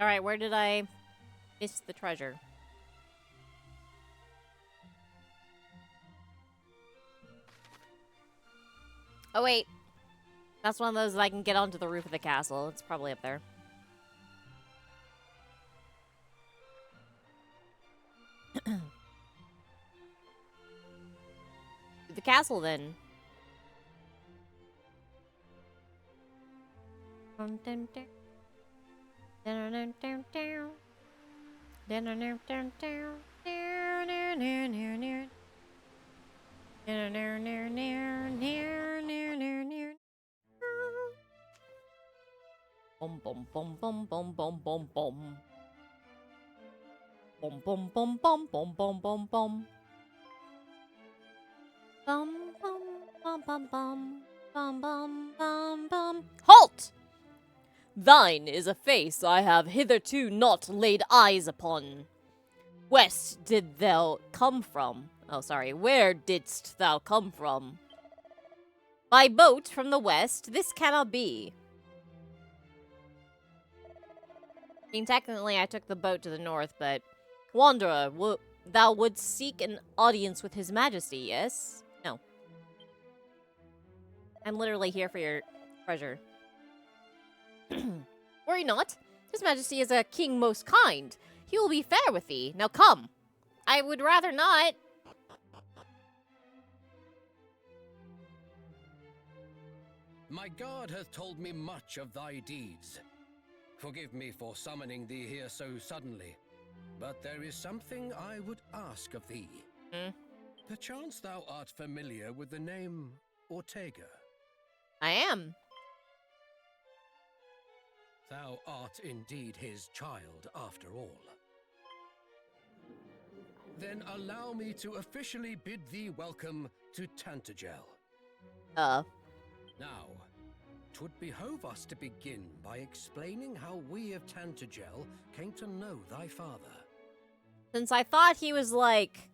Alright, where did I miss the treasure? Oh, wait. That's one of those that I can get onto the roof of the castle. It's probably up there. The castle, then. Bum bum bum bum bum bum bum bum. Bum bum bum bum bum bum bum bum. Bum bum bum bum bum bum bum bum bum. Halt! Thine is a face I have hitherto not laid eyes upon. West did thou come from? Oh, sorry. Where didst thou come from? By boat from the west? This cannot be. I mean, technically, I took the boat to the north, but... Wanderer, thou wouldst seek an audience with His Majesty, yes? No. I'm literally here for your treasure. Worry not. His Majesty is a king most kind. He will be fair with thee. Now come. I would rather not. My guard hath told me much of thy deeds. Forgive me for summoning thee here so suddenly, but there is something I would ask of thee. Perchance thou art familiar with the name Ortega. I am. Thou art indeed his child, after all. Then allow me to officially bid thee welcome to Tantagel. Now, 'twould behove us to begin by explaining how we of Tantagel came to know thy father. Since I thought he was, like,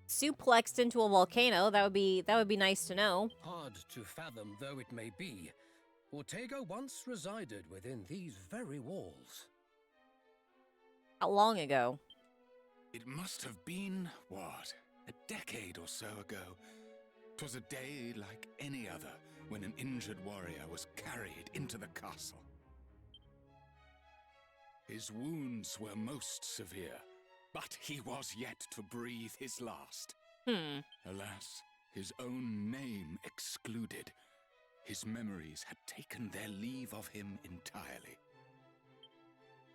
suplexed into a volcano, that would be nice to know. Hard to fathom though it may be, Ortega once resided within these very walls. How long ago? It must have been, what, a decade or so ago. 'Twas a day like any other when an injured warrior was carried into the castle. His wounds were most severe, but he was yet to breathe his last. Alas, his own name excluded. His memories had taken their leave of him entirely.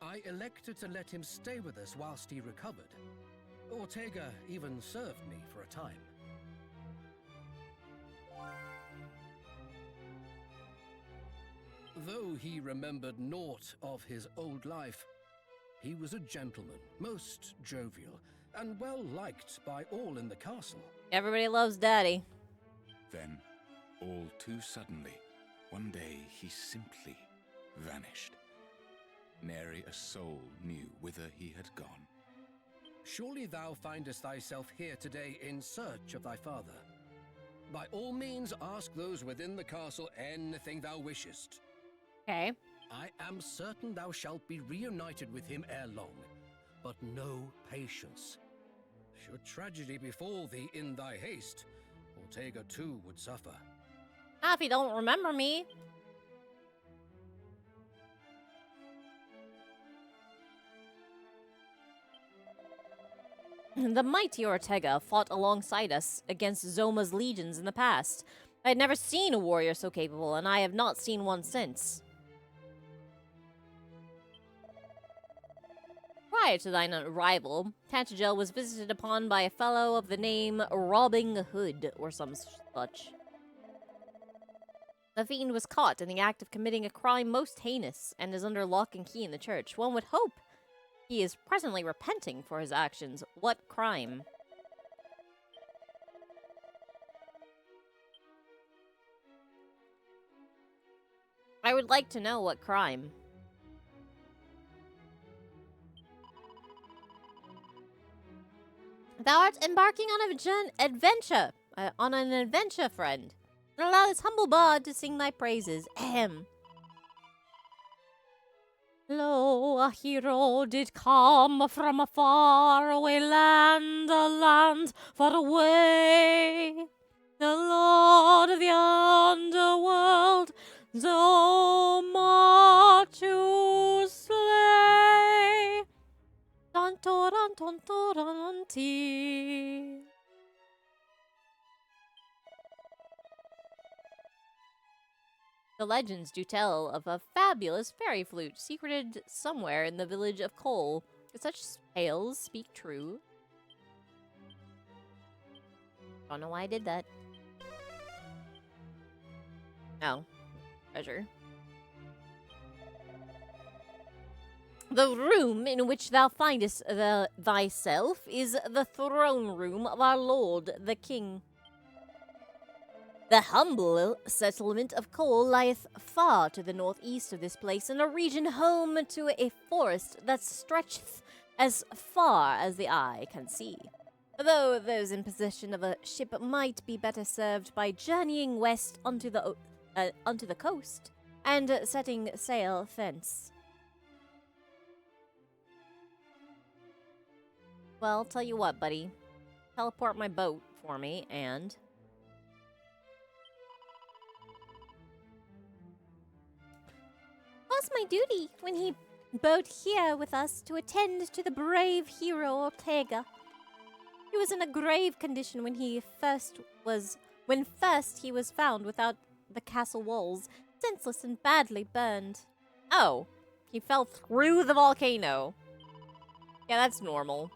I elected to let him stay with us whilst he recovered. Ortega even served me for a time. Though he remembered naught of his old life, he was a gentleman, most jovial, and well liked by all in the castle. Everybody loves Daddy. Then, all too suddenly, one day he simply vanished. Nary a soul knew whither he had gone. Surely thou findest thyself here today in search of thy father. By all means ask those within the castle anything thou wishest. Okay. I am certain thou shalt be reunited with him ere long, but know patience. Should tragedy befall thee in thy haste, Ortega too would suffer. Ah, if you don't remember me. The mighty Ortega fought alongside us against Zoma's legions in the past. I had never seen a warrior so capable, and I have not seen one since. Prior to thine arrival, Tantagel was visited upon by a fellow of the name Robin Hood, or some such. The fiend was caught in the act of committing a crime most heinous, and is under lock and key in the church. One would hope he is presently repenting for his actions. What crime? I would like to know what crime. Thou art embarking on an adventure, friend, and allow this humble bard to sing thy praises. Ahem. Lo, a hero did come from a faraway land, a land far away. The Lord of the underworld, Zoma to slay. Dun, dun, dun, dun, dun, dun, tee. The legends do tell of a fabulous fairy flute secreted somewhere in the village of Cole. Could such tales speak true? Don't know why I did that. Oh, treasure. The room in which thou findest thyself is the throne room of our lord, the king. The humble settlement of Cole lieth far to the northeast of this place, in a region home to a forest that stretcheth as far as the eye can see. Though those in possession of a ship might be better served by journeying west onto the coast and setting sail thence. Well, tell you what, buddy. Teleport my boat for me, and... was my duty when he boat here with us to attend to the brave hero Ortega. He was in a grave condition when first he was found without the castle walls, senseless and badly burned. Oh, he fell through the volcano. Yeah, that's normal.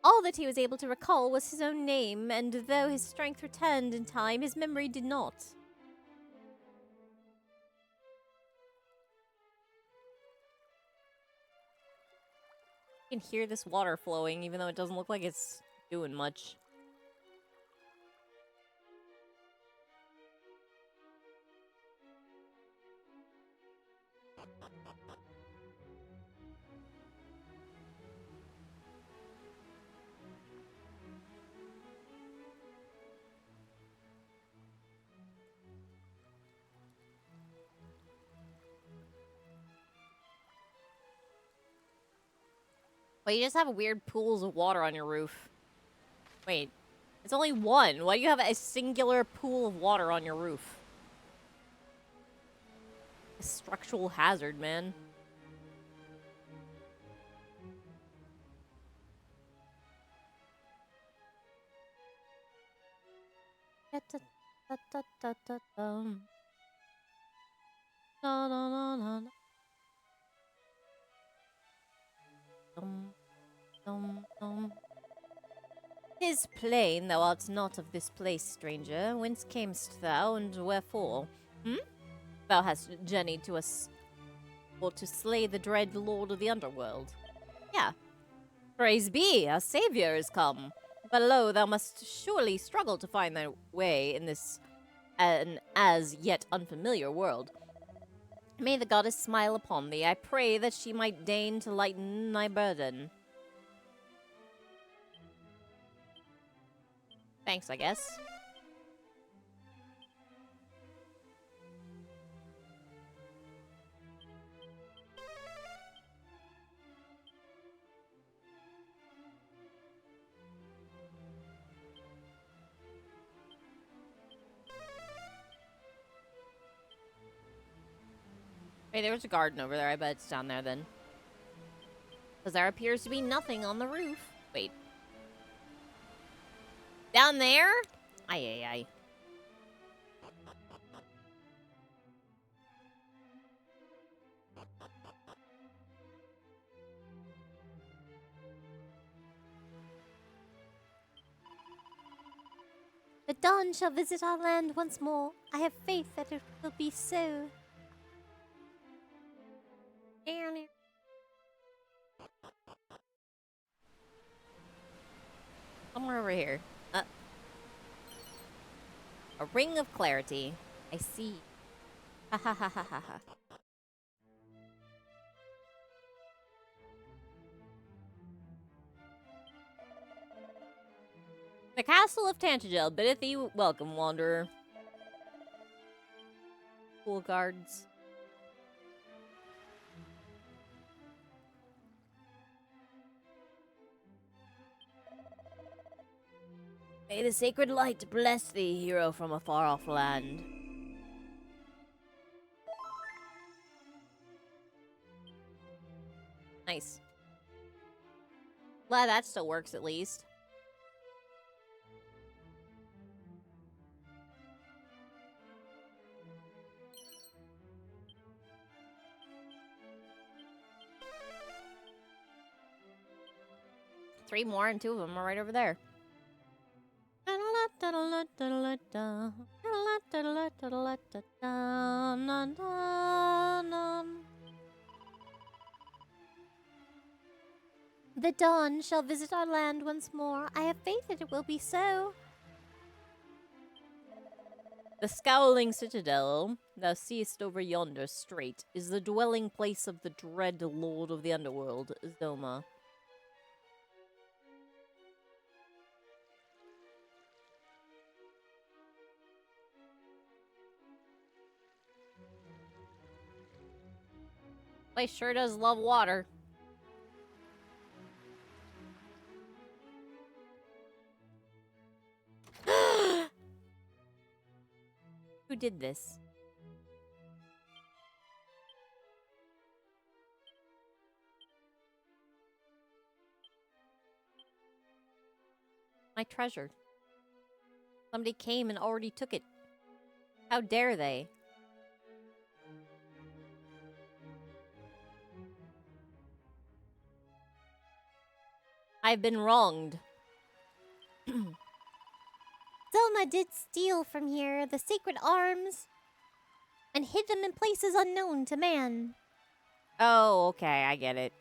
All that he was able to recall was his own name, and though his strength returned in time, his memory did not. You can hear this water flowing, even though it doesn't look like it's doing much. But you just have weird pools of water on your roof. Wait, it's only one. Why do you have a singular pool of water on your roof? A structural hazard, man. Tis plain thou art not of this place, stranger. Whence camest thou, and wherefore? Thou hast journeyed to us for to slay the dread lord of the underworld. Yeah. Praise be, our savior is come. But lo, thou must surely struggle to find thy way in this an as yet unfamiliar world. May the goddess smile upon thee. I pray that she might deign to lighten thy burden. Thanks, I guess. Hey, there was a garden over there. I bet it's down there then. Because there appears to be nothing on the roof. Wait. Down there? Ay, ay, ay. The dawn shall visit our land once more. I have faith that it will be so. Somewhere over here. A ring of clarity. I see. Ha ha ha ha ha ha. The castle of Tantagel biddeth thee welcome, wanderer. Cool guards. May the sacred light bless thee, hero from a far-off land. Nice. Glad that still works at least. Three more and two of them are right over there. The dawn shall visit our land once more. I have faith that it will be so. The scowling citadel thou seest over yonder strait is the dwelling place of the dread lord of the underworld, Zoma. Place sure does love water. Who did this? My treasure. Somebody came and already took it. How dare they? I've been wronged. Zelma did steal from here the sacred arms and hid them in places unknown to man. Oh, okay, I get it.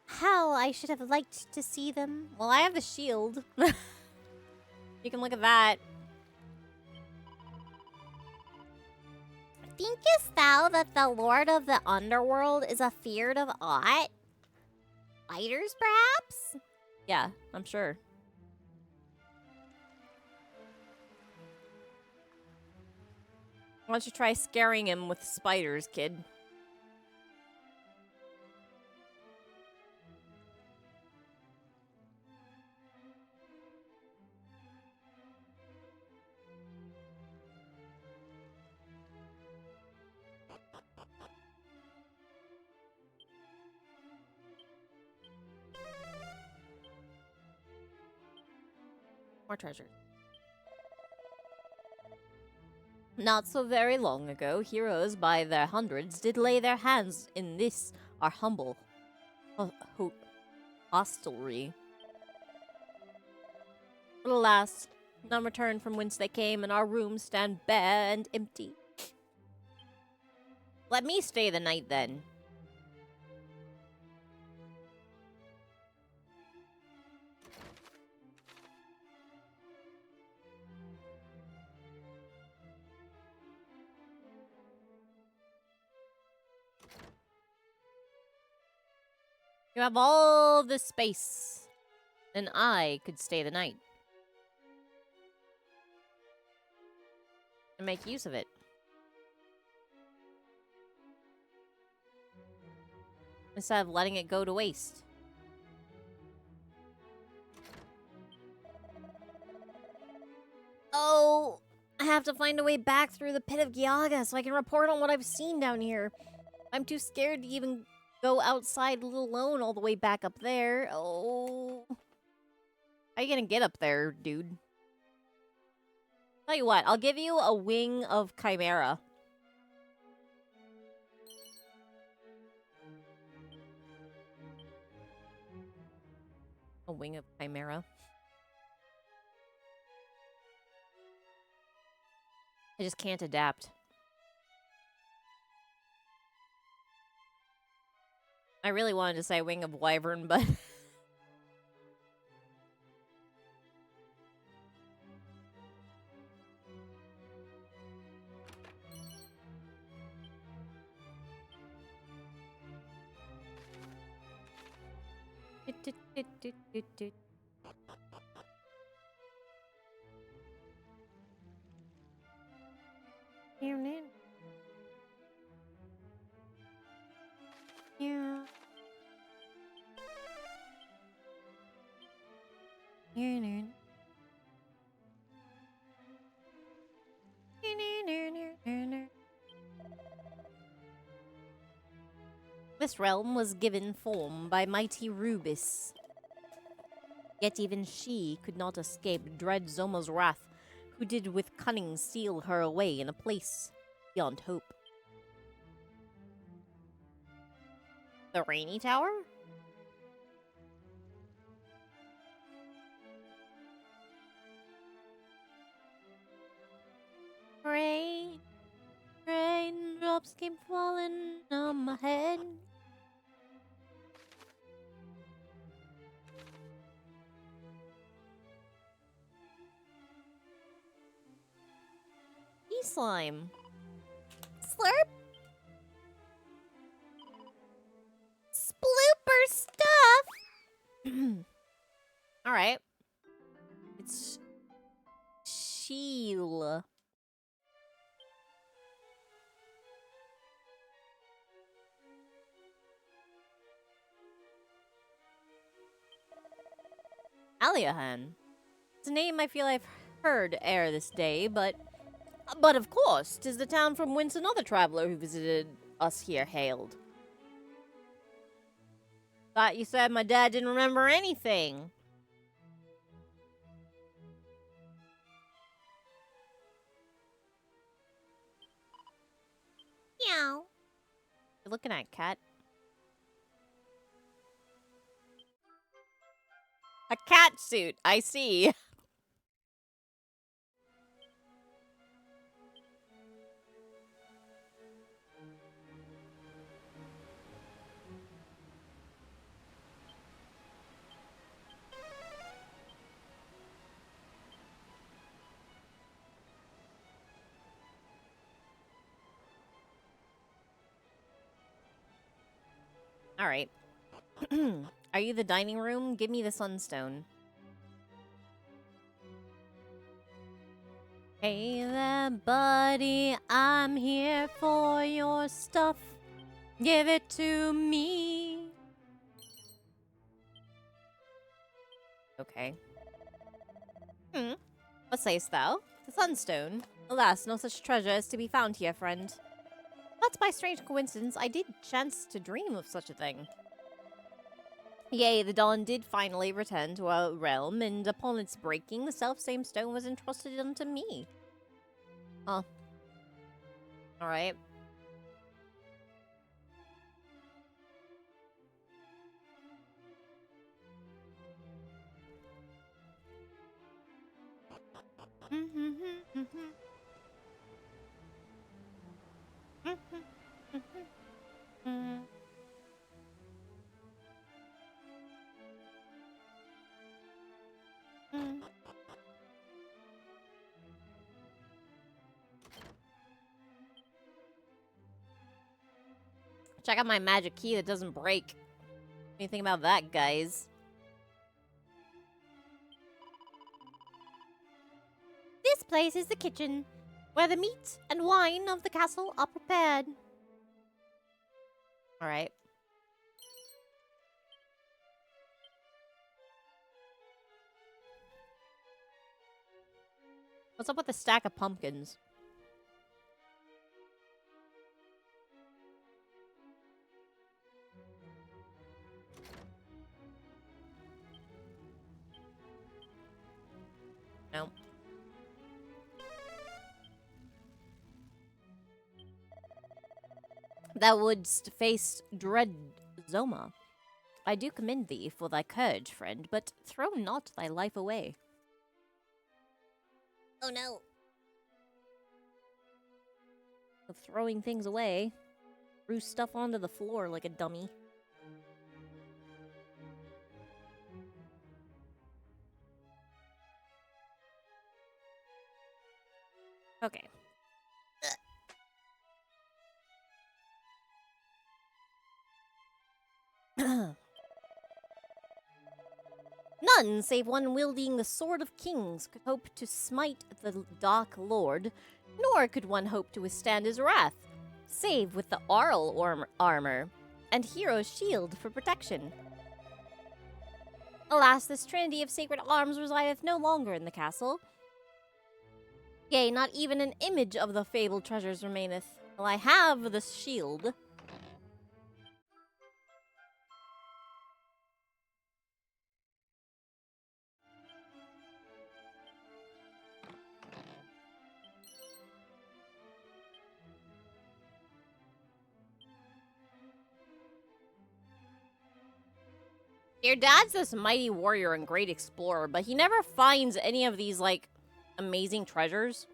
How I should have liked to see them. Well, I have the shield. You can look at that. Thinkest thou that the lord of the underworld is afeard of aught? Spiders, perhaps? Yeah, I'm sure. Why don't you try scaring him with spiders, kid? More treasure. Not so very long ago, heroes by their hundreds did lay their hands in this, our humble hostelry. But alas, none returned from whence they came, and our rooms stand bare and empty. Let me stay the night, then. You have all this space, and I could stay the night. And make use of it. Instead of letting it go to waste. Oh, I have to find a way back through the pit of Gyaga so I can report on what I've seen down here. I'm too scared to even go outside, let alone all the way back up there. Oh. How you gonna get up there, dude? Tell you what, I'll give you a wing of Chimera. A wing of Chimera. I just can't adapt. I really wanted to say wing of Wyvern, but... Yeah. This realm was given form by mighty Rubis. Yet even she could not escape dread Zoma's wrath, who did with cunning seal her away in a place beyond hope. The Rainy Tower? Rain, raindrops keep falling on my head. Slime. Slurp. Splooper stuff. All right. It's Sheila. Aliahan. It's a name I feel I've heard ere this day, but of course, 'tis the town from whence another traveler who visited us here hailed. Thought you said my dad didn't remember anything. Meow. You're looking at cat. A cat suit, I see. All right. Are you the dining room? Give me the sunstone. Hey there, buddy. I'm here for your stuff. Give it to me. Okay. What sayest thou? The sunstone? Alas, no such treasure is to be found here, friend. But by strange coincidence, I did chance to dream of such a thing. Yea, the dawn did finally return to our realm, and upon its breaking, the self-same stone was entrusted unto me. Huh. Alright. Check out my magic key that doesn't break. What do you think about that, guys? This place is the kitchen, where the meat and wine of the castle are prepared. Alright. What's up with the stack of pumpkins? No. Thou wouldst face dread Zoma. I do commend thee for thy courage, friend, but throw not thy life away. Oh no. Of throwing things away. Threw stuff onto the floor like a dummy. Okay. None save one wielding the Sword of Kings could hope to smite the Dark Lord, Nor could one hope to withstand his wrath, save with the Arl armor and Hero's shield for protection. Alas, this trinity of sacred arms resideth no longer in the castle. Yea, not even an image of the fabled treasures remaineth. Well, I have the shield. Your dad's this mighty warrior and great explorer, but he never finds any of these, like, amazing treasures.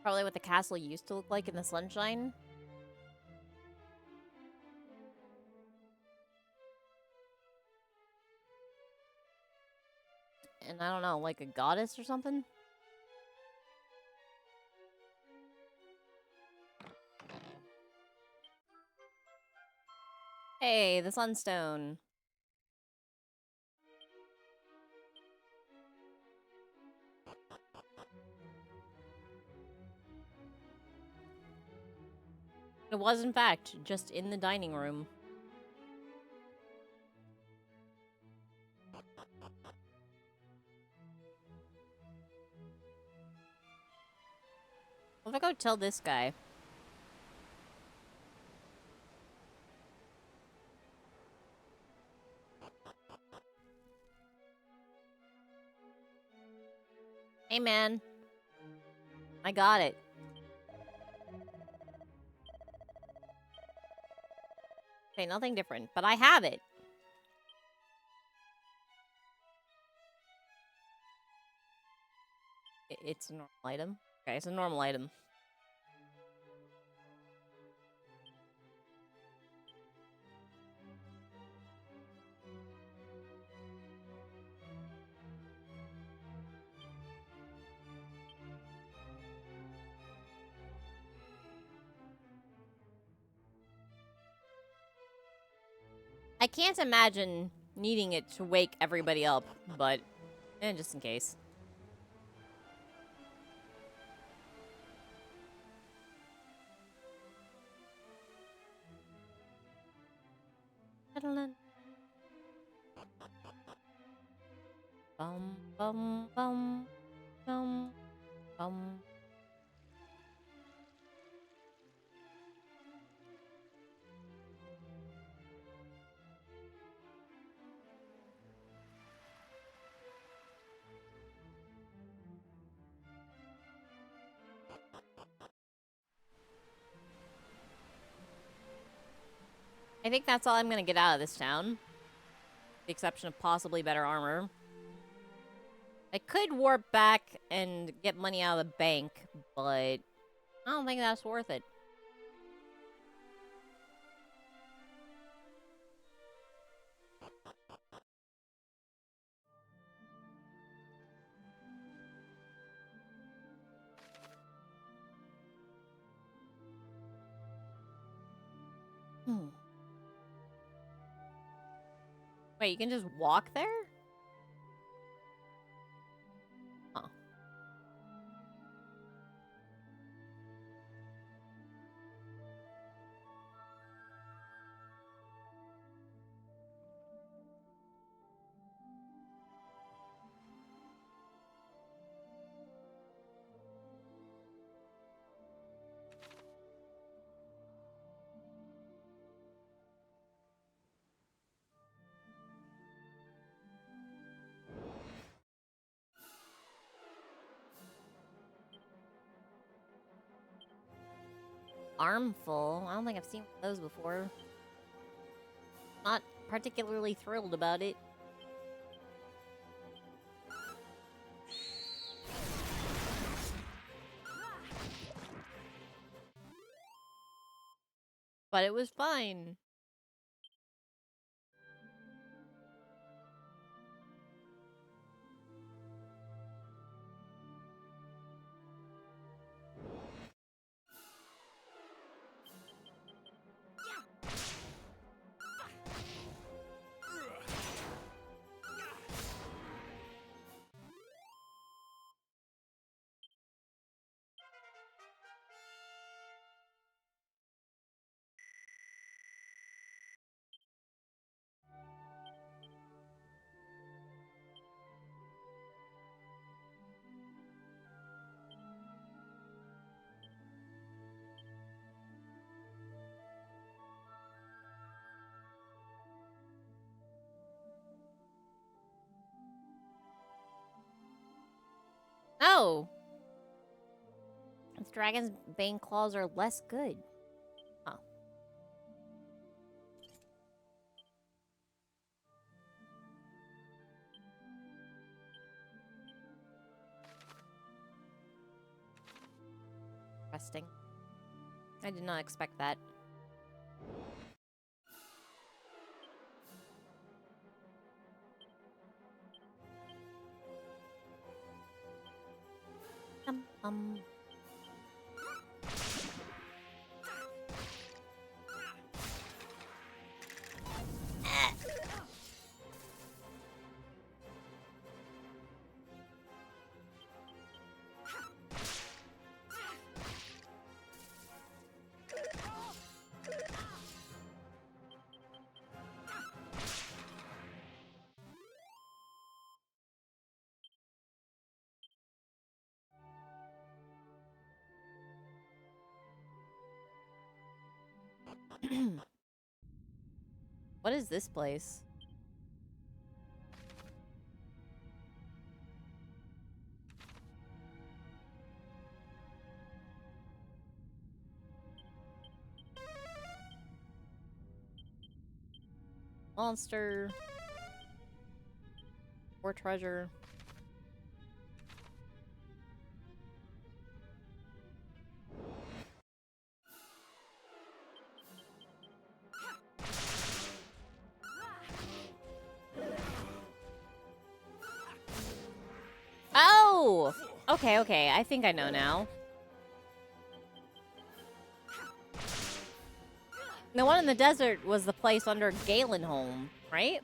Probably what the castle used to look like in the sunshine. And I don't know, like a goddess or something? Hey, the sunstone. It was, in fact, just in the dining room. What if I go tell this guy? Hey, man. I got it. Okay, nothing different, but I have it. It's a normal item. Okay, it's a normal item. I can't imagine needing it to wake everybody up, but just in case. Bum bum bum bum bum. I think that's all I'm gonna get out of this town. With the exception of possibly better armor. I could warp back and get money out of the bank, but I don't think that's worth it. Wait, you can just walk there? Huh. Armful? I don't think I've seen those before. Not particularly thrilled about it. But it was fine. Oh! Its dragon's bane claws are less good. Huh. Interesting. I did not expect that. Um. What is this place? Monster. Or treasure. Oh! Okay, okay. I think I know now. The one in the desert was the place under Galenholm, right?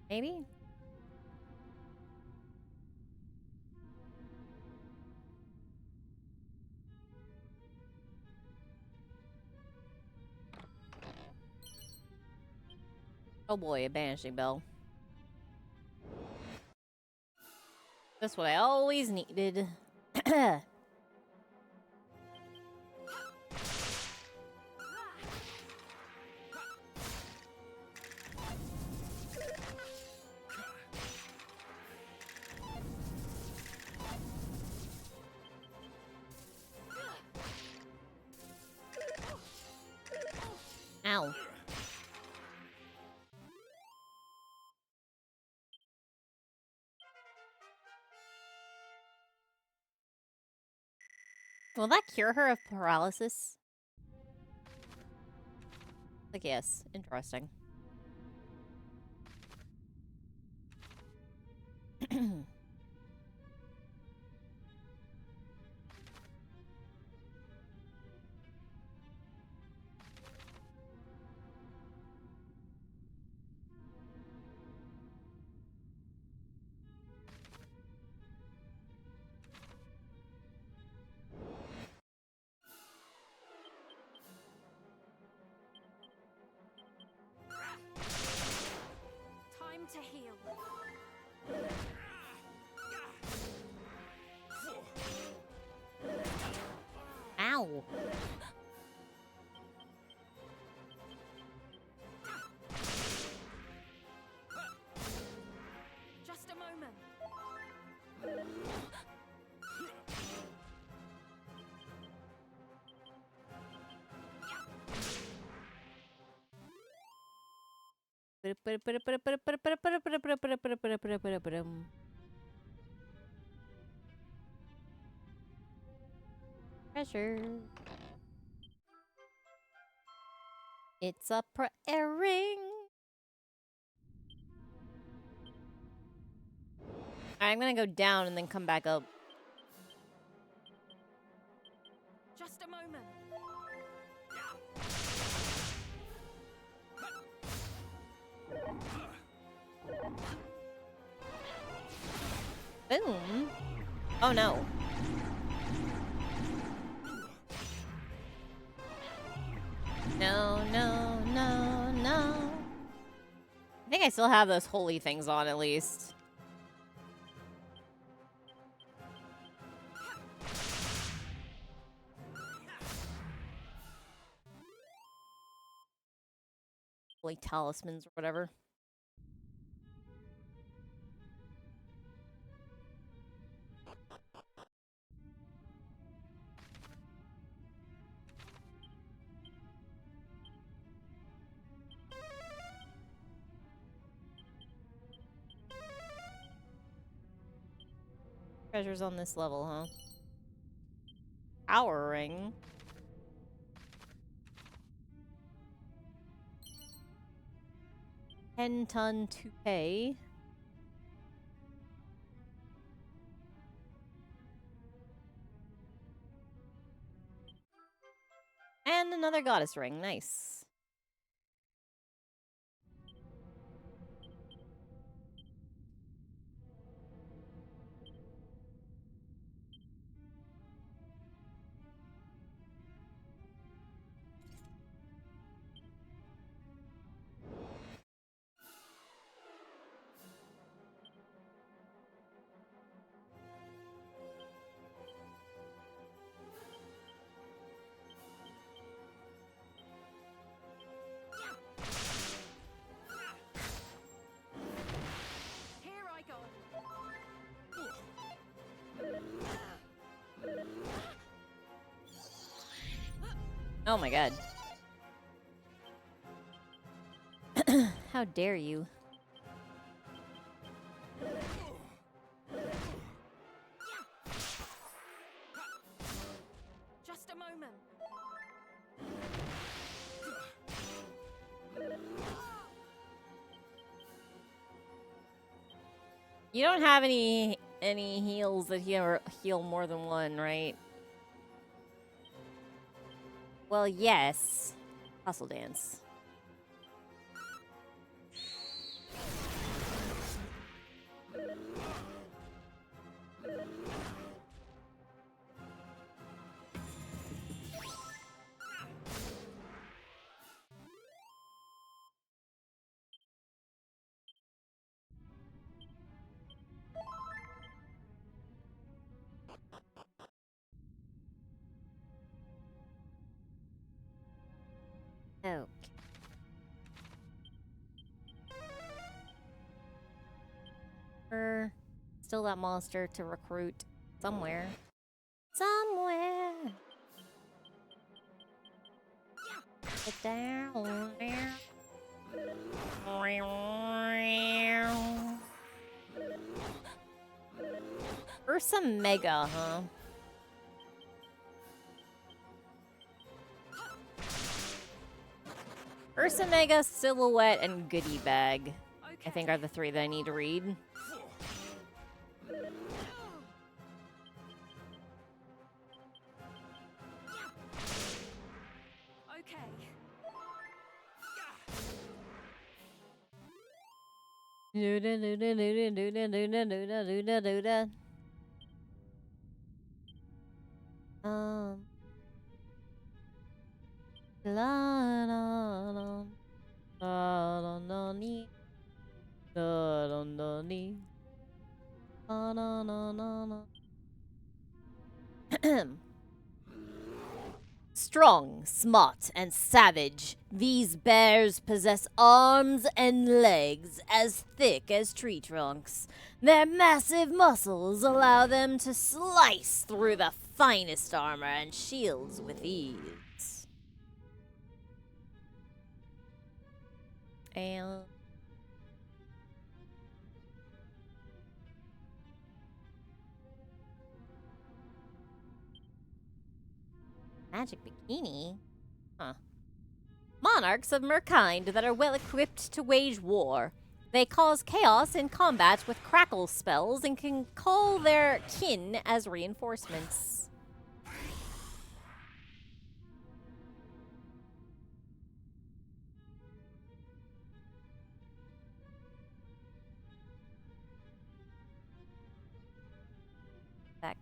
Maybe? Oh boy, a banishing bell. That's what I always needed. Ow. Will that cure her of paralysis? Like, yes. Interesting. Time to heal. Ow. Just a moment. Treasure. It's a airing. I'm gonna go down and then come back up. Just a moment. Boom. Oh no. No, no, no, no. I think I still have those holy things on at least. Holy talismans or whatever. Treasures on this level, huh? Power ring. 10-ton toupee. And another goddess ring. Nice. Here I go. Oh my god. How dare you? Just a moment. You don't have any heals that heal more than one, right? Well, yes. Hustle dance. Okay. Still that monster to recruit somewhere. Somewhere. Get down there. Ursa Mega, huh? Ursa Mega, Silhouette, and Goodie Bag. I think are the three that I need to read. La la la la la la ni la la la ni la la la la la. Strong, smart, and savage, these bears possess arms and legs as thick as tree trunks. Their massive muscles allow them to slice through the finest armor and shields with ease. And Magic bikini? Huh. Monarchs of Merkind that are well equipped to wage war. They cause chaos in combat with crackle spells and can call their kin as reinforcements. Heck,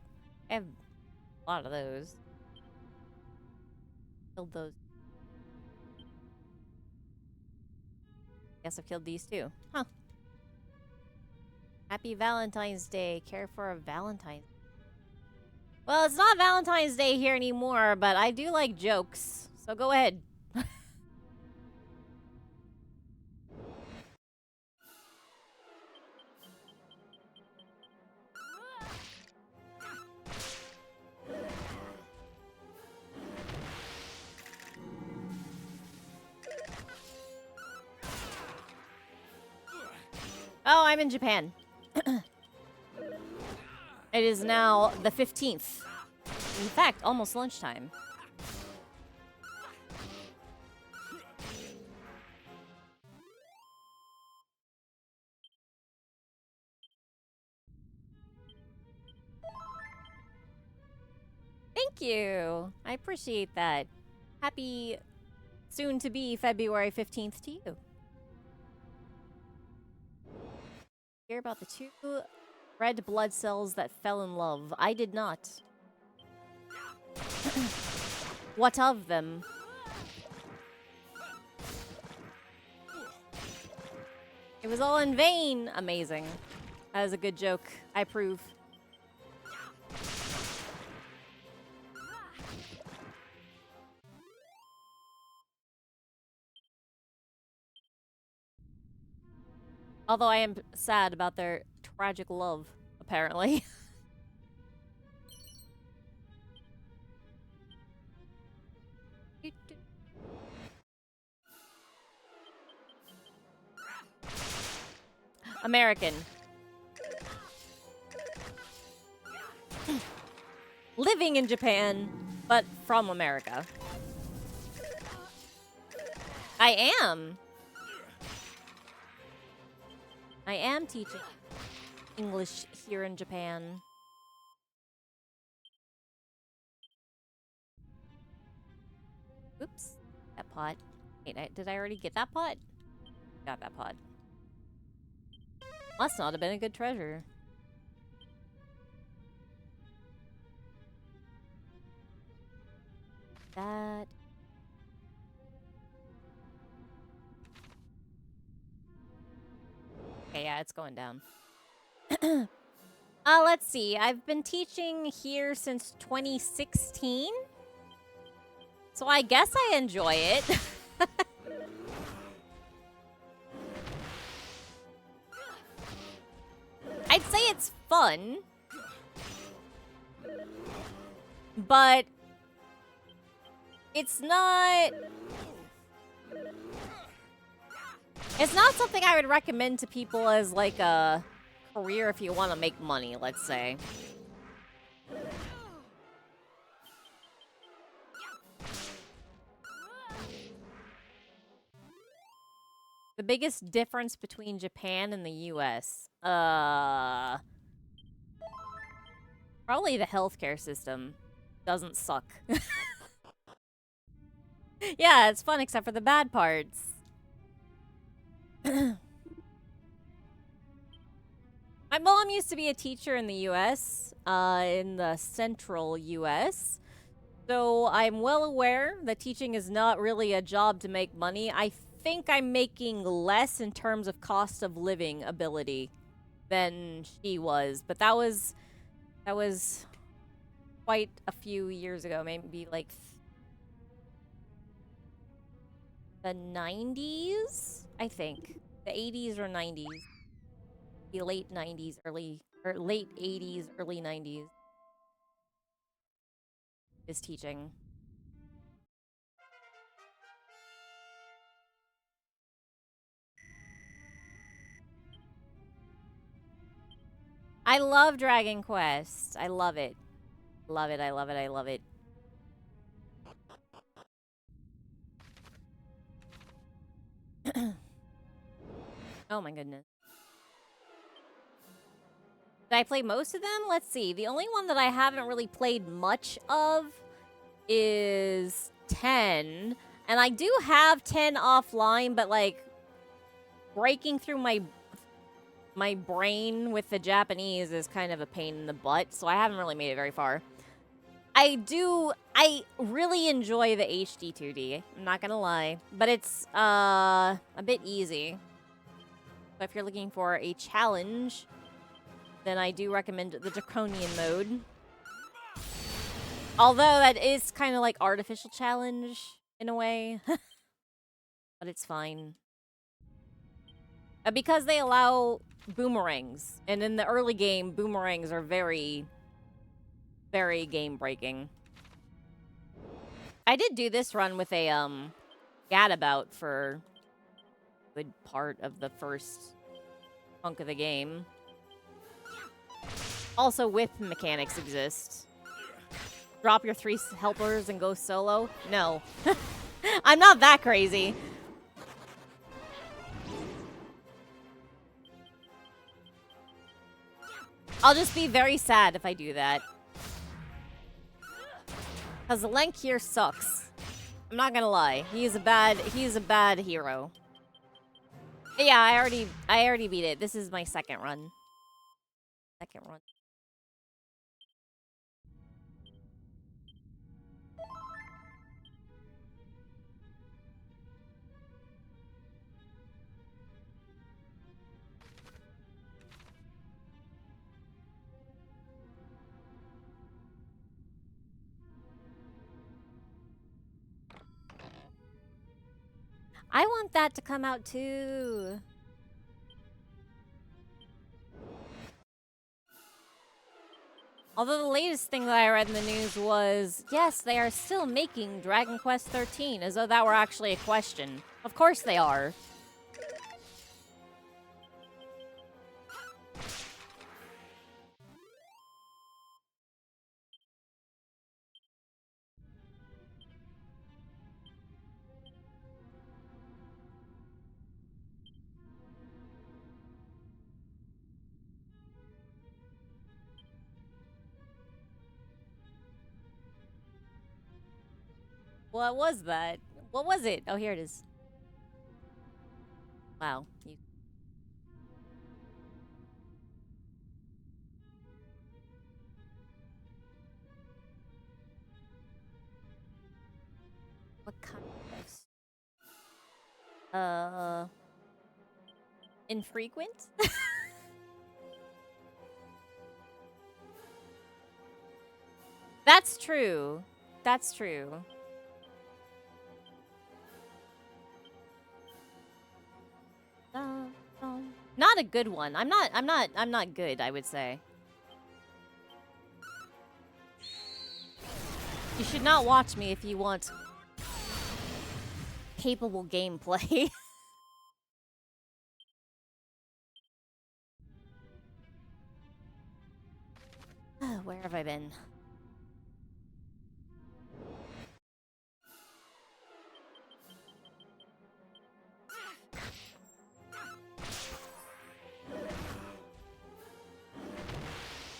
I have a lot of those. Killed those. Guess I've killed these too. Huh. Happy Valentine's Day. Care for a Valentine. Well, it's not Valentine's Day here anymore, but I do like jokes. So go ahead. Oh, I'm in Japan. It is now the 15th. In fact, almost lunchtime. Thank you. I appreciate that. Happy soon to be February 15th to you. Hear about the 2 red blood cells that fell in love. I did not. What of them? It was all in vain. Amazing. That is a good joke. I approve. Although I am sad about their tragic love, apparently. American. Living in Japan, but from America. I am. I am teaching English here in Japan. Oops. That pot. Wait, did I already get that pot? Got that pot. Must not have been a good treasure. That. Okay, yeah, it's going down. Let's see. I've been teaching here since 2016. So I guess I enjoy it. I'd say it's fun. But it's not something I would recommend to people as like a career if you want to make money, let's say. The biggest difference between Japan and the US? Probably the healthcare system doesn't suck. Yeah, it's fun except for the bad parts. My mom used to be a teacher in the US, in the central US. So I'm well aware that teaching is not really a job to make money. I think I'm making less in terms of cost of living ability than she was, but that was quite a few years ago, maybe like the 90s, I think. The 80s or 90s. The late 90s, late 80s, early 90s is teaching. I love Dragon Quest. I love it. Love it, I love it, I love it. Oh my goodness. Did I play most of them? Let's see. The only one that I haven't really played much of is 10. And I do have 10 offline, but like breaking through my brain with the Japanese is kind of a pain in the butt, so I haven't really made it very far. I really enjoy the HD-2D, I'm not gonna lie, but it's a bit easy. So if you're looking for a challenge, then I do recommend the Draconian mode. Although that is kind of like artificial challenge in a way, but it's fine. Because they allow boomerangs, and in the early game, boomerangs are very, very game-breaking. I did do this run with a gadabout for a good part of the first chunk of the game. Also, whip mechanics exist. Drop your 3 helpers and go solo? No. I'm not that crazy. I'll just be very sad if I do that. Because Lenk here sucks. I'm not gonna lie. He's a bad hero. Yeah, I already beat it. This is my second run. I want that to come out too. Although the latest thing that I read in the news was, yes, they are still making Dragon Quest XIII, as though that were actually a question. Of course they are. What was that? What was it? Oh, here it is. Wow. What kind of... infrequent? That's true. That's true. Not a good one. I'm not good, I would say. You should not watch me if you want capable gameplay. Where have I been?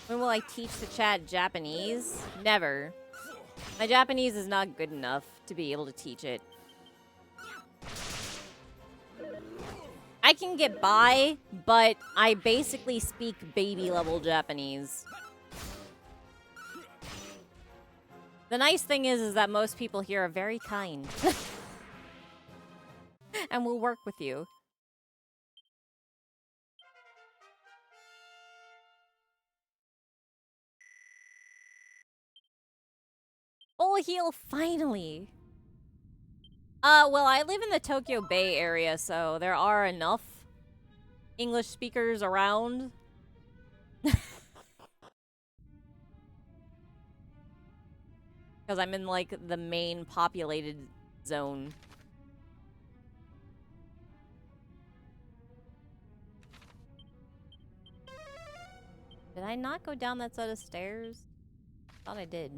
When will I teach the chat Japanese? Never. My Japanese is not good enough to be able to teach it. I can get by, but I basically speak baby-level Japanese. The nice thing is that most people here are very kind. And will work with you. Full heal, finally! Well, I live in the Tokyo Bay area, so there are enough English speakers around. Because I'm in, like, the main populated zone. Did I not go down that set of stairs? Thought I did.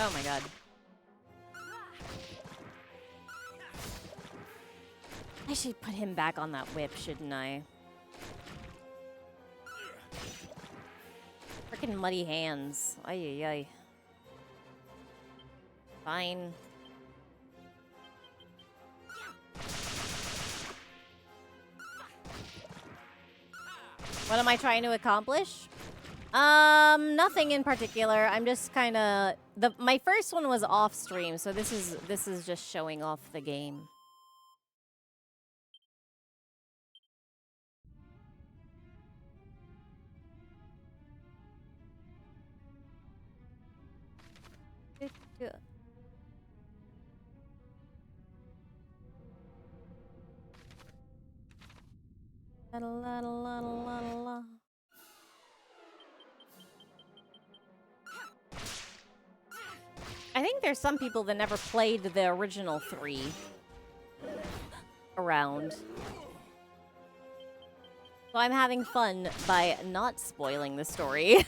Oh my god. I should put him back on that whip, shouldn't I? Frickin' muddy hands. Ay ay ay. Fine. What am I trying to accomplish? Nothing in particular. I'm just kind of my first one was off stream, so this is just showing off the game. La la la la la la. I think there's some people that never played the original 3 around. So I'm having fun by not spoiling the story.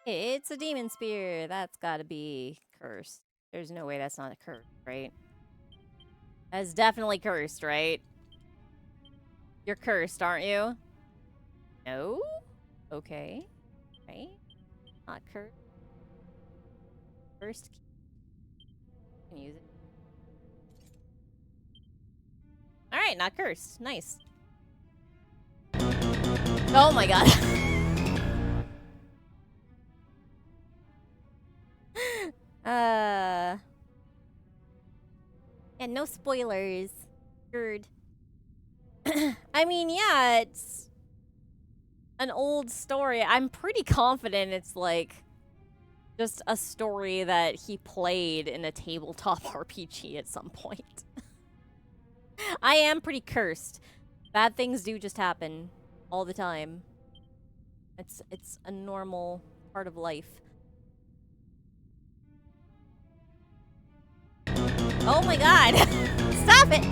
It's a demon spear. That's gotta be cursed. There's no way that's not a curse, right? That's definitely cursed, right? You're cursed, aren't you? No? Okay. Right? Not cursed. Cursed. Can use it. Alright, not cursed. Nice. Oh my god. Yeah, no spoilers. Good. I mean, yeah, it's an old story. I'm pretty confident it's like just a story that he played in a tabletop RPG at some point. I am pretty cursed. Bad things do just happen all the time. It's a normal part of life. Oh my god! Stop it!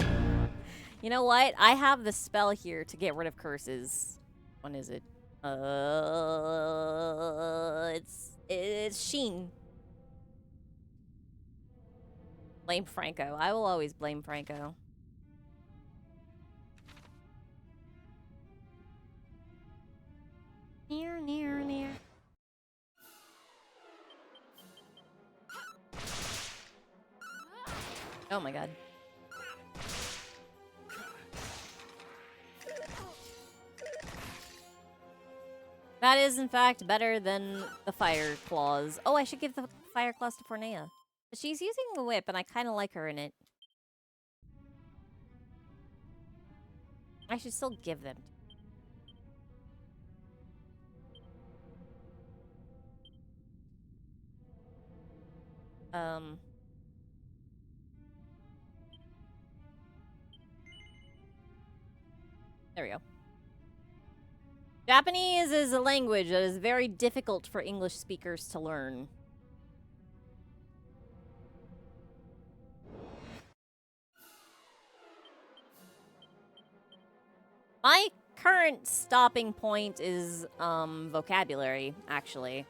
You know what? I have the spell here to get rid of curses. When is it? It's Sheen. Blame Franco. I will always blame Franco. Near, near, near. Oh my god. That is, in fact, better than the fire claws. Oh, I should give the fire claws to Fornea. She's using the whip, and I kind of like her in it. I should still give them. There we go. Japanese is a language that is very difficult for English speakers to learn. My current stopping point is vocabulary, actually.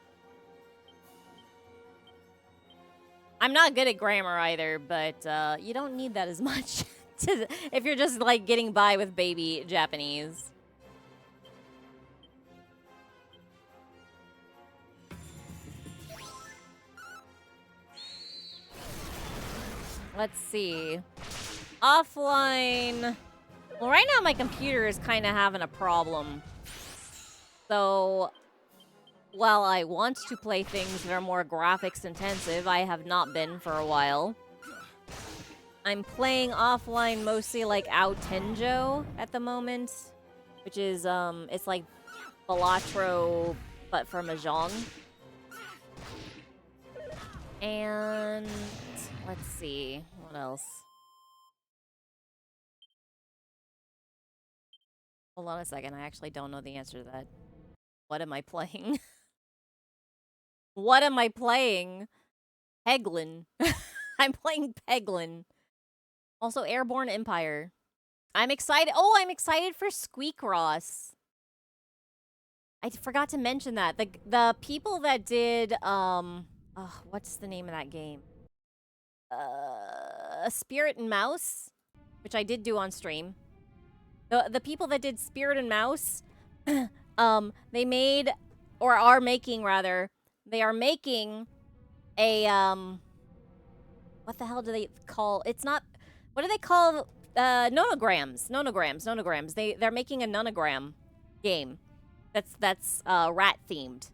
I'm not good at grammar either, but you don't need that as much if you're just like getting by with baby Japanese. Let's see. Offline. Well, right now my computer is kind of having a problem. So, while I want to play things that are more graphics intensive, I have not been for a while. I'm playing offline mostly like Autenjo at the moment, which is, it's like Balatro, but for Mahjong. And let's see, what else? Hold on a second. I actually don't know the answer to that. What am I playing? What am I playing? Peglin. I'm playing Peglin. Also, Airborne Empire. I'm excited. Oh, I'm excited for Squeak Ross. I forgot to mention that. The people that did, what's the name of that game? Spirit and Mouse, which I did do on stream. The people that did Spirit and Mouse, they made, or are making rather, they are making a, what the hell do they call, it's not, what do they call, nonograms. They're making a nonogram game that's rat themed.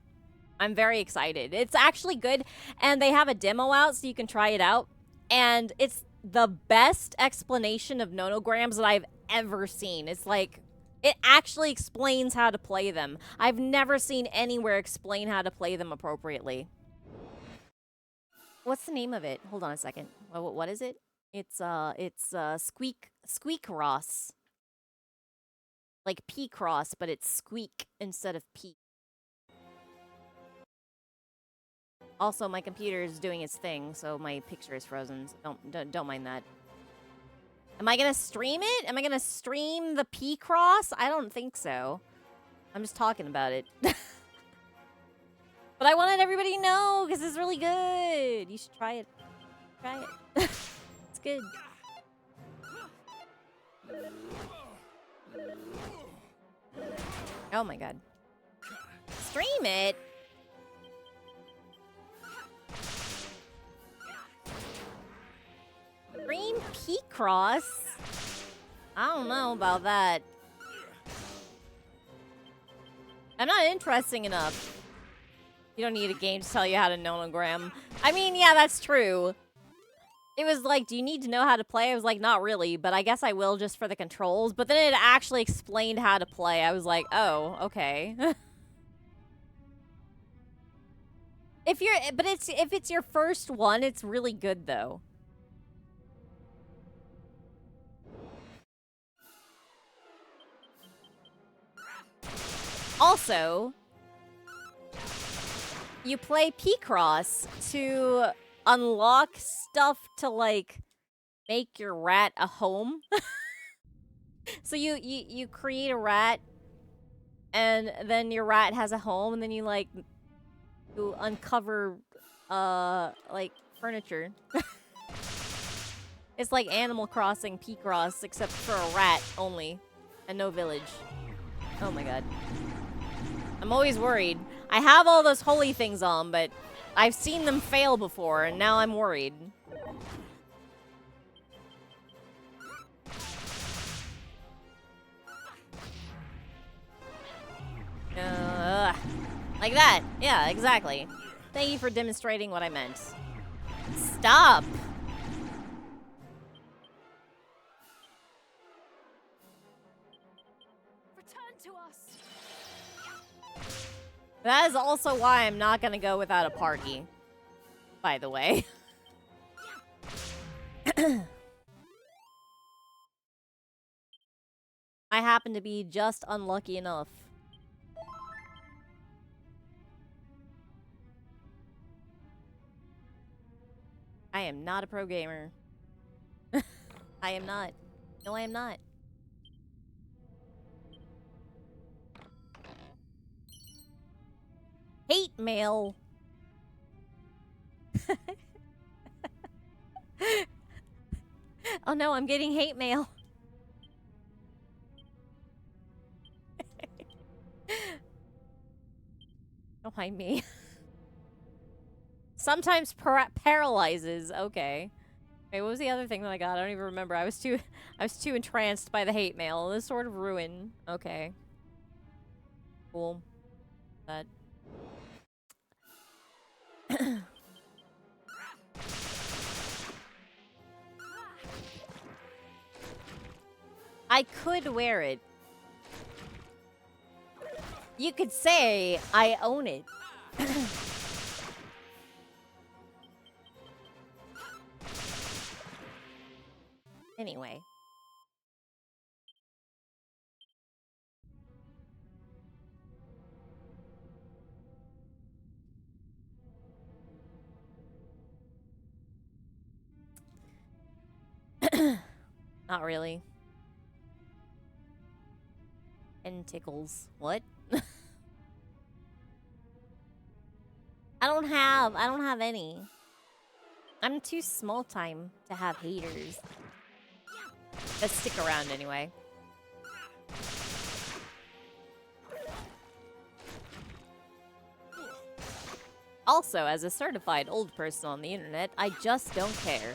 I'm very excited. It's actually good, and they have a demo out so you can try it out, and it's the best explanation of nonograms that I've ever seen. It's like, it actually explains how to play them. I've never seen anywhere explain how to play them appropriately. What's the name of it? Hold on a second. What is it? It's Squeak Ross. Like P-Cross, but it's Squeak instead of P. Also, my computer is doing its thing, so my picture is frozen. So don't mind that. Am I gonna stream it? Am I gonna stream the P-Cross? I don't think so. I'm just talking about it. But I wanted everybody to know, because it's really good. You should try it. Try it. It's good. Oh my god. Stream it? Stream P-Cross? I don't know about that. I'm not interesting enough. You don't need a game to tell you how to nonogram. I mean, yeah, that's true. It was like, do you need to know how to play? I was like, not really, but I guess I will just for the controls. But then it actually explained how to play. I was like, oh, okay. If it's your first one, it's really good though. Also, you play P-Cross to unlock stuff to, like, make your rat a home. So you create a rat, and then your rat has a home, and then you, like, you uncover, like, furniture. It's like Animal Crossing P-Cross, except for a rat only, and no village. Oh my god. I'm always worried. I have all those holy things on, but I've seen them fail before, and now I'm worried. Like that. Yeah, exactly. Thank you for demonstrating what I meant. Stop! Return to us. That is also why I'm not gonna go without a party. By the way. I happen to be just unlucky enough. I am not a pro gamer. I am not. No, I am not. Hate mail. Oh no, I'm getting hate mail. Don't mind me. Sometimes paralyzes. Okay. Wait, what was the other thing that I got? I don't even remember. I was too entranced by the hate mail. This sort of ruin. Okay. Cool. That. I could wear it. You could say I own it. Anyway. Not really. Tentacles. What? I don't have any. I'm too small time to have haters. That stick around anyway. Also, as a certified old person on the internet, I just don't care.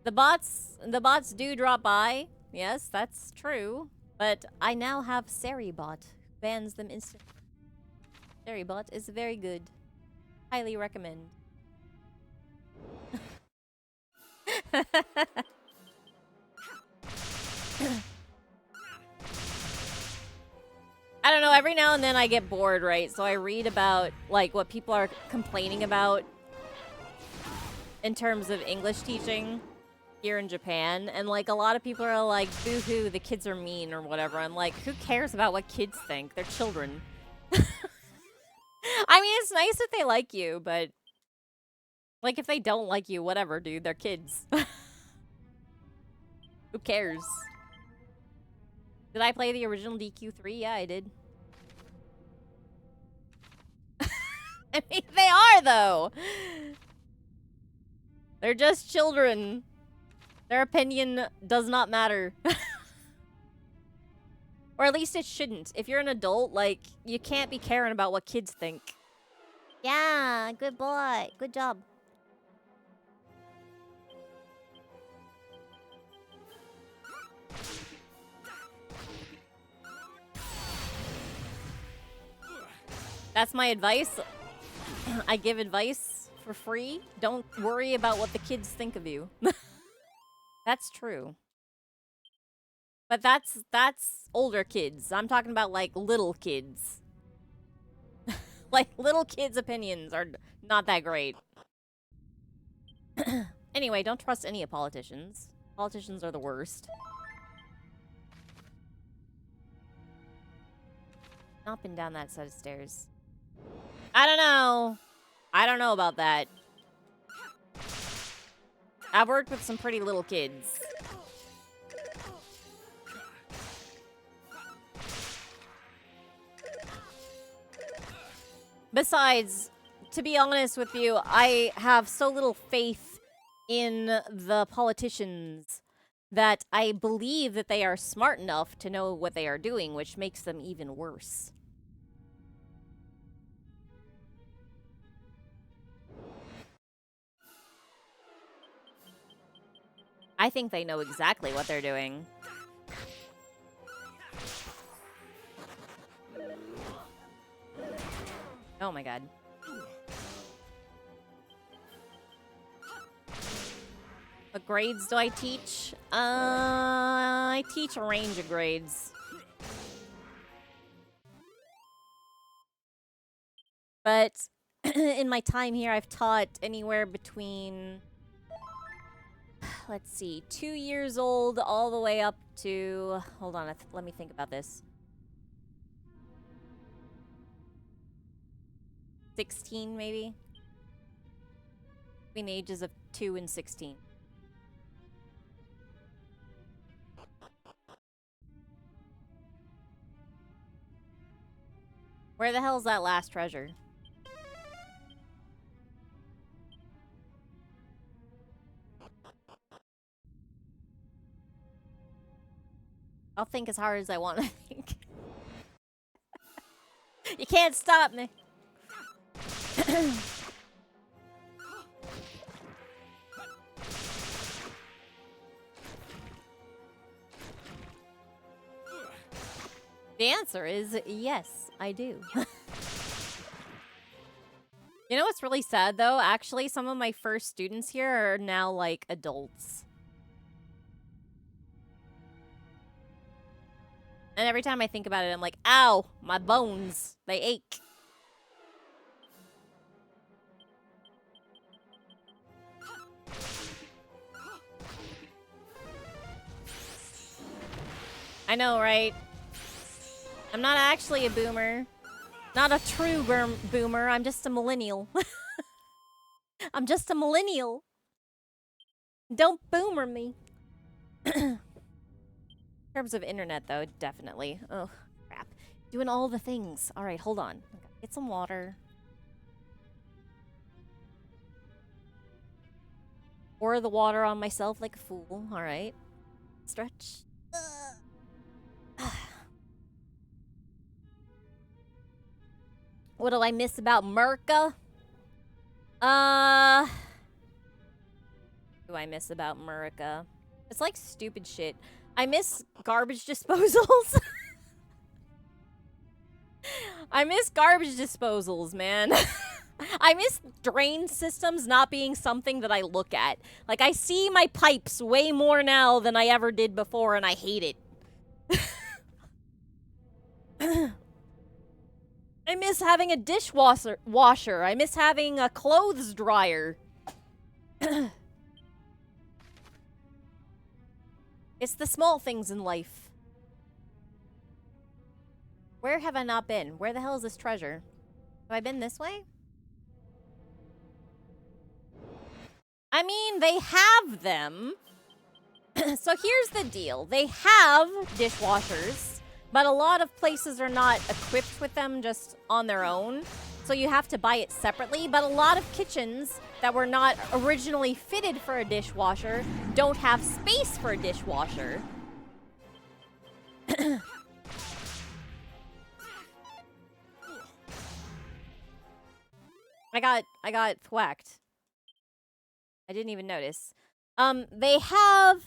The bots do drop by. Yes, that's true. But I now have Seribot, who bans them instantly. Seribot is very good. Highly recommend. I don't know, every now and then I get bored, right? So I read about, like, what people are complaining about in terms of English teaching here in Japan. And, like, a lot of people are like, boo-hoo, the kids are mean or whatever. I'm like, who cares about what kids think? They're children. I mean, it's nice if they like you, but, like, if they don't like you, whatever, dude. They're kids. Who cares? Did I play the original DQ3? Yeah, I did. I mean, they are, though. They're just children. Their opinion does not matter. Or at least it shouldn't. If you're an adult, like, you can't be caring about what kids think. Yeah, good boy. Good job. That's my advice. I give advice for free. Don't worry about what the kids think of you. That's true. But that's older kids. I'm talking about, like, little kids. Like, little kids' opinions are not that great. Anyway, don't trust any of politicians. Politicians are the worst. Not been down that set of stairs. I don't know. I don't know about that. I've worked with some pretty little kids. Besides, to be honest with you, I have so little faith in the politicians that I believe that they are smart enough to know what they are doing, which makes them even worse. I think they know exactly what they're doing. Oh my god. What grades do I teach? I teach a range of grades. But in my time here, I've taught anywhere between, let's see, 2 years old all the way up to, hold on, let me think about this. 16, maybe? Between the ages of 2 and 16. Where the hell's that last treasure? I'll think as hard as I want to think. You can't stop me. The answer is yes, I do. You know what's really sad, though? Actually, some of my first students here are now, like, adults. And every time I think about it, I'm like, ow, my bones, they ache. I know, right? I'm not actually a boomer. Not a true boomer, I'm just a millennial. I'm just a millennial. Don't boomer me. In terms of internet, though, definitely. Oh, crap. Doing all the things. All right, hold on. Get some water. Pour the water on myself like a fool. All right. Stretch. What do I miss about Merca? Do I miss about Murica? It's like stupid shit. I miss garbage disposals. I miss garbage disposals, man. I miss drain systems not being something that I look at. Like, I see my pipes way more now than I ever did before, and I hate it. I miss having a dishwasher. I miss having a clothes dryer. It's the small things in life. Where have I not been? Where the hell is this treasure? Have I been this way? I mean, they have them. So here's the deal. They have dishwashers, but a lot of places are not equipped with them just on their own. So you have to buy it separately. But a lot of kitchens that were not originally fitted for a dishwasher don't have space for a dishwasher. I got thwacked. I didn't even notice. They have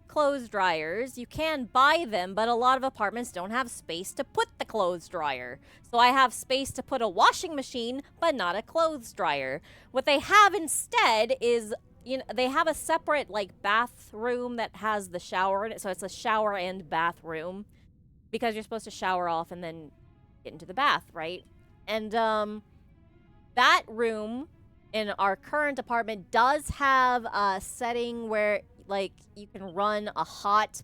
clothes dryers. You can buy them, but a lot of apartments don't have space to put the clothes dryer. So I have space to put a washing machine, but not a clothes dryer. What they have instead is, you know, they have a separate like bathroom that has the shower in it. So it's a shower and bathroom because you're supposed to shower off and then get into the bath, right? And that room in our current apartment does have a setting where like you can run a hot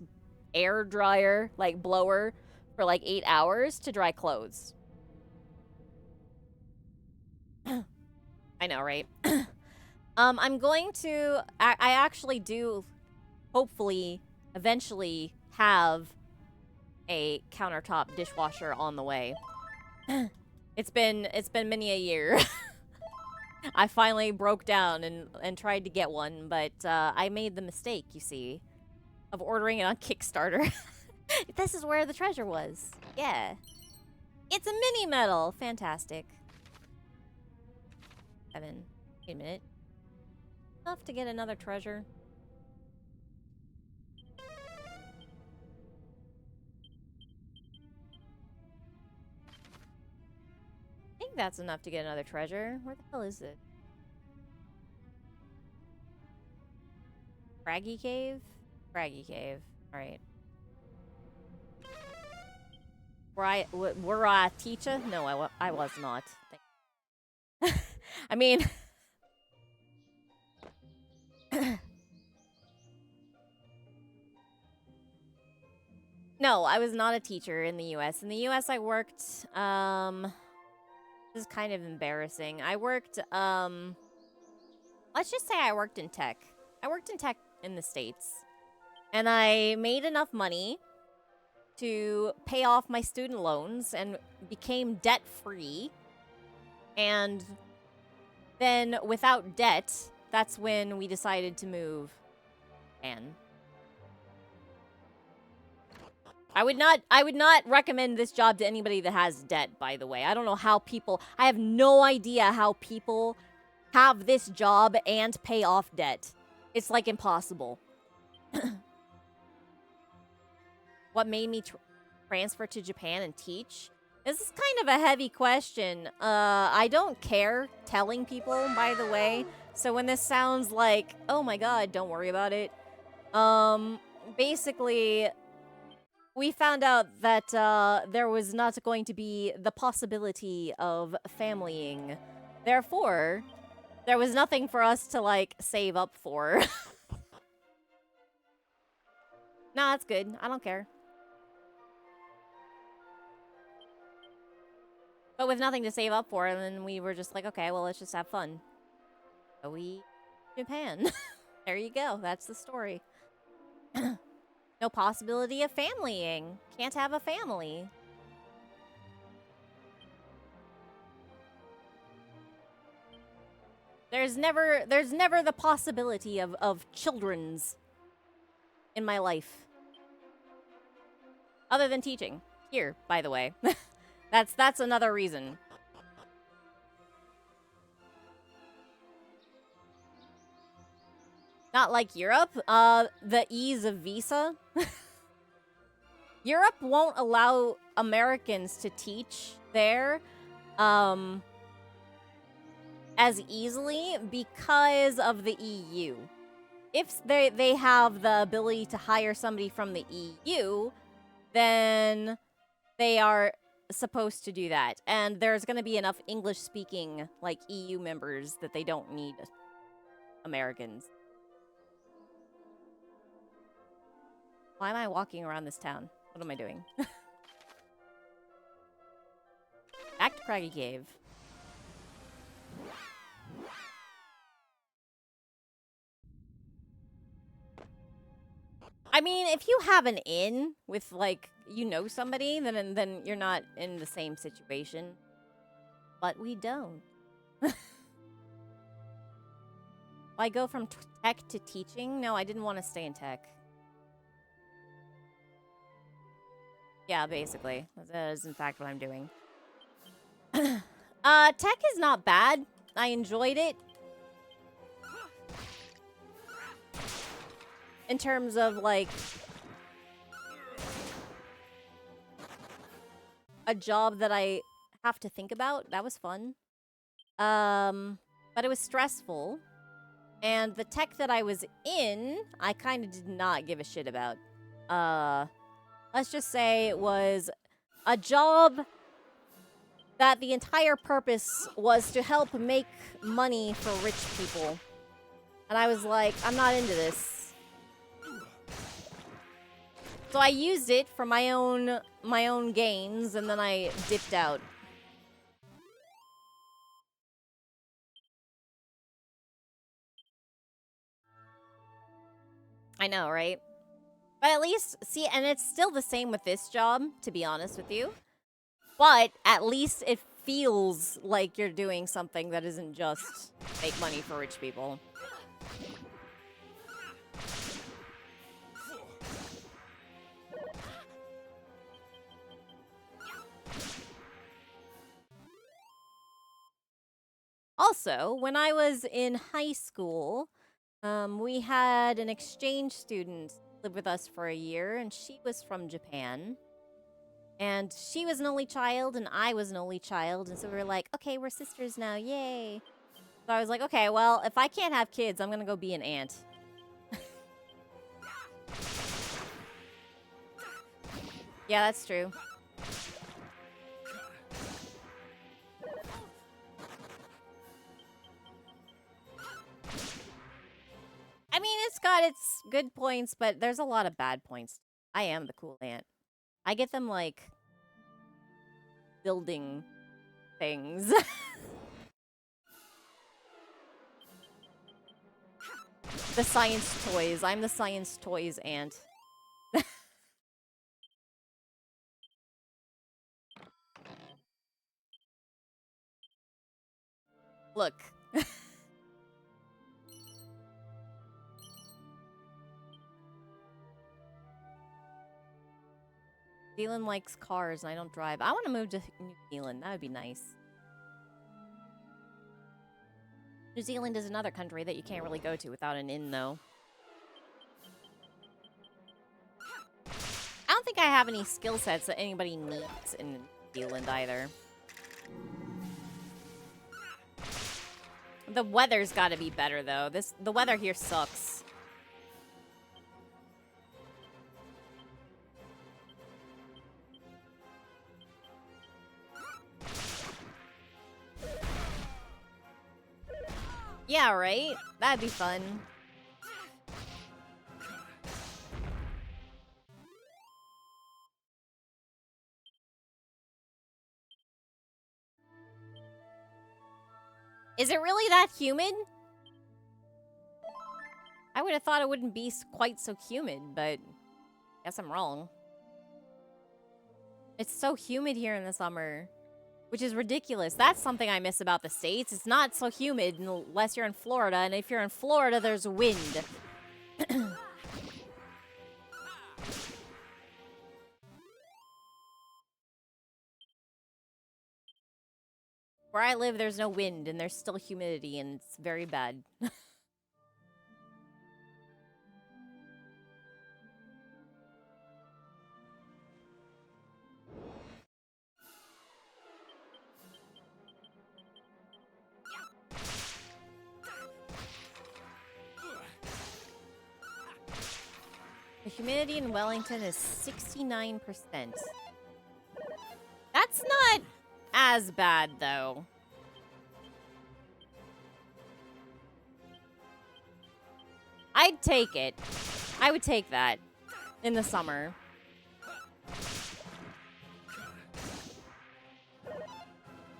air dryer, like blower, for like 8 hours to dry clothes. I know, right? I'm going to I actually do hopefully eventually have a countertop dishwasher on the way. It's been many a year. I finally broke down and tried to get one, but I made the mistake, you see, of ordering it on Kickstarter. This is where the treasure was. Yeah. It's a mini medal. Fantastic. 7. Wait a minute. Enough to get another treasure. I think that's enough to get another treasure. Where the hell is it? Craggy Cave? Craggy Cave. Alright. Were I a teacher? No, I was not. I mean... No, I was not a teacher in the US. In the US, I worked, this is kind of embarrassing. I worked, let's just say I worked in tech. I worked in tech in the States. And I made enough money to pay off my student loans and became debt-free. And then without debt, that's when we decided to move. And I would not recommend this job to anybody that has debt, by the way. I don't know how people, I have no idea how people have this job and pay off debt. It's like impossible. What made me transfer to Japan and teach? This is kind of a heavy question. I don't care telling people, by the way. So when this sounds like, oh my god, don't worry about it. Basically, we found out that there was not going to be the possibility of familying. Therefore, there was nothing for us to, like, save up for. Nah, that's good. I don't care. But with nothing to save up for, then we were just like, okay, well, let's just have fun. So we Japan. There you go. That's the story. No possibility of familying. Can't have a family. There's never the possibility of children's in my life. Other than teaching. Here, by the way. That's another reason. Not like Europe. The ease of visa. Europe won't allow Americans to teach there as easily because of the EU. If they have the ability to hire somebody from the EU, then they are supposed to do that. And there's going to be enough English-speaking, like, EU members that they don't need Americans. Why am I walking around this town? What am I doing? Back to Craggy Cave. I mean, if you have an inn with, like, you know somebody, then you're not in the same situation. But we don't. I go from tech to teaching? No, I didn't want to stay in tech. Yeah, basically. That is, in fact, what I'm doing. Tech is not bad. I enjoyed it. In terms of, like, a job that I have to think about. That was fun. But it was stressful. And the tech that I was in, I kind of did not give a shit about. Let's just say it was a job that the entire purpose was to help make money for rich people. And I was like, I'm not into this. So I used it for my own gains, and then I dipped out. I know, right? But at least, see, and it's still the same with this job, to be honest with you. But at least it feels like you're doing something that isn't just make money for rich people. Also, when I was in high school, we had an exchange student live with us for a year, and she was from Japan. And she was an only child, and I was an only child, and so we were like, okay, we're sisters now, yay. So I was like, okay, well, if I can't have kids, I'm gonna go be an aunt. Yeah, that's true. I mean, it's got its good points, but there's a lot of bad points. I am the cool aunt. I get them, like, building things. The science toys. I'm the science toys aunt. Look. New Zealand likes cars and I don't drive. I want to move to New Zealand. That would be nice. New Zealand is another country that you can't really go to without an inn, though. I don't think I have any skill sets that anybody needs in New Zealand either. The weather's got to be better, though. The weather here sucks. Yeah, right? That'd be fun. Is it really that humid? I would have thought it wouldn't be quite so humid, but guess I'm wrong. It's so humid here in the summer, which is ridiculous. That's something I miss about the States. It's not so humid unless you're in Florida, and if you're in Florida, there's wind. Where I live, there's no wind, and there's still humidity, and it's very bad. The humidity in Wellington is 69%. That's not as bad, though. I'd take it. I would take that in the summer.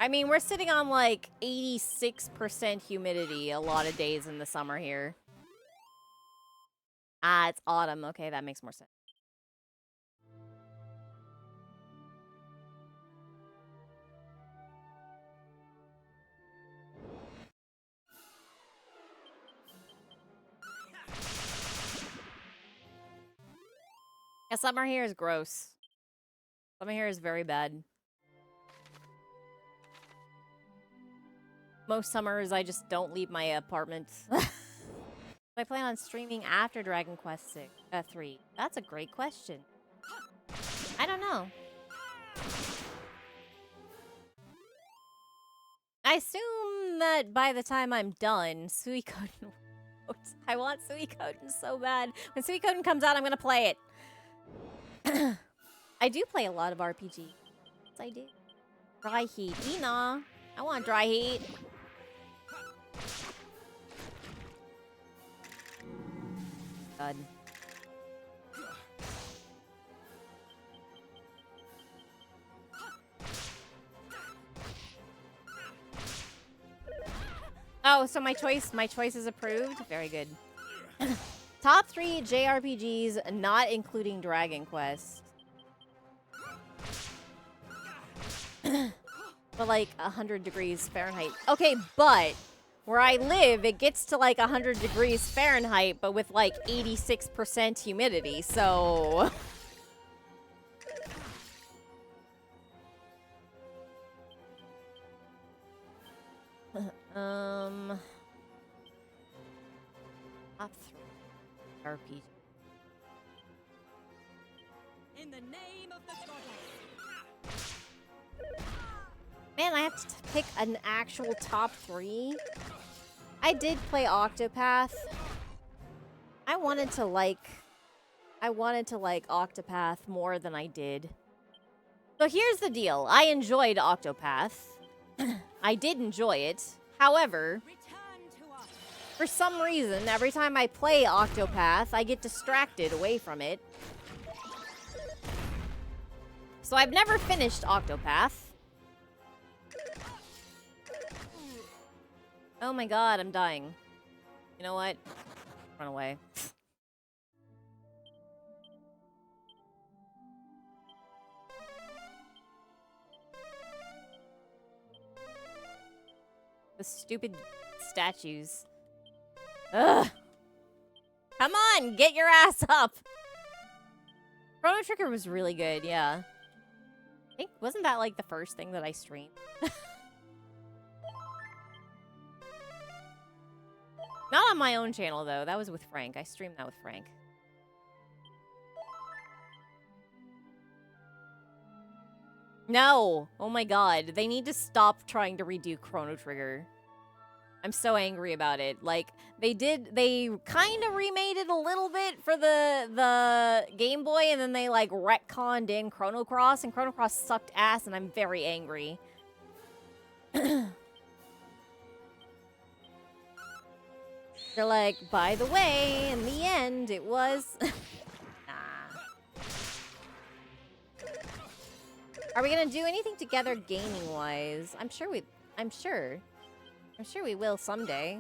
I mean, we're sitting on like 86% humidity a lot of days in the summer here. Ah, it's autumn. Okay, that makes more sense. Yeah, summer here is gross. Summer here is very bad. Most summers, I just don't leave my apartment. I plan on streaming after Dragon Quest 3. That's a great question. I don't know. I assume that by the time I'm done, Suikoden. I want Suikoden so bad. When Suikoden comes out, I'm gonna play it. I do play a lot of RPG. Yes, I do. Dry Heat. Ina. I want Dry Heat. God. Oh, so my choice is approved? Very good. Top 3 JRPGs, not including Dragon Quest. But like 100 degrees Fahrenheit. Okay, but where I live, it gets to like 100 degrees Fahrenheit, but with like 86% humidity, so... Top 3 RPG. In the name of the goddess. Man, I have to pick an actual top 3. I did play Octopath. I wanted to like Octopath more than I did. So here's the deal. I enjoyed Octopath. I did enjoy it. However, for some reason, every time I play Octopath, I get distracted away from it. So I've never finished Octopath. Oh my god, I'm dying. You know what? Run away. The stupid statues. Ugh! Come on, get your ass up! Chrono Trigger was really good, yeah. I think, wasn't that like the first thing that I streamed? Not on my own channel, though. That was with Frank. I streamed that with Frank. No! Oh my god. They need to stop trying to redo Chrono Trigger. I'm so angry about it. Like, they kind of remade it a little bit for the Game Boy, and then they, like, retconned in Chrono Cross, and Chrono Cross sucked ass, and I'm very angry. They're like, by the way, in the end, it was... Nah. Are we gonna do anything together gaming-wise? I'm sure we will someday.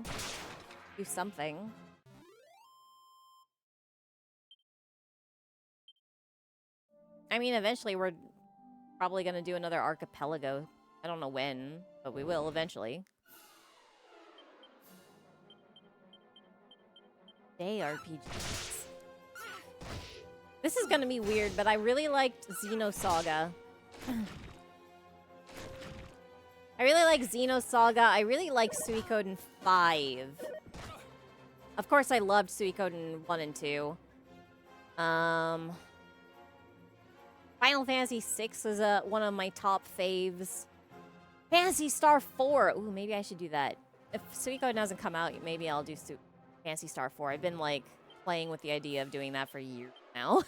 Do something. I mean, eventually we're probably gonna do another archipelago. I don't know when, but we will eventually. JRPGs. This is gonna be weird, but I really liked Xenosaga. I really like Xenosaga. I really like Suikoden 5. Of course, I loved Suikoden 1 and 2. Final Fantasy 6 is one of my top faves. Phantasy Star 4. Ooh, maybe I should do that. If Suikoden doesn't come out, maybe I'll do Phantasy Star 4. I've been, like, playing with the idea of doing that for years now.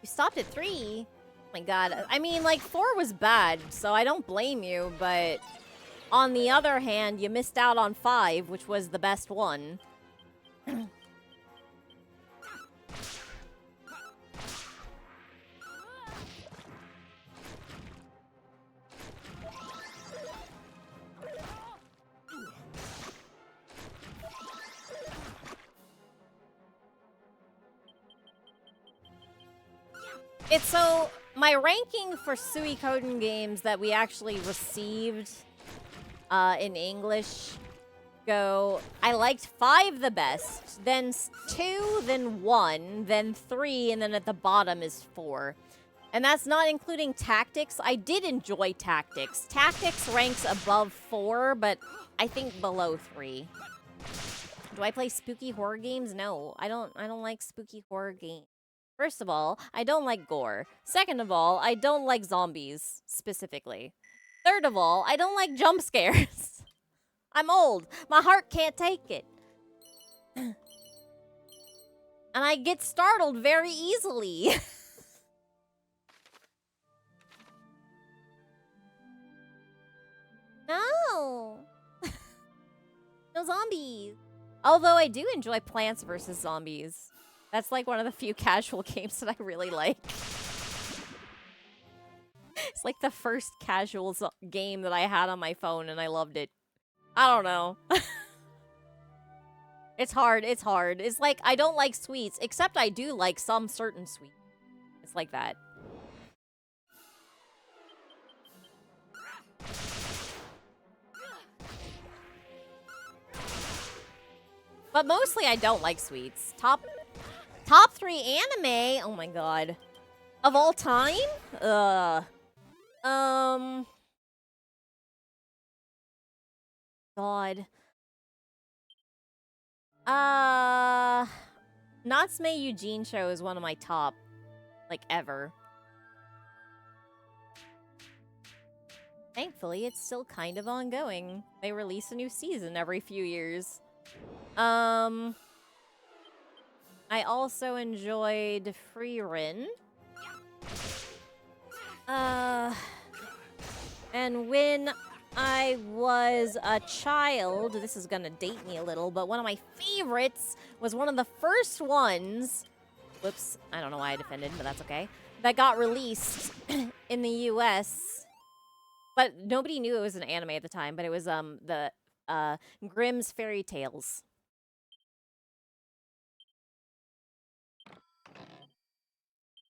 You stopped at 3? Oh my god. I mean, like, 4 was bad, so I don't blame you, but on the other hand, you missed out on 5, which was the best one. It's so, my ranking for Suikoden games that we actually received in English go, I liked 5 the best, then 2, then 1, then 3, and then at the bottom is 4. And that's not including Tactics. I did enjoy Tactics. Tactics ranks above 4, but I think below 3. Do I play spooky horror games? No, I don't like spooky horror games. First of all, I don't like gore. Second of all, I don't like zombies, specifically. Third of all, I don't like jump scares. I'm old. My heart can't take it. And I get startled very easily. No. No zombies. Although I do enjoy Plants vs. Zombies. That's like one of the few casual games that I really like. It's like the first casual game that I had on my phone and I loved it. I don't know. It's hard. It's hard. It's like I don't like sweets, except I do like some certain sweets. It's like that. But mostly I don't like sweets. Top 3 anime? Oh my god. Of all time? God. Natsume Eugene show is one of my top, like, ever. Thankfully, it's still kind of ongoing. They release a new season every few years. I also enjoyed Frieren. And when I was a child, this is gonna date me a little, but one of my favorites was one of the first ones, whoops, I don't know why I defended, but that's okay, that got released in the US. But nobody knew it was an anime at the time, but it was the Grimm's Fairy Tales.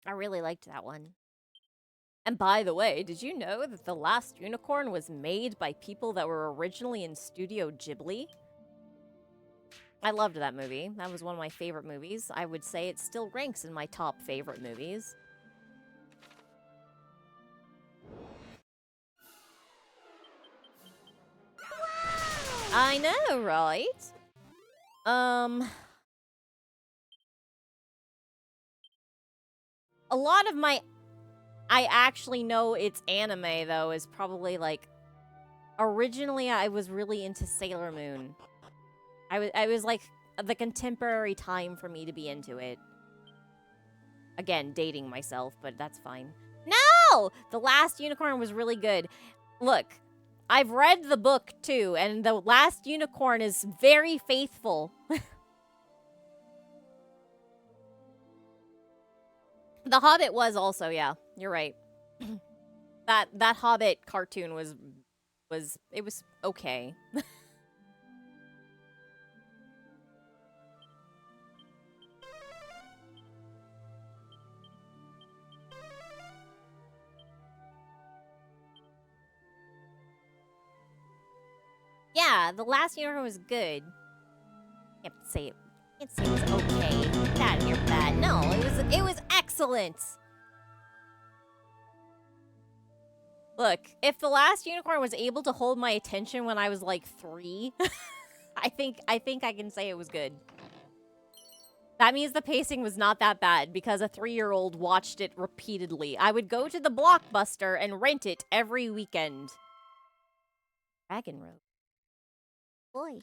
I really liked that one. And by the way, did you know that The Last Unicorn was made by people that were originally in Studio Ghibli? I loved that movie. That was one of my favorite movies. I would say it still ranks in my top favorite movies. I know, right? A lot of my... I actually know it's anime, though, is probably, like... Originally, I was really into Sailor Moon. I was, like, the contemporary time for me to be into it. Again, dating myself, but that's fine. No! The Last Unicorn was really good. Look, I've read the book, too, and The Last Unicorn is very faithful. The Hobbit was also, yeah. You're right. That Hobbit cartoon was it was okay. Yeah, the last unicorn was good. Can't say it. Can't say it was okay. Get out of here with that. No, it was excellent. Look, if the last unicorn was able to hold my attention when I was like 3, I think I can say it was good. That means the pacing was not that bad because a 3-year-old watched it repeatedly. I would go to the Blockbuster and rent it every weekend. Dragon Road. Boy.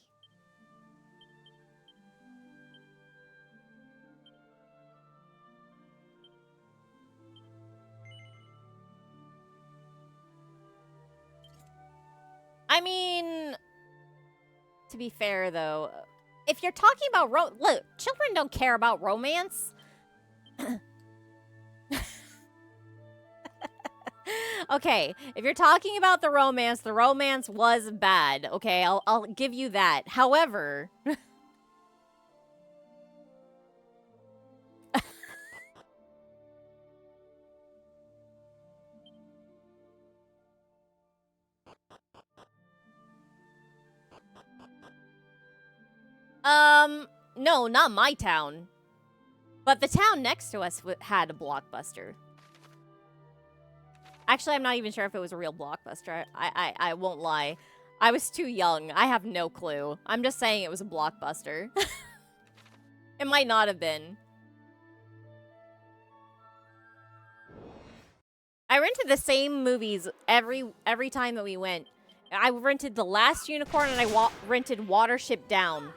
I mean, to be fair, though, if you're talking about look, children don't care about romance. Okay, if you're talking about the romance was bad. Okay, I'll give you that. However, no, not my town. But the town next to us had a Blockbuster. Actually, I'm not even sure if it was a real Blockbuster. I won't lie. I was too young. I have no clue. I'm just saying it was a Blockbuster. It might not have been. I rented the same movies every time that we went. I rented The Last Unicorn and I rented Watership Down.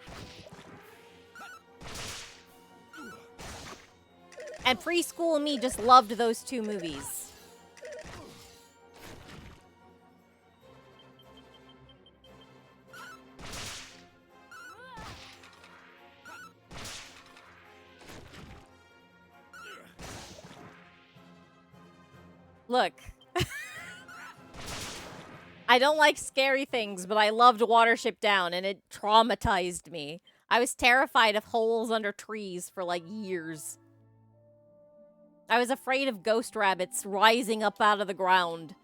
And preschool me just loved those 2 movies. Look. I don't like scary things, but I loved Watership Down, and it traumatized me. I was terrified of holes under trees for, like, years. I was afraid of ghost rabbits rising up out of the ground.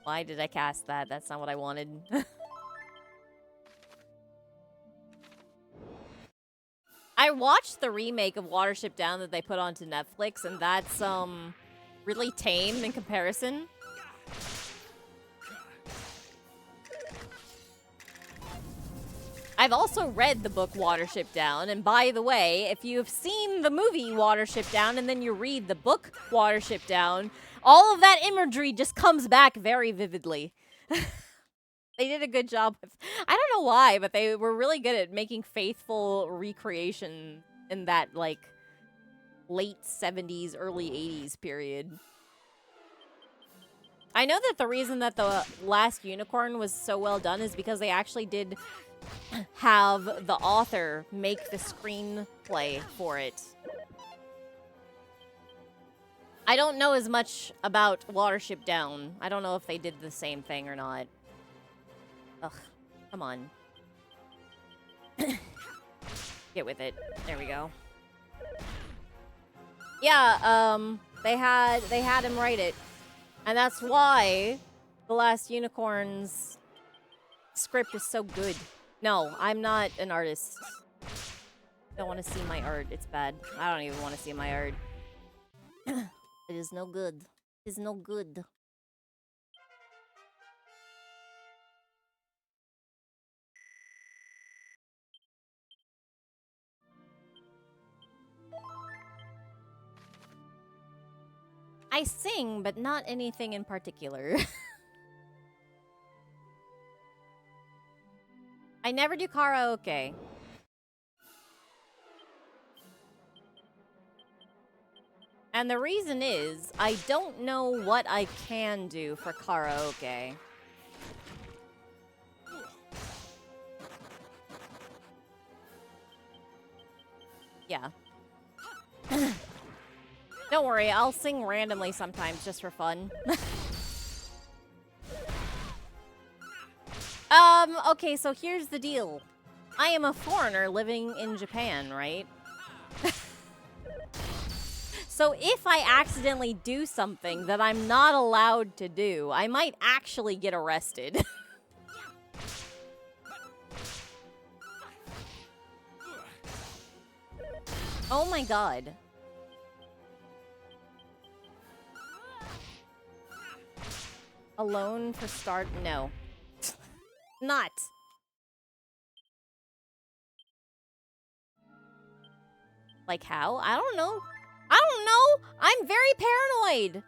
Why did I cast that? That's not what I wanted. I watched the remake of Watership Down that they put onto Netflix, and that's, really tame in comparison. I've also read the book Watership Down, and by the way, if you've seen the movie Watership Down and then you read the book Watership Down, all of that imagery just comes back very vividly. They did a good job with... I don't know why, but they were really good at making faithful recreation in that, like, late 70s, early 80s period. I know that the reason that The Last Unicorn was so well done is because they actually did have the author make the screenplay for it. I don't know as much about Watership Down. I don't know if they did the same thing or not. Ugh, come on. Get with it. There we go. Yeah, they had him write it. And that's why The Last Unicorn's script is so good. No, I'm not an artist. Don't want to see my art. It's bad. I don't even want to see my art. It is no good. It is no good. I sing, but not anything in particular. I never do karaoke. And the reason is, I don't know what I can do for karaoke. Yeah. Don't worry, I'll sing randomly sometimes just for fun. Okay, so here's the deal. I am a foreigner living in Japan, right? So if I accidentally do something that I'm not allowed to do, I might actually get arrested. Oh my god. Alone for start? No. Not. Like how? I don't know. I don't know. I'm very paranoid.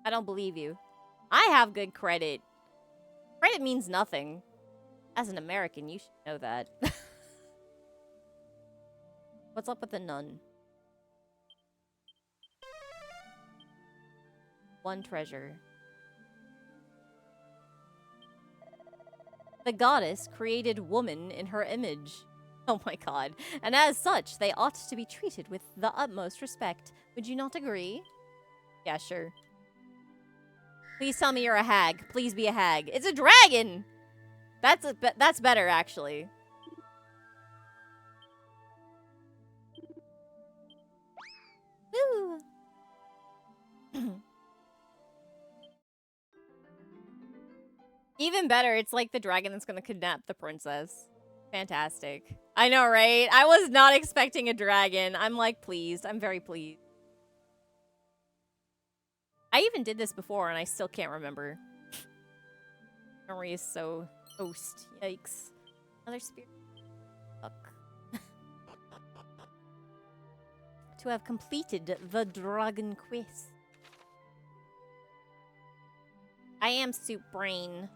I don't believe you. I have good credit. Credit means nothing. As an American, you should know that. What's up with the nun? One treasure. The goddess created woman in her image. Oh my god. And as such, they ought to be treated with the utmost respect. Would you not agree? Yeah, sure. Please tell me you're a hag. Please be a hag. It's a dragon! That's better, actually. Woo! Even better, it's like the dragon that's gonna kidnap the princess. Fantastic. I know, right? I was not expecting a dragon. I'm like pleased. I'm very pleased. I even did this before and I still can't remember. Memory is so toast. Yikes. Another spirit. Fuck. To have completed the Dragon Quest. I am Soup Brain.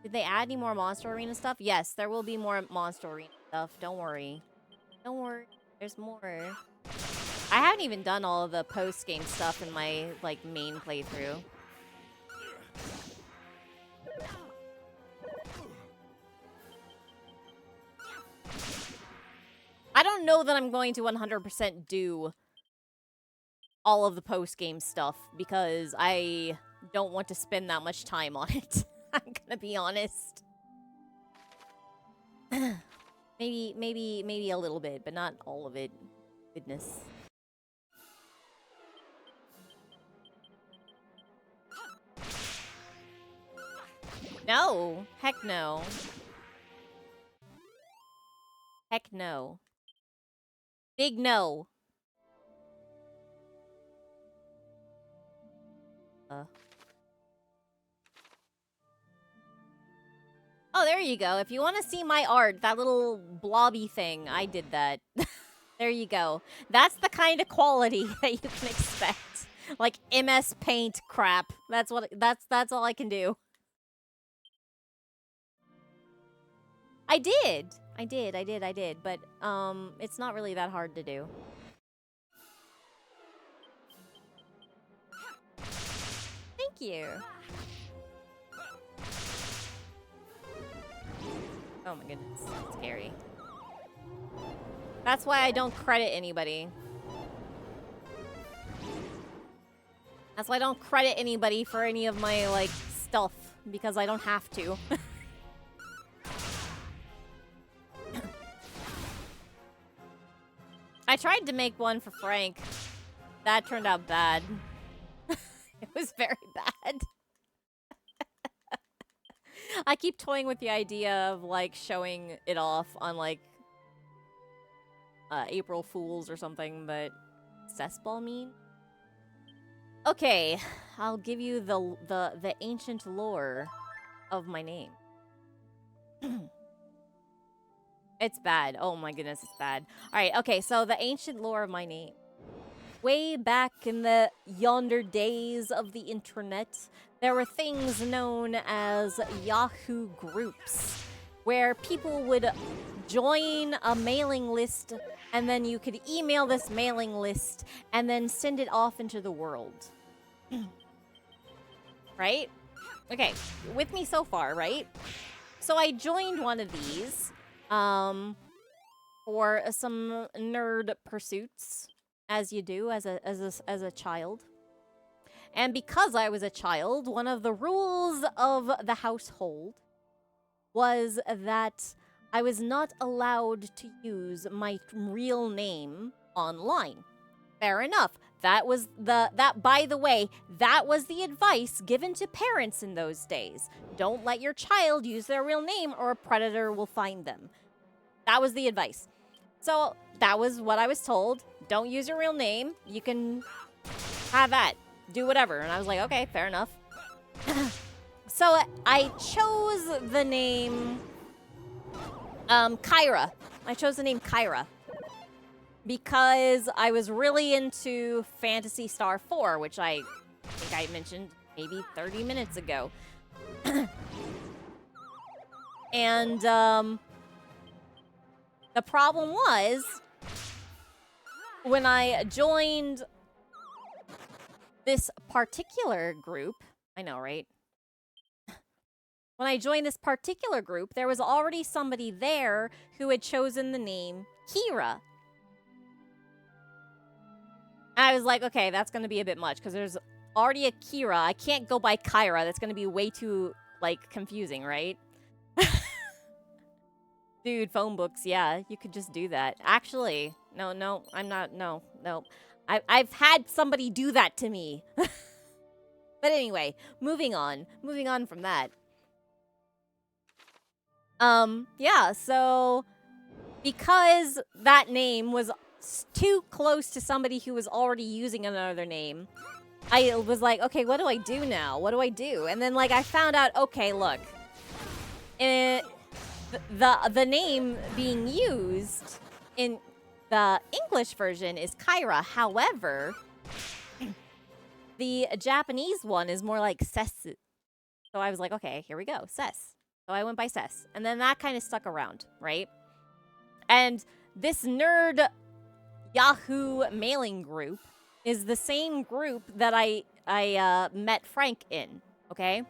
Did they add any more Monster Arena stuff? Yes, there will be more Monster Arena stuff. Don't worry. Don't worry. There's more. I haven't even done all of the post-game stuff in my, like, main playthrough. I don't know that I'm going to 100% do all of the post-game stuff because I don't want to spend that much time on it. I'm gonna be honest. maybe a little bit, but not all of it. Goodness. No. Heck no. Heck no. Big no. Oh, there you go. If you want to see my art, that little blobby thing, I did that. There you go. That's the kind of quality that you can expect. Like MS Paint crap. That's all I can do. I did. But it's not really that hard to do. Thank you. Oh my goodness, that's scary. That's why I don't credit anybody. That's why I don't credit anybody for any of my, like, stuff. Because I don't have to. I tried to make one for Frank. That turned out bad. It was very bad. I keep toying with the idea of, like, showing it off on, like, April Fools or something, but cessball mean? Okay, I'll give you the ancient lore of my name. It's bad. Oh my goodness, it's bad. Alright, okay, so the ancient lore of my name. Way back in the yonder days of the internet, there were things known as Yahoo groups, where people would join a mailing list, and then you could email this mailing list, and then send it off into the world. Right? Okay, with me so far, right? So I joined one of these, for some nerd pursuits. as you do as a child. And because I was a child, one of the rules of the household was that I was not allowed to use my real name online. Fair enough. That was by the way, that was the advice given to parents in those days. Don't let your child use their real name or a predator will find them. That was the advice. So that was what I was told. Don't use your real name. You can have that. Do whatever. And I was like, okay, fair enough. So I chose the name Kyra. I chose the name Kyra because I was really into Phantasy Star 4, which I think I mentioned maybe 30 minutes ago. And the problem was when I joined this particular group, I know, right? When I joined this particular group, there was already somebody there who had chosen the name Kira. And I was like, okay, that's going to be a bit much because there's already a Kira. I can't go by Kyra. That's going to be way too, like, confusing, right? Dude, phone books, yeah, you could just do that. Actually, no, I'm not, no. I've had somebody do that to me. But anyway, moving on from that. Yeah, so because that name was too close to somebody who was already using another name, I was like, okay, what do I do now? What do I do? And then, like, I found out, okay, look, the name being used in the English version is Kyra. However, the Japanese one is more like Sesu. So I was like, okay, here we go, Ses. So I went by Ses. And then that kind of stuck around, right? And this nerd Yahoo mailing group is the same group that I met Frank in, okay?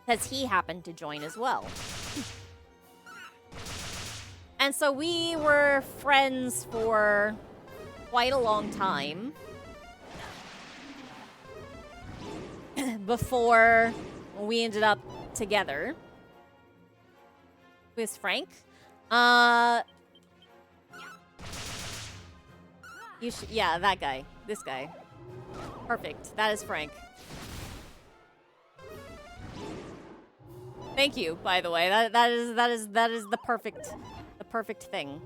Because he happened to join as well. And so we were friends for quite a long time before we ended up together. Who is Frank? Yeah, that guy. This guy. Perfect. That is Frank. Thank you, by the way. That is the perfect thing.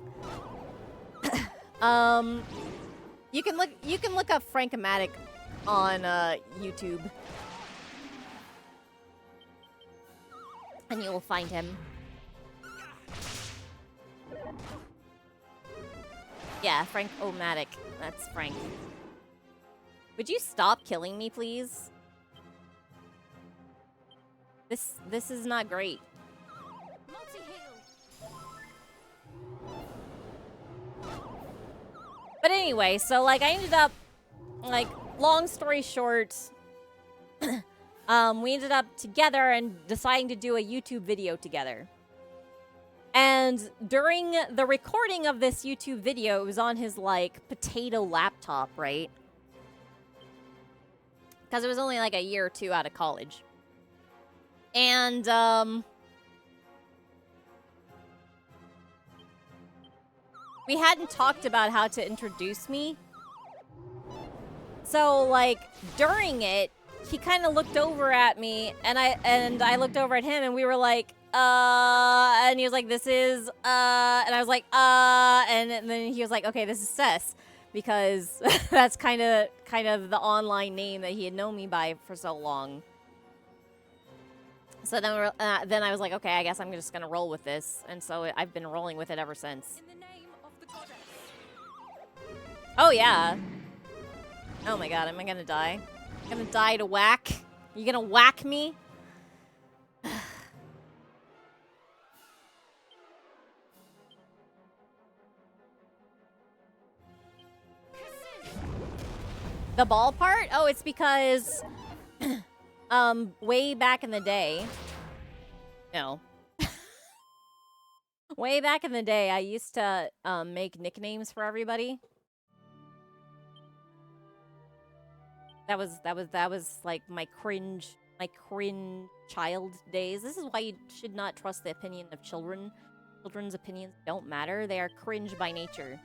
You can look up Frank-O-Matic on YouTube. And you will find him. Yeah, Frank-O-Matic. That's Frank. Would you stop killing me, please? This is not great. But anyway, so like I ended up, like, long story short, we ended up together and deciding to do a YouTube video together. And during the recording of this YouTube video, it was on his, like, potato laptop, right? Because it was only like a year or two out of college. And, we hadn't talked about how to introduce me. So, like, during it, he kind of looked over at me, and I looked over at him, and we were like, and he was like, this is, and I was like, and then he was like, okay, this is Cess, because that's kind of the online name that he had known me by for so long. So then then I was like, okay, I guess I'm just gonna roll with this, and so I've been rolling with it ever since. In the name of the goddess. Oh yeah. Oh my god, am I gonna die? I'm gonna die to whack? You gonna whack me? The ball part? Oh, it's because way back in the day. No. Way back in the day, I used to make nicknames for everybody. That was like my cringe child days. This is why you should not trust the opinion of children. Children's opinions don't matter. They are cringe by nature.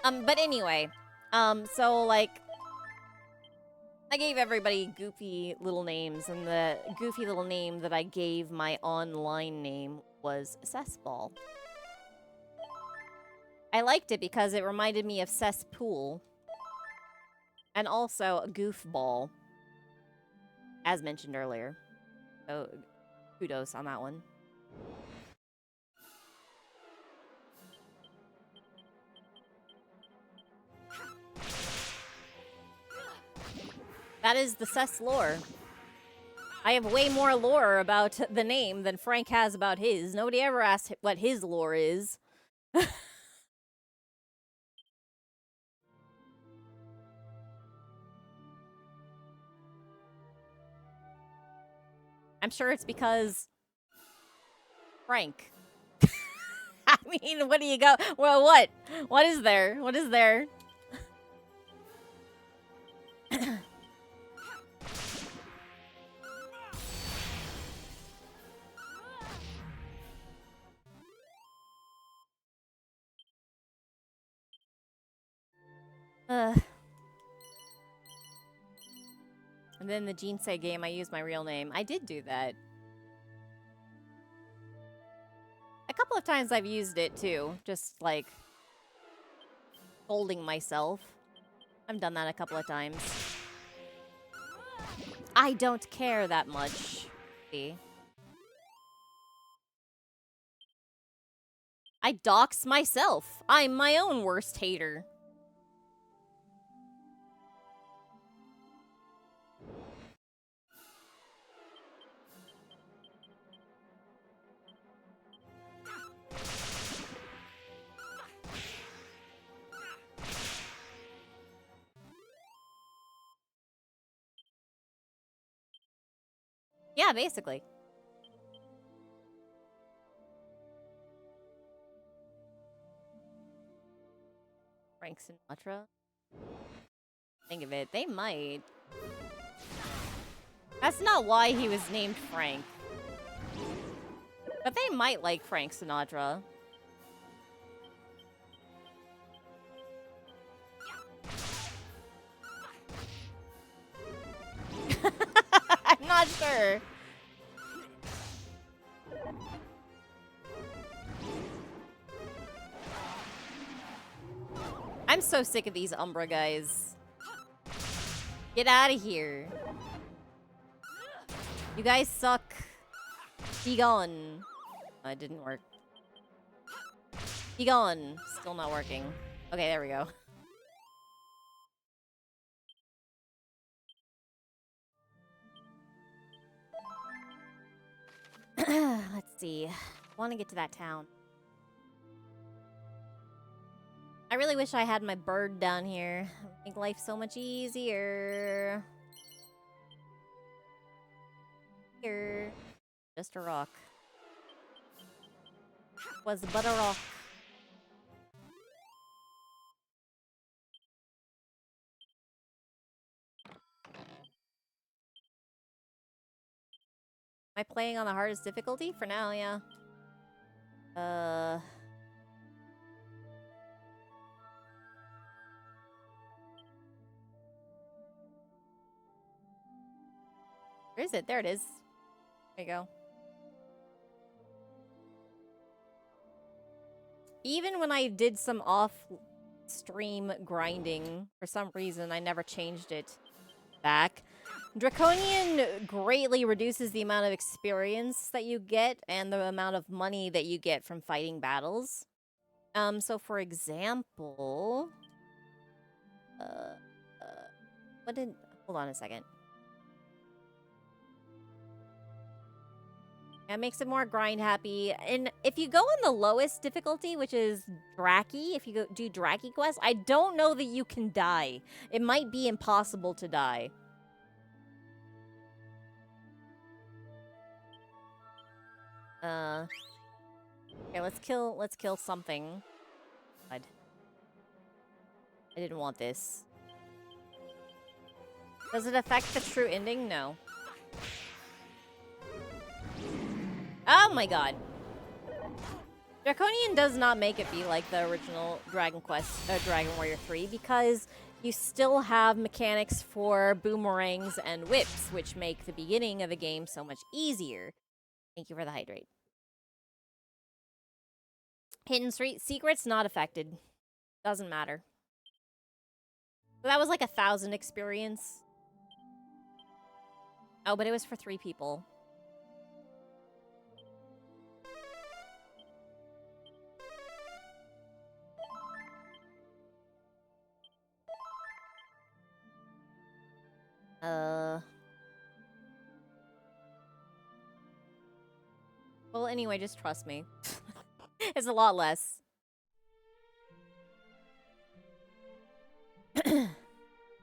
But anyway, so like I gave everybody goofy little names, and the goofy little name that I gave my online name was Cessball. I liked it because it reminded me of cesspool. And also a goofball, as mentioned earlier. So, kudos on that one. That is the Cess lore. I have way more lore about the name than Frank has about his. Nobody ever asked what his lore is. I'm sure it's because Frank. I mean, what do you go? Well, what? What is there? What is there? And then the Jinsei game, I used my real name. I did do that. A couple of times I've used it too, just like holding myself. I've done that a couple of times. I don't care that much. See? I dox myself. I'm my own worst hater. Yeah, basically. Frank Sinatra? Think of it, they might. That's not why he was named Frank. But they might like Frank Sinatra. I'm not sure. I'm so sick of these Umbra guys. Get out of here. You guys suck. Be gone. Oh, it didn't work. Be gone. Still not working. Okay, there we go. Let's see. I want to get to that town. I really wish I had my bird down here. It would make life so much easier. Here. Just a rock. Was but a rock. Am I playing on the hardest difficulty? For now, yeah. Where is it? There it is. There you go. Even when I did some off-stream grinding, for some reason, I never changed it back. Draconian greatly reduces the amount of experience that you get and the amount of money that you get from fighting battles. So for example... hold on a second. It makes it more grind happy. And if you go on the lowest difficulty, which is Draki, if you do Draki quests, I don't know that you can die. It might be impossible to die. Okay, let's kill something. God. I didn't want this. Does it affect the true ending? No. Oh my god. Draconian does not make it be like the original Dragon Quest, Dragon Warrior 3, because you still have mechanics for boomerangs and whips, which make the beginning of the game so much easier. Thank you for the hydrate. Hidden street secrets not affected. Doesn't matter. So that was like 1,000 experience. Oh, but it was for 3 people. Well, anyway, just trust me. It's a lot less.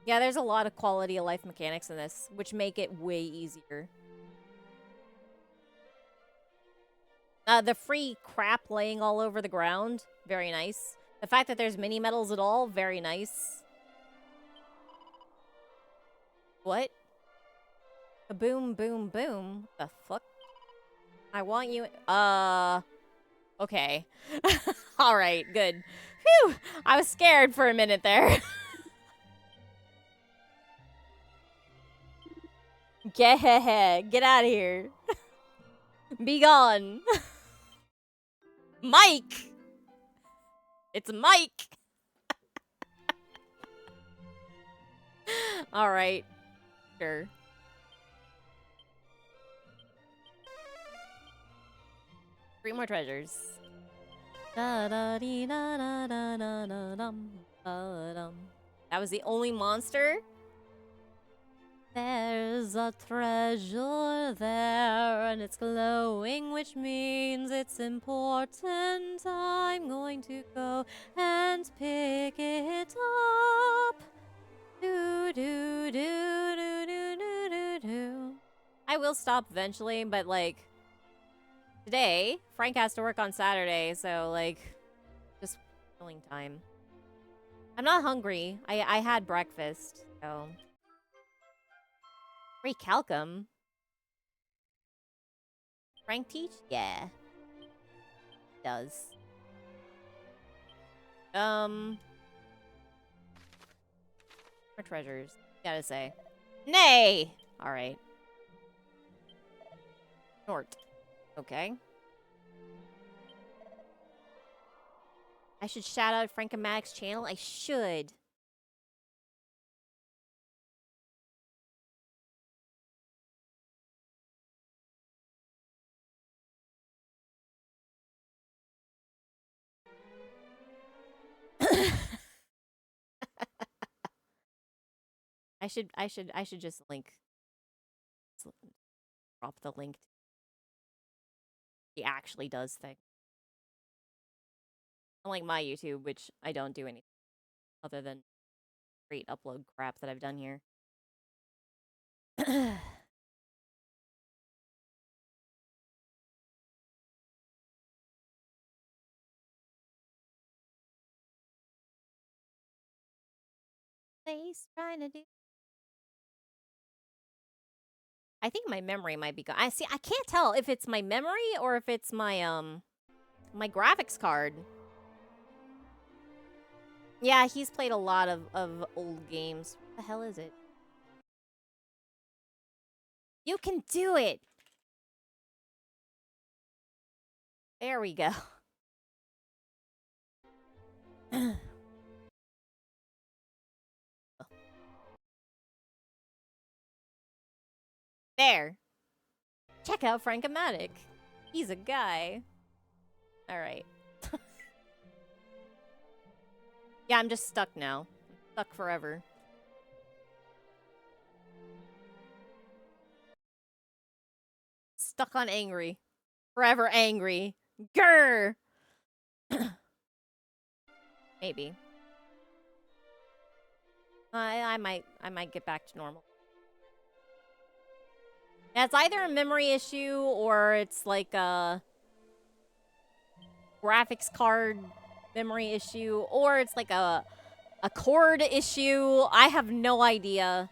Yeah, there's a lot of quality of life mechanics in this, which make it way easier. The free crap laying all over the ground, very nice. The fact that there's mini medals at all, very nice. What? Boom, boom, boom. The fuck? I want you. Okay. Alright, good. Phew! I was scared for a minute there. Get out of here. Be gone. Mike! It's Mike! Alright. Sure. Three more treasures. That was the only monster? There's a treasure there, and it's glowing, which means it's important. I'm going to go and pick it up. Do do do do do do do do. I will stop eventually, but like today, Frank has to work on Saturday, so like just filling time. I'm not hungry. I had breakfast, so. Recalcum? Frank teach? Yeah. Does. More treasures. Gotta say. Nay! Alright. Snort. Okay. I should shout out Frank-O-Matic's channel? I should. I should just drop the link. He actually does things. Unlike my YouTube, which I don't do anything other than great upload crap that I've done here. He's trying to do. I think my memory might be gone. I can't tell if it's my memory or if it's my my graphics card. Yeah, he's played a lot of old games. What the hell is it? You can do it. There we go. There. Check out Frank-O-Matic. He's a guy. All right. Yeah, I'm just stuck now. Stuck forever. Stuck on angry. Forever angry. Grr! Maybe. I might get back to normal. Yeah, it's either a memory issue or it's like a graphics card memory issue, or it's like a cord issue. I have no idea.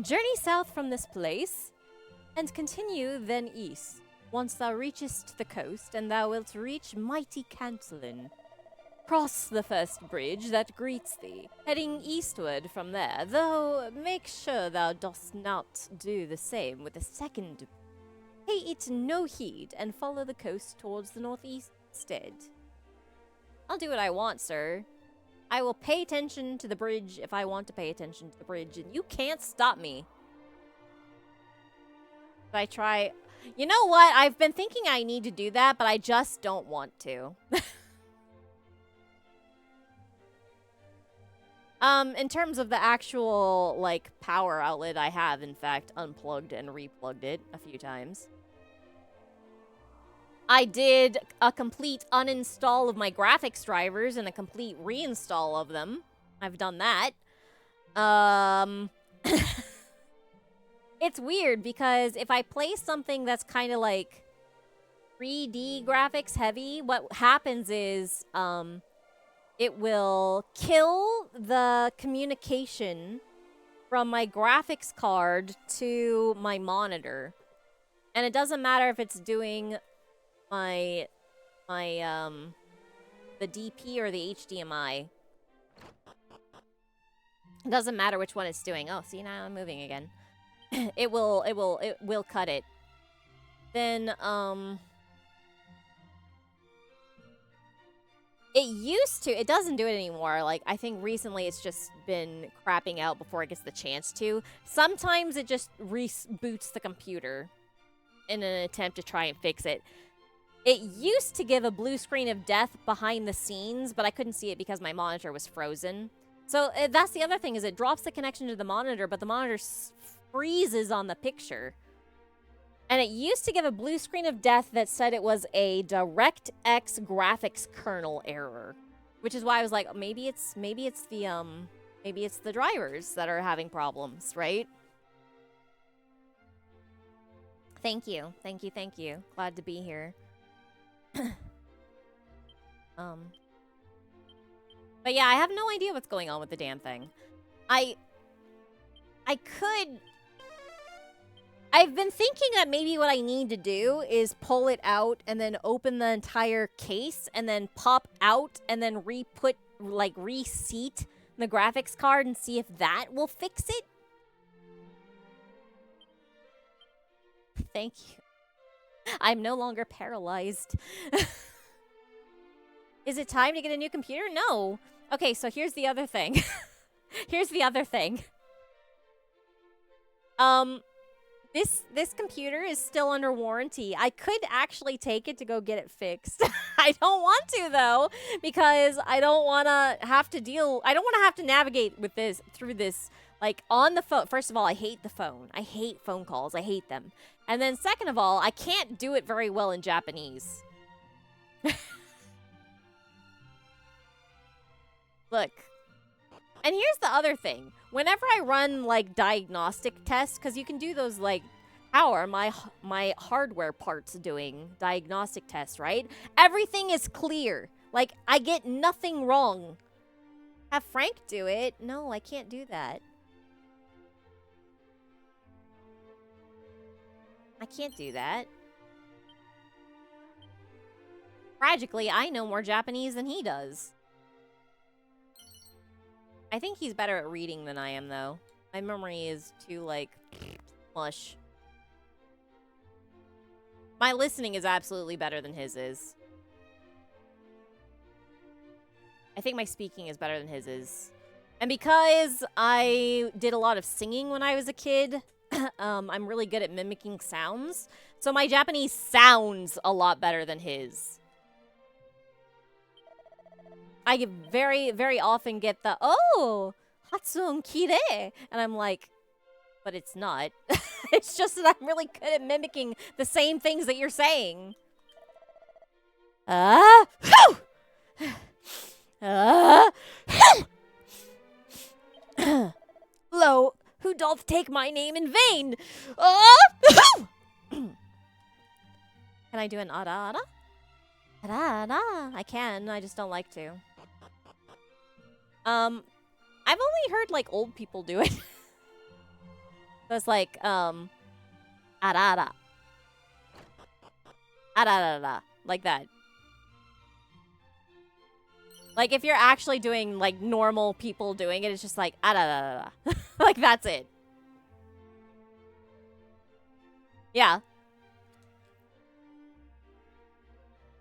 Journey south from this place, and continue then east. Once thou reachest the coast, and thou wilt reach mighty Cantlin. Cross the first bridge that greets thee, heading eastward from there, though make sure thou dost not do the same with the second. Pay it no heed, and follow the coast towards the northeast instead. I'll do what I want, sir. I will pay attention to the bridge if I want to pay attention to the bridge, and you can't stop me. If I try... You know what? I've been thinking I need to do that, but I just don't want to. In terms of the actual, like, power outlet, I have, in fact, unplugged and replugged it a few times. I did a complete uninstall of my graphics drivers and a complete reinstall of them. I've done that. It's weird because if I play something that's kind of like 3D graphics heavy, what happens is it will kill the communication from my graphics card to my monitor. And it doesn't matter if it's doing the DP or the HDMI. It doesn't matter which one it's doing. Oh, see, now I'm moving again. It will cut it. Then, it used to, it doesn't do it anymore. Like, I think recently it's just been crapping out before it gets the chance to. Sometimes it just reboots the computer in an attempt to try and fix it. It used to give a blue screen of death behind the scenes, but I couldn't see it because my monitor was frozen. So that's the other thing, is it drops the connection to the monitor, but the monitor freezes on the picture. And it used to give a blue screen of death that said it was a DirectX graphics kernel error, which is why I was like, maybe it's the drivers that are having problems, right? Thank you. Glad to be here. But yeah, I have no idea what's going on with the damn thing. I've been thinking that maybe what I need to do is pull it out and then open the entire case and then pop out and then reseat the graphics card and see if that will fix it. Thank you. I'm no longer paralyzed. Is it time to get a new computer? No. Okay, so here's the other thing. This computer is still under warranty. I could actually take it to go get it fixed. I don't want to, though, because I don't want to have to navigate with this through this, like, on the phone. First of all, I hate the phone. I hate phone calls. I hate them. And then second of all, I can't do it very well in Japanese. Look. And here's the other thing. Whenever I run, like, diagnostic tests, because you can do those, like, how are my hardware parts doing diagnostic tests, right? Everything is clear. Like, I get nothing wrong. Have Frank do it. No, I can't do that. I can't do that. Tragically, I know more Japanese than he does. I think he's better at reading than I am, though. My memory is too, like, mush. My listening is absolutely better than his is. I think my speaking is better than his is. And because I did a lot of singing when I was a kid, I'm really good at mimicking sounds. So my Japanese sounds a lot better than his. I very, very often get the, oh, Hatsuon kirei. And I'm like, but it's not. It's just that I'm really good at mimicking the same things that you're saying. Lo, who doth take my name in vain? Can I do an ada? I can, I just don't like to. I've only heard, like, old people do it. So it's like, arara. Arara. Like that. Like, if you're actually doing, like, normal people doing it, it's just like, arara. Like, that's it. Yeah.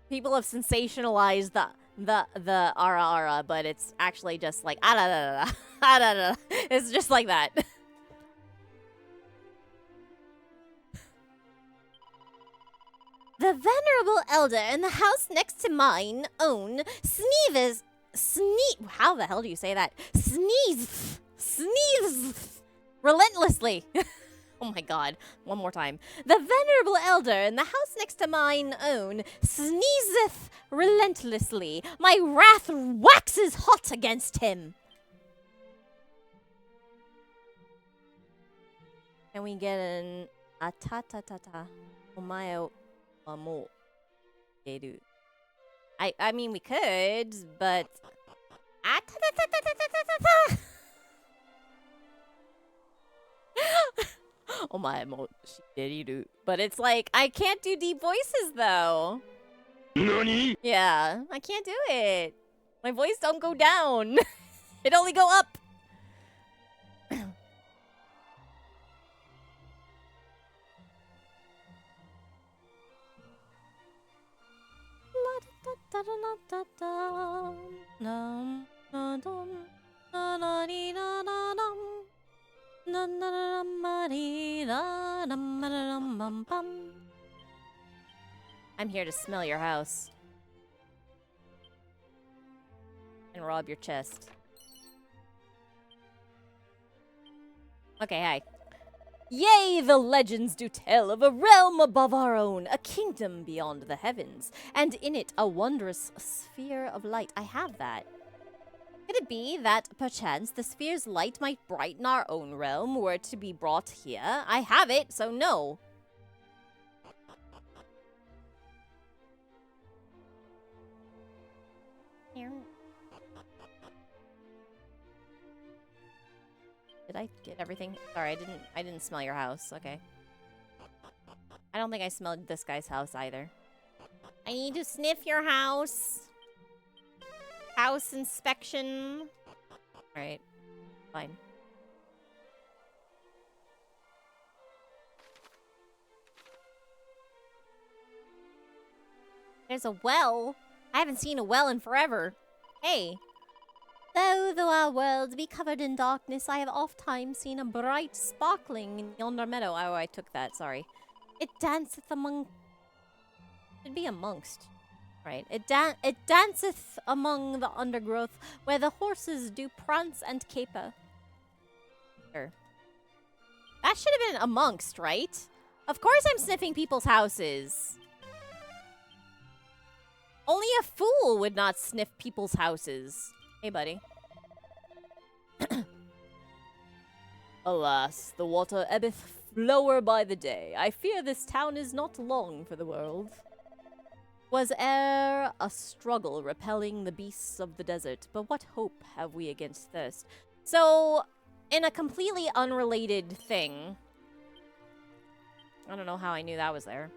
People have sensationalized the ara ara, but it's actually just like, arara. Arara. It's just like that. The venerable elder in the house next to mine own how the hell do you say that? Sneeze relentlessly. Oh my god, one more time. The venerable elder in the house next to mine own sneezeth relentlessly. My wrath waxes hot against him. Can we get an atatatata? Omae mo geru. I mean we could, but omae mo shigeru. But it's like I can't do deep voices though. Nani? Yeah, I can't do it. My voice don't go down. It only go up. I'm here to smell your house and rob your chest. Okay, hi. Yea, the legends do tell of a realm above our own, a kingdom beyond the heavens, and in it a wondrous sphere of light. I have that. Could it be that, perchance, the sphere's light might brighten our own realm were it to be brought here? I have it, so no. Did I get everything? Sorry, I didn't smell your house. Okay. I don't think I smelled this guy's house either. I need to sniff your house. House inspection. Alright. Fine. There's a well. I haven't seen a well in forever. Hey. Though our world be covered in darkness, I have oft times seen a bright sparkling in yonder meadow. Oh, I took that, sorry. It danceth among... Should be amongst. Right. It danceth among the undergrowth, where the horses do prance and caper. Sure. That should have been amongst, right? Of course I'm sniffing people's houses. Only a fool would not sniff people's houses. Hey, buddy. Alas, the water ebbeth lower by the day. I fear this town is not long for the world. Was e'er a struggle repelling the beasts of the desert, but what hope have we against thirst? So, in a completely unrelated thing... I don't know how I knew that was there.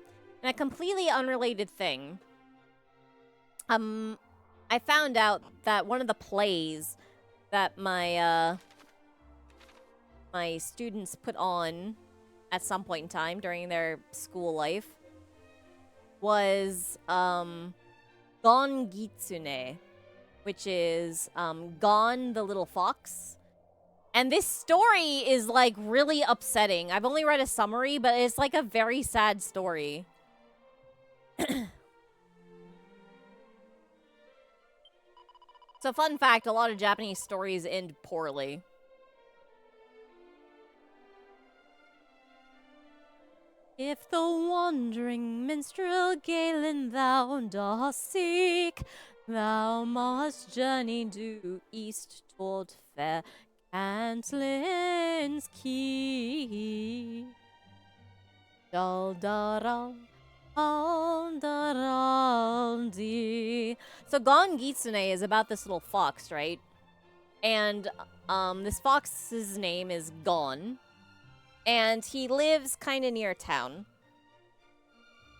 In a completely unrelated thing... I found out that one of the plays that my students put on at some point in time during their school life was Gon Gitsune, which is Gon the Little Fox. And this story is like really upsetting. I've only read a summary, but it's like a very sad story. So fun fact, a lot of Japanese stories end poorly. If the wandering minstrel Galen thou dost seek, thou must journey due east toward fair Cantlin's Key. Daldaral. So Gon Gitsune is about this little fox, right? And this fox's name is Gon. And he lives kind of near town.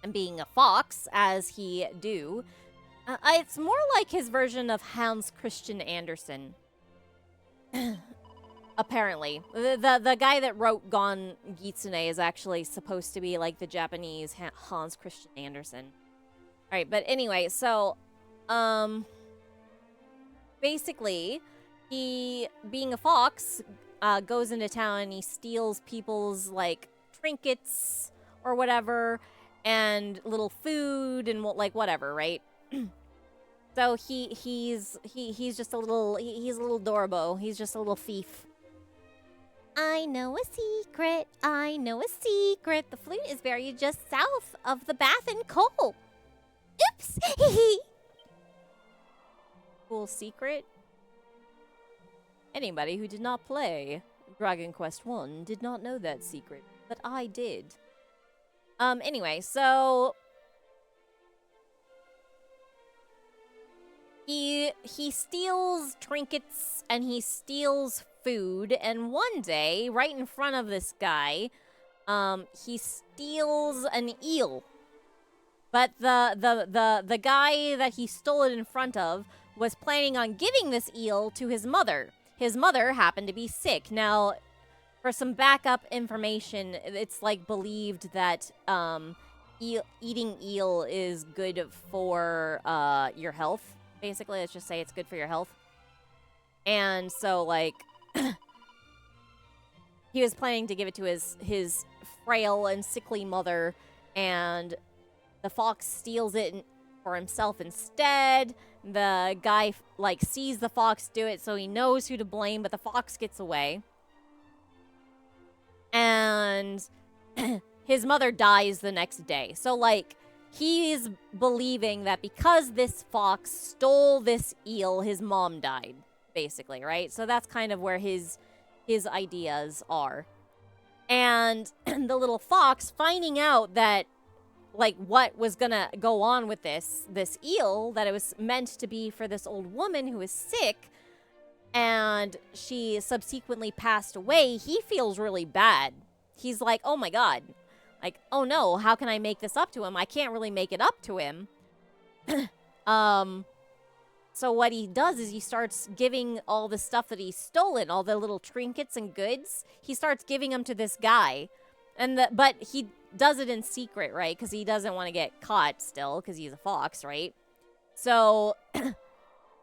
And being a fox, as he do, it's more like his version of Hans Christian Andersen. Apparently. The guy that wrote Gon Gitsune is actually supposed to be like the Japanese Hans Christian Andersen. Alright, but anyway, so, basically, he, being a fox, goes into town and he steals people's, like, trinkets or whatever, and little food and, like, whatever, right? So he's just a little, he's a little Dorbo. He's just a little thief. I know a secret. I know a secret. The flute is buried just south of the bath and coal. Oops. Cool secret. Anybody who did not play Dragon Quest I did not know that secret, but I did. Anyway, so he steals trinkets and he steals food, and one day, right in front of this guy, he steals an eel. But the guy that he stole it in front of was planning on giving this eel to his mother. His mother happened to be sick. Now, for some backup information, it's like believed that eating eel is good for your health. Basically, let's just say it's good for your health. And so, like, he was planning to give it to his frail and sickly mother, and the fox steals it for himself instead. The guy, like, sees the fox do it, so he knows who to blame, but the fox gets away. And his mother dies the next day. So, like, he's believing that because this fox stole this eel, his mom died, basically, right? So that's kind of where his ideas are. And the little fox, finding out that, like, what was gonna go on with this eel, that it was meant to be for this old woman who is sick, and she subsequently passed away, he feels really bad. He's like, oh my god. Like, oh no, how can I make this up to him? I can't really make it up to him. So what he does is he starts giving all the stuff that he's stolen, all the little trinkets and goods, he starts giving them to this guy. But he does it in secret, right? Because he doesn't want to get caught still, because he's a fox, right? So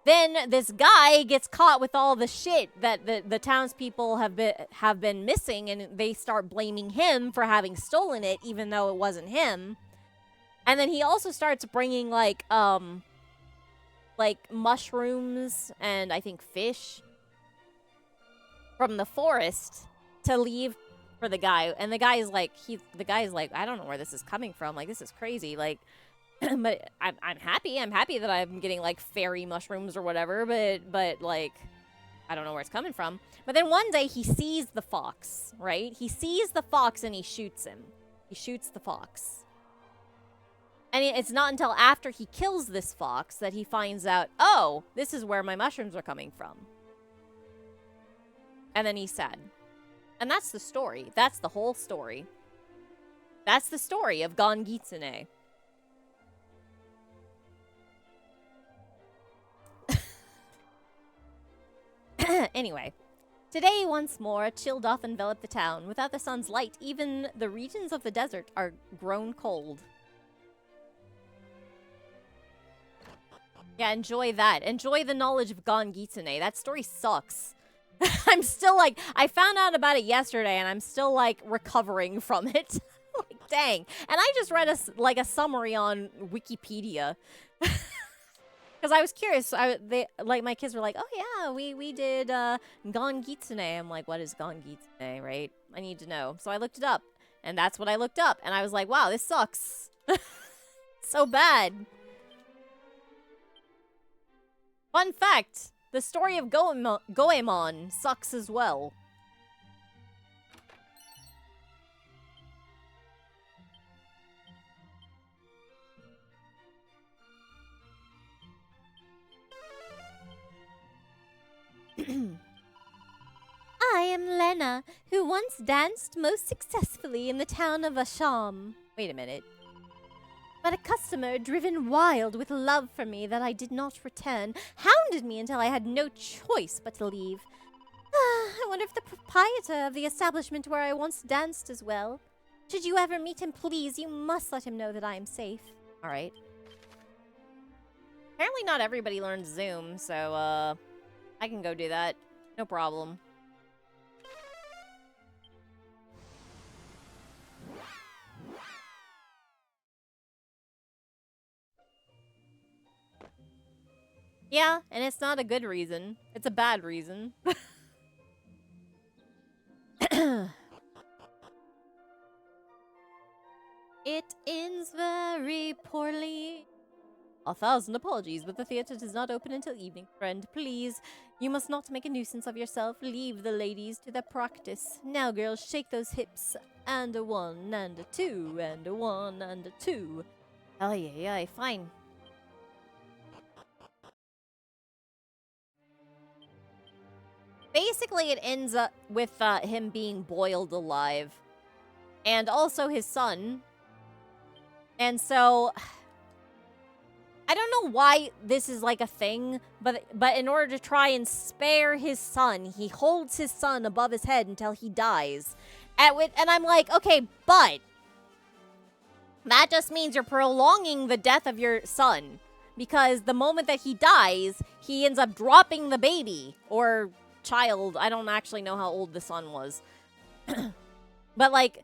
then this guy gets caught with all the shit that the townspeople have been missing, and they start blaming him for having stolen it, even though it wasn't him. And then he also starts bringing, like mushrooms and I think fish from the forest to leave for the guy. And the guy's like, I don't know where this is coming from. Like, this is crazy. Like, but I'm happy. I'm happy that I'm getting, like, fairy mushrooms or whatever. But like, I don't know where it's coming from. But then one day he sees the fox, right? He sees the fox and he shoots him. He shoots the fox. And it's not until after he kills this fox that he finds out, oh, this is where my mushrooms are coming from. And then he's sad. And that's the story. That's the whole story. That's the story of Gon Gitsune. Anyway, today once more, a chill doth envelop the town. Without the sun's light, even the regions of the desert are grown cold. Yeah, enjoy that. Enjoy the knowledge of Gon Gitsune. That story sucks. I'm still, like, I found out about it yesterday, and I'm still, like, recovering from it. Like, dang. And I just read a summary on Wikipedia. Because I was curious. My kids were like, oh yeah, we did Gon Gitsune. I'm like, what is Gon Gitsune, right? I need to know. So I looked it up, and that's what I looked up. And I was like, wow, this sucks. So bad. Fun fact, the story of Goemon sucks as well. I am Lena, who once danced most successfully in the town of Asham. Wait a minute. But a customer, driven wild with love for me that I did not return, hounded me until I had no choice but to leave. I wonder if the proprietor of the establishment where I once danced as well. Should you ever meet him, please, you must let him know that I am safe. Alright. Apparently not everybody learns Zoom, so, I can go do that. No problem. Yeah, and it's not a good reason. It's a bad reason. It ends very poorly. 1,000 apologies, but the theater does not open until evening, friend. Please, you must not make a nuisance of yourself. Leave the ladies to their practice. Now, girls, shake those hips. And a 1, and a 2, and a 1, and a 2. Ay, ay, ay, fine. Basically, it ends up with him being boiled alive. And also his son. And so, I don't know why this is like a thing, but in order to try and spare his son, he holds his son above his head until he dies. And I'm like, okay, but that just means you're prolonging the death of your son. Because the moment that he dies, he ends up dropping the baby. Or child. I don't actually know how old the son was. But like,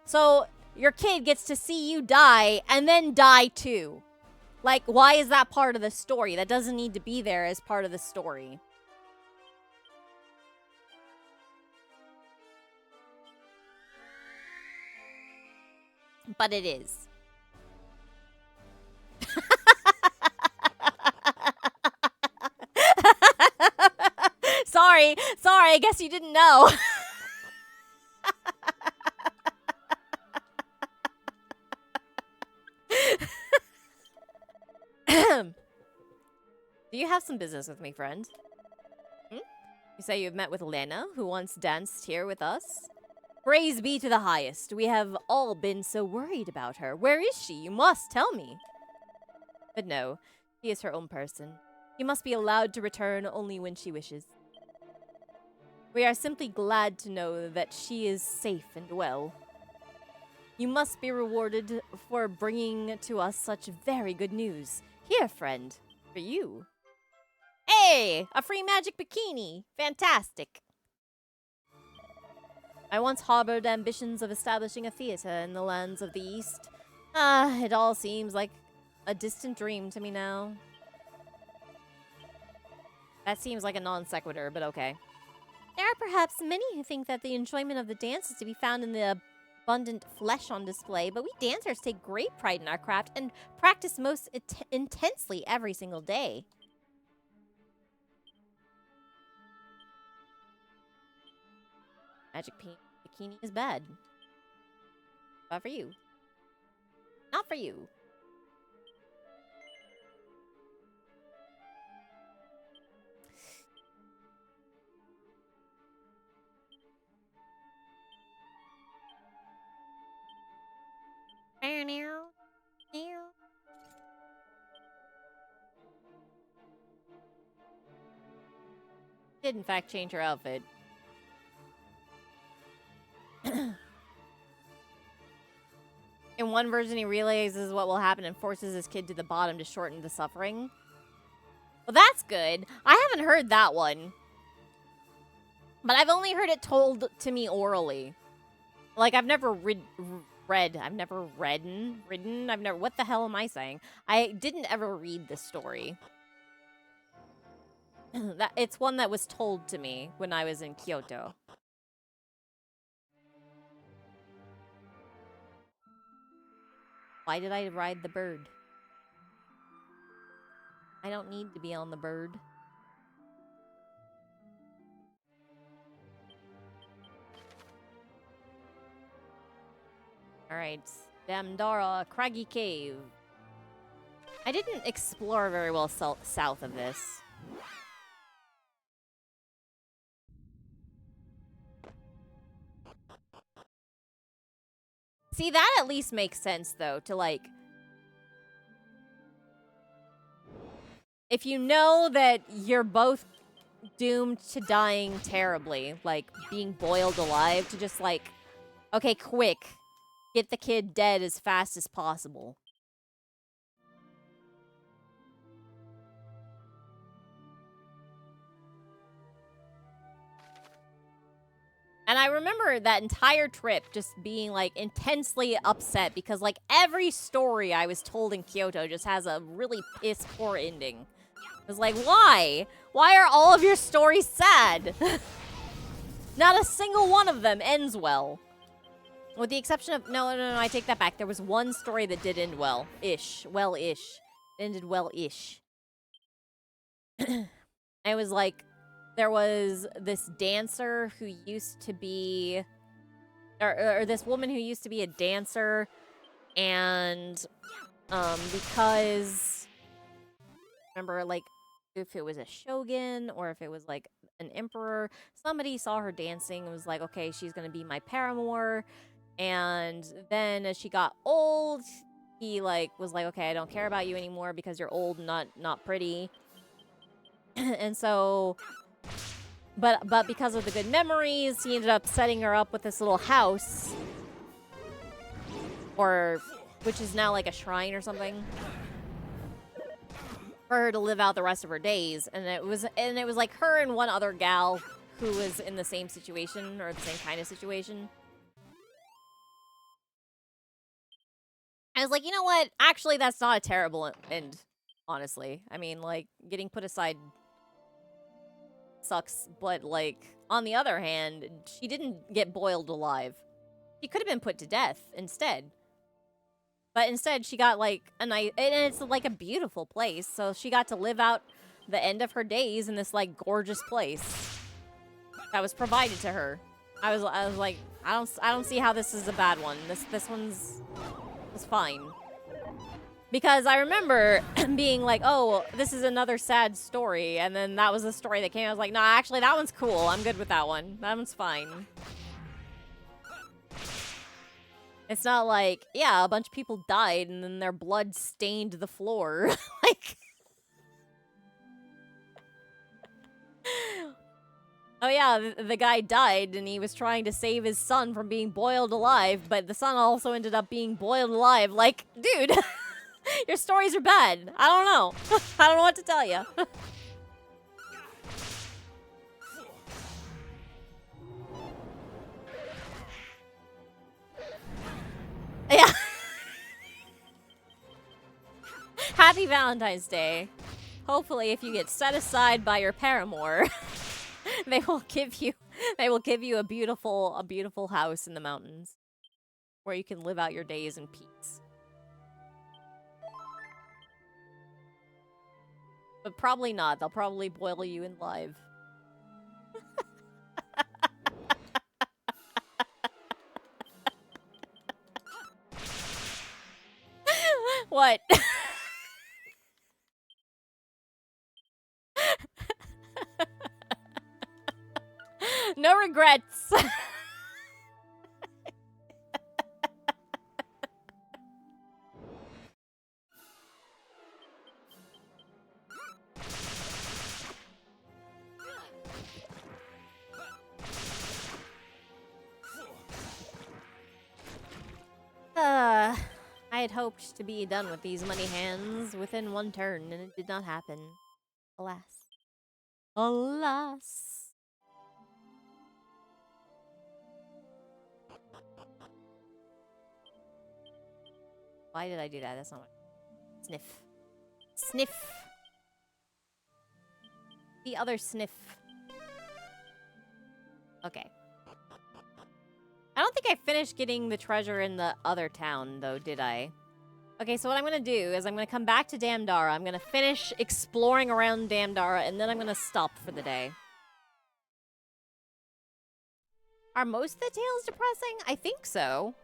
so your kid gets to see you die and then die too. Like, why is that part of the story? That doesn't need to be there as part of the story. But it is. Sorry, I guess you didn't know. Do you have some business with me, friend? Hmm? You say you've met with Lena, who once danced here with us? Praise be to the highest. We have all been so worried about her. Where is she? You must tell me. But no, she is her own person. You must be allowed to return only when she wishes. We are simply glad to know that she is safe and well. You must be rewarded for bringing to us such very good news. Here, friend, for you. Hey, a free magic bikini. Fantastic. I once harbored ambitions of establishing a theater in the lands of the East. It all seems like a distant dream to me now. That seems like a non sequitur, but okay. There are perhaps many who think that the enjoyment of the dance is to be found in the abundant flesh on display, but we dancers take great pride in our craft and practice most intensely every single day. Magic bikini is bad. Not for you. Not for you. Did in fact change her outfit. In one version, he realizes what will happen and forces his kid to the bottom to shorten the suffering. Well, that's good. I haven't heard that one. But I've only heard it told to me orally. Like, I've never ridden. What the hell am I saying? I didn't ever read this story. It's one that was told to me when I was in Kyoto. Why did I ride the bird? I don't need to be on the bird. Alright. Damdara Craggy Cave. I didn't explore very well south of this. See, that at least makes sense, though, to, like... If you know that you're both doomed to dying terribly, like, being boiled alive, to just, like, okay, quick, get the kid dead as fast as possible. And I remember that entire trip just being, like, intensely upset because, like, every story I was told in Kyoto just has a really piss-poor ending. I was like, why? Why are all of your stories sad? Not a single one of them ends well. With the exception of... No, I take that back. There was one story that did end well. Ish. Well-ish. It ended well-ish. It was like... There was this dancer who used to be... Or this woman who used to be a dancer. And... because... Remember, like... If it was a shogun or if it was, like, an emperor, somebody saw her dancing and was like, okay, she's gonna be my paramour. And then as she got old, he, like, was like, okay, I don't care about you anymore because you're old and not pretty. And so... But because of the good memories, he ended up setting her up with this little house. Or... Which is now, like, a shrine or something. For her to live out the rest of her days, and it was like her and one other gal who was in the same situation or the same kind of situation. I was like, you know what? Actually, that's not a terrible end, honestly. I mean, like, getting put aside sucks, but, like, on the other hand, she didn't get boiled alive. She could have been put to death instead. But instead, she got, like, a nice... And it's, like, a beautiful place. So she got to live out the end of her days in this, like, gorgeous place that was provided to her. I was like, I don't see how this is a bad one. This one's fine. Because I remember being like, oh, this is another sad story. And then that was the story that came. I was like, no, actually, that one's cool. I'm good with that one. That one's fine. It's not like, yeah, a bunch of people died and then their blood stained the floor. Like... Oh yeah, the guy died and he was trying to save his son from being boiled alive, but the son also ended up being boiled alive. Like, dude, your stories are bad. I don't know. I don't know what to tell you. Yeah. Happy Valentine's Day. Hopefully, if you get set aside by your paramour, they will give you a beautiful house in the mountains where you can live out your days in peace. But probably not. They'll probably boil you alive. What? No regrets. I had hoped to be done with these money hands within one turn, and it did not happen. Alas. Alas. Why did I do that? That's not what... Sniff. Sniff. The other sniff. Okay. I don't think I finished getting the treasure in the other town, though, did I? Okay, so what I'm going to do is I'm going to come back to Damdara. I'm going to finish exploring around Damdara, and then I'm going to stop for the day. Are most of the tales depressing? I think so.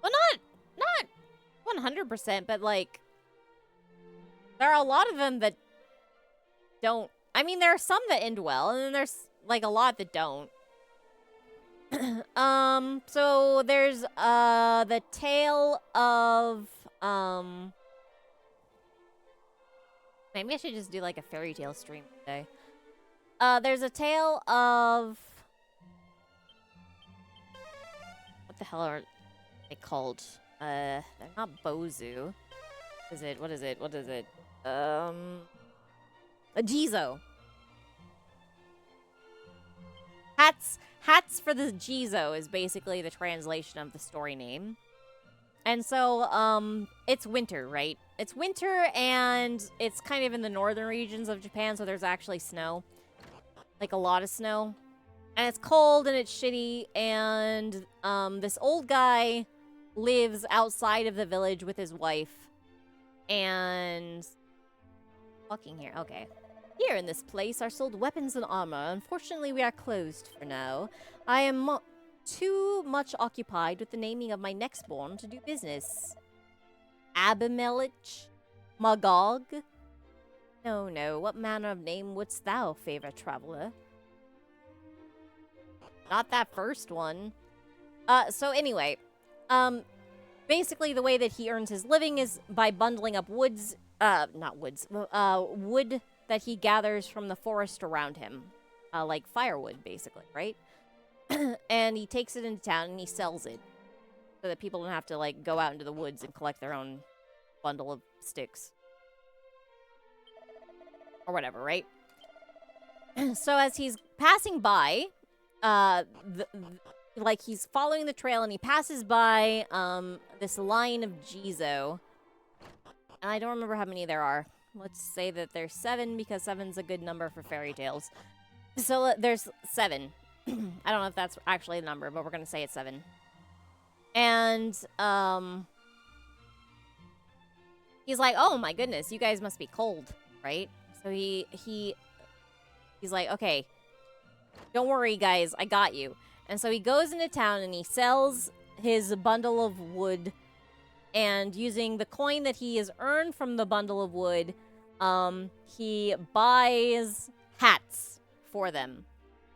Well, not 100%, but, like... There are a lot of them that don't... I mean, there are some that end well, and then there's, like, a lot that don't. So there's the tale of maybe I should just do like a fairy tale stream today. There's a tale of what the hell are they called? They're not Bozu. Is it? What is it? What is it? A Jizo. Hats for the Jizo is basically the translation of the story name. And so, it's winter, right? It's winter, and it's kind of in the northern regions of Japan, so there's actually snow. Like, a lot of snow. And it's cold, and it's shitty, and, this old guy lives outside of the village with his wife. And... Walking here, okay. Here in this place are sold weapons and armor. Unfortunately, we are closed for now. I am too much occupied with the naming of my next born to do business. Abimelech? Magog? No, no. What manner of name wouldst thou favor, traveler? Not that first one. So anyway, basically the way that he earns his living is by bundling up wood that he gathers from the forest around him. Like firewood, basically, right? And he takes it into town and he sells it. So that people don't have to, like, go out into the woods and collect their own bundle of sticks. Or whatever, right? So as he's passing by, like, he's following the trail and he passes by, this line of Jizo. And I don't remember how many there are. Let's say that there's 7, because 7's a good number for fairy tales. So there's 7. I don't know if that's actually the number, but we're gonna say it's 7. And, he's like, oh my goodness, you guys must be cold, right? So he's like, okay, don't worry guys, I got you. And so he goes into town and he sells his bundle of wood, and using the coin that he has earned from the bundle of wood, he buys hats for them.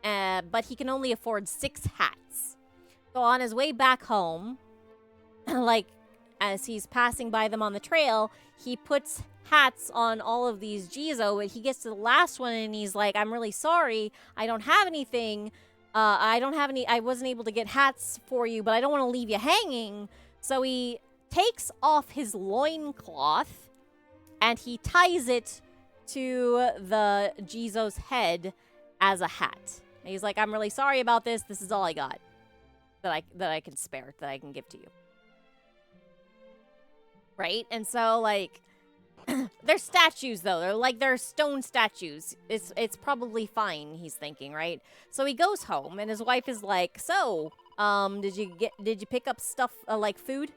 But he can only afford 6 hats. So on his way back home, like, as he's passing by them on the trail, he puts hats on all of these Jizo, but he gets to the last one and he's like, I'm really sorry, I don't have anything. I wasn't able to get hats for you, but I don't want to leave you hanging. So he takes off his loincloth and he ties it to the Jizo's head as a hat. And he's like, I'm really sorry about this. This is all I got that I can spare, that I can give to you. Right? And so, like, they're statues, though. They're stone statues. It's probably fine, he's thinking, right? So he goes home, and his wife is like, so, did you pick up stuff, like food?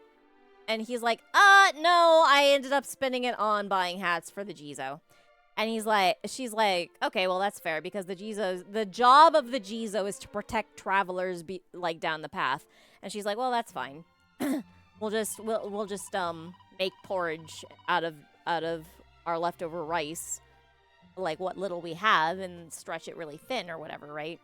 And he's like, no, I ended up spending it on buying hats for the Jizo. And she's like, okay, well, that's fair, because the job of the Jizo is to protect travelers, down the path. And she's like, well, that's fine. we'll just make porridge out of our leftover rice, like what little we have, and stretch it really thin or whatever, right?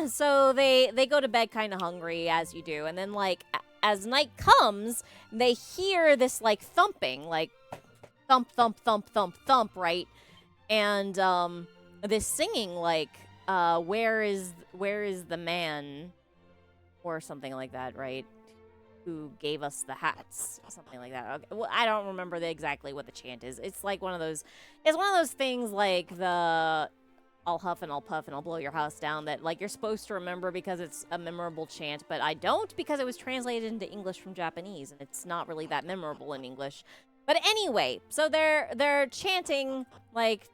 So they go to bed kind of hungry, as you do. And then, like, as night comes, they hear this, like, thumping, like, thump, thump, thump, thump, thump, right? And, this singing, like, where is the man? Or something like that, right? Who gave us the hats, something like that. Okay. Well, I don't remember exactly what the chant is. It's like one of those things like the I'll huff and I'll puff and I'll blow your house down that, like, you're supposed to remember because it's a memorable chant, but I don't, because it was translated into English from Japanese and it's not really that memorable in English. But anyway, so they're chanting, like,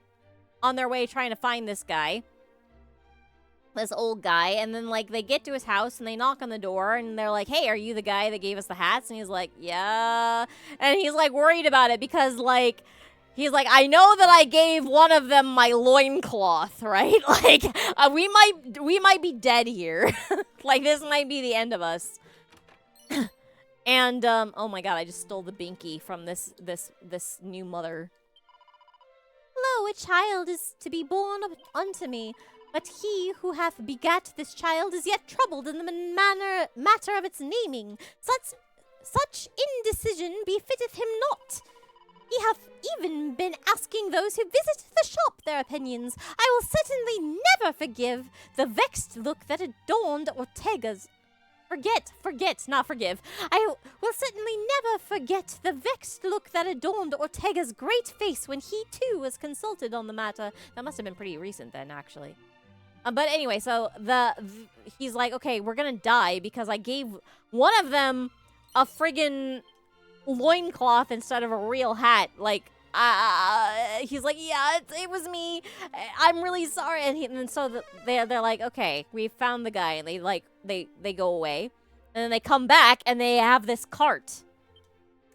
on their way trying to find this guy. This old guy, and then, like, they get to his house and they knock on the door and they're like, hey, are you the guy that gave us the hats? And he's like, yeah. And he's, like, worried about it because, like, he's like, I know that I gave one of them my loincloth, right? Like, we might be dead here. Like, this might be the end of us. And, oh my god, I just stole the binky from this new mother. Lo, a child is to be born unto me. But he who hath begat this child is yet troubled in the matter of its naming. Such indecision befitteth him not. He hath even been asking those who visit the shop their opinions. I will certainly never forgive the vexed look that adorned Ortega's. Not forgive. I will certainly never forget the vexed look that adorned Ortega's great face when he too was consulted on the matter. That must have been pretty recent then, actually. But anyway, so he's like, okay, we're gonna die because I gave one of them a friggin' loincloth instead of a real hat. Like, he's like, yeah, it was me. I'm really sorry. And so they're like, okay, we found the guy, and they go away, and then they come back and they have this cart,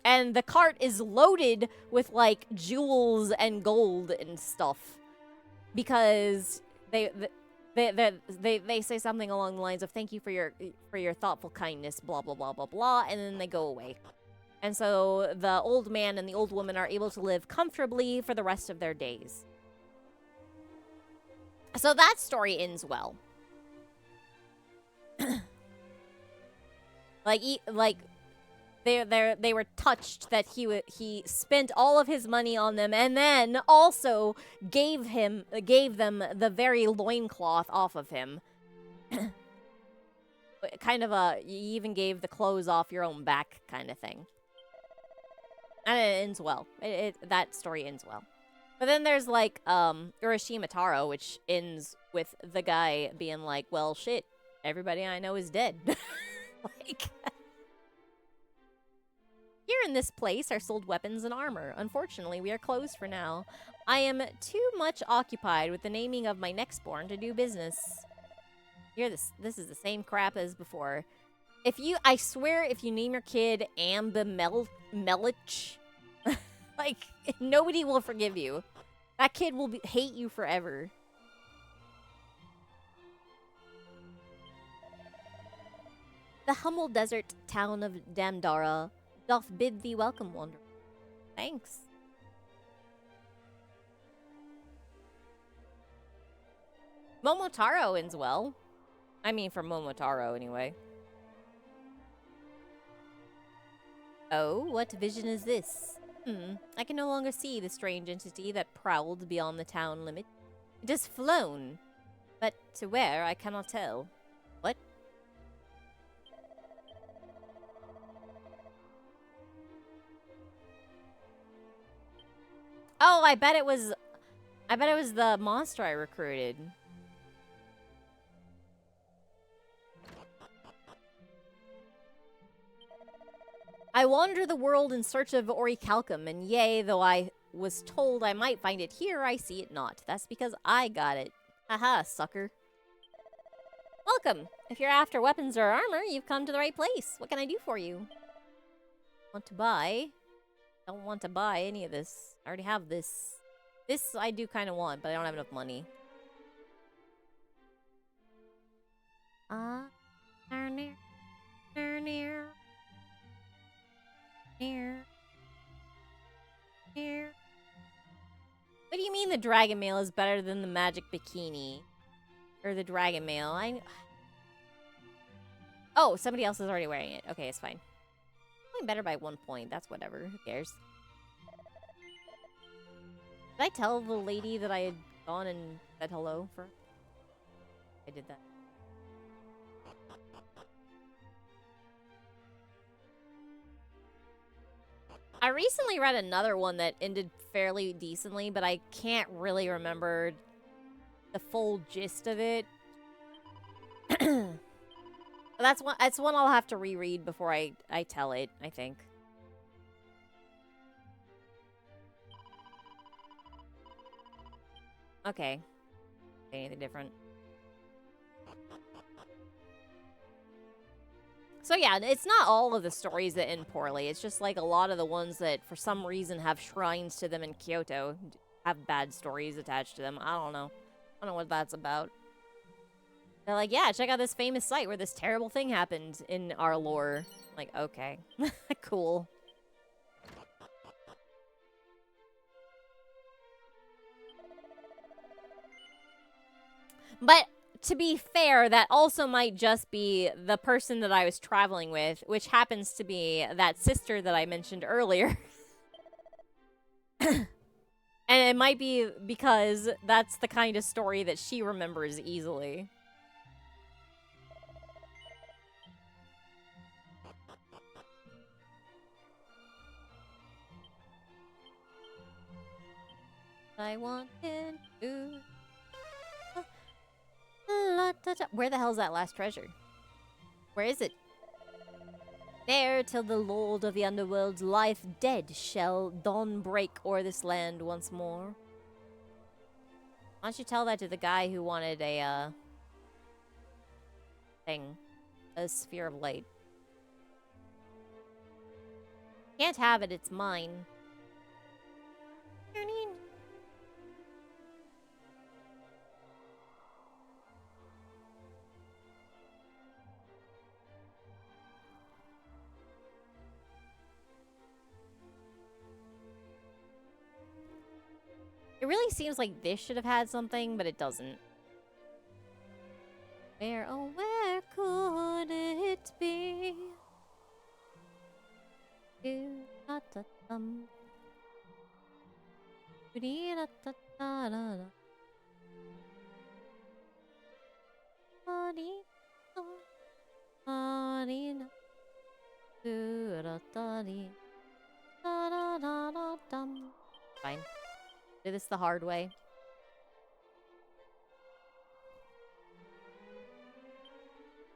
and the cart is loaded with like jewels and gold and stuff because they say something along the lines of thank you for your thoughtful kindness, blah blah blah blah blah, and then they go away. And so the old man and the old woman are able to live comfortably for the rest of their days. So that story ends well. They were touched that he spent all of his money on them, and then also gave them the very loincloth off of him. Kind of you even gave the clothes off your own back kind of thing. And it ends well. That story ends well. But then there's like Urashima Taro, which ends with the guy being like, well, shit, everybody I know is dead. Like, here in this place are sold weapons and armor. Unfortunately, we are closed for now. I am too much occupied with the naming of my nextborn to do business. Here, this is the same crap as before. I swear, if you name your kid Melich, like, nobody will forgive you. That kid will hate you forever. The humble desert town of Damdara doth bid thee welcome, wanderer. Thanks. Momotaro ends well. I mean, for Momotaro, anyway. Oh, what vision is this? I can no longer see the strange entity that prowled beyond the town limit. It has flown, but to where I cannot tell. What? Oh, I bet it was the monster I recruited. I wander the world in search of Orichalcum, and yea, though I was told I might find it here, I see it not. That's because I got it. Haha, sucker. Welcome. If you're after weapons or armor, you've come to the right place. What can I do for you? Want to buy? Don't want to buy any of this. I already have this. This I do kind of want, but I don't have enough money. What do you mean the dragon mail is better than the magic bikini? Or the dragon mail? Oh, somebody else is already wearing it. Okay, it's fine. Only better by 1 point. That's whatever. Who cares? Did I tell the lady that I had gone and said hello for? I did that. I recently read another one that ended fairly decently, but I can't really remember the full gist of it. That's one I'll have to reread before I tell it, I think. Okay. Anything different? So yeah, it's not all of the stories that end poorly. It's just like a lot of the ones that for some reason have shrines to them in Kyoto have bad stories attached to them. I don't know. I don't know what that's about. They're like, yeah, check out this famous site where this terrible thing happened in our lore. Like, okay. Cool. But to be fair, that also might just be the person that I was traveling with, which happens to be that sister that I mentioned earlier. And it might be because that's the kind of story that she remembers easily. I wanted to... Where the hell's that last treasure? Where is it? There till the lord of the underworld's life dead shall dawn break o'er this land once more. Why don't you tell that to the guy who wanted a, thing. A sphere of light. Can't have it, it's mine. It really seems like this should have had something, but it doesn't. Where, oh, where could it be? Do-da-da-dum. Do-dee-da-da-da-da-da. Do-dee-da. Do-dee-da. Do-da-da-dee. Da-da-da-da-dum. Fine. Do this the hard way.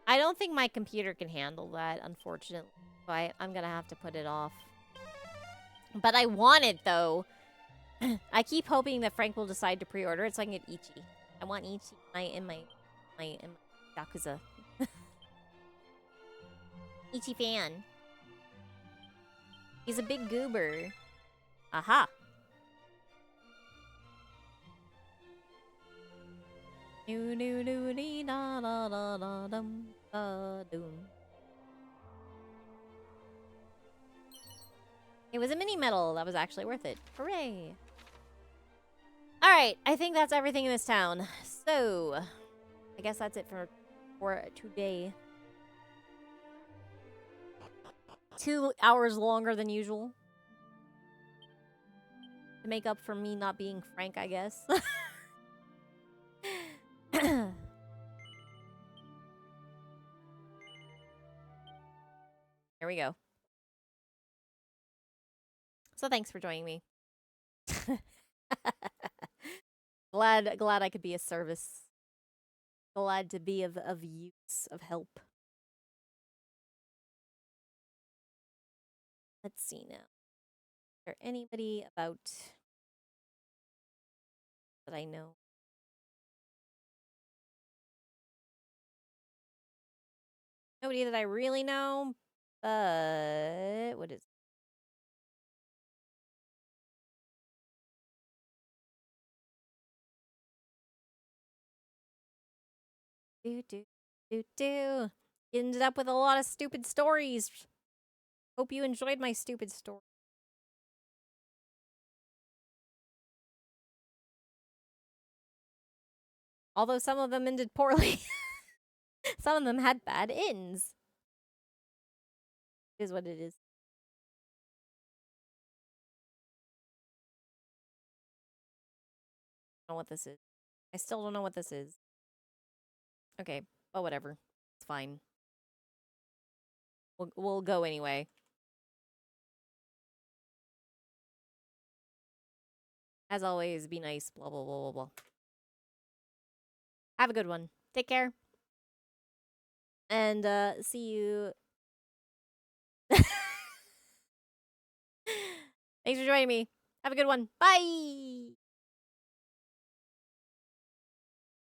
I don't think my computer can handle that, unfortunately. So I'm gonna have to put it off. But I want it, though. I keep hoping that Frank will decide to pre-order it so I can get Ichi. I want Ichi in my Yakuza. Ichi fan. He's a big goober. Aha! Do do do dee da da da da dum da doom. It was a mini medal. That was actually worth it. Hooray! Alright, I think that's everything in this town. So, I guess that's it for today. 2 hours longer than usual. To make up for me not being Frank, I guess. Here we go. So thanks for joining me. glad I could be of service. Glad to be of use, of help. Let's see now. Is there anybody about that I know? Nobody that I really know, but what is do. Ended up with a lot of stupid stories. Hope you enjoyed my stupid story. Although some of them ended poorly. Some of them had bad ends. It is what it is. I don't know what this is. I still don't know what this is. Okay, but whatever. It's fine. We'll go anyway. As always, be nice. Blah, blah, blah, blah, blah. Have a good one. Take care. And, see you. Thanks for joining me. Have a good one. Bye!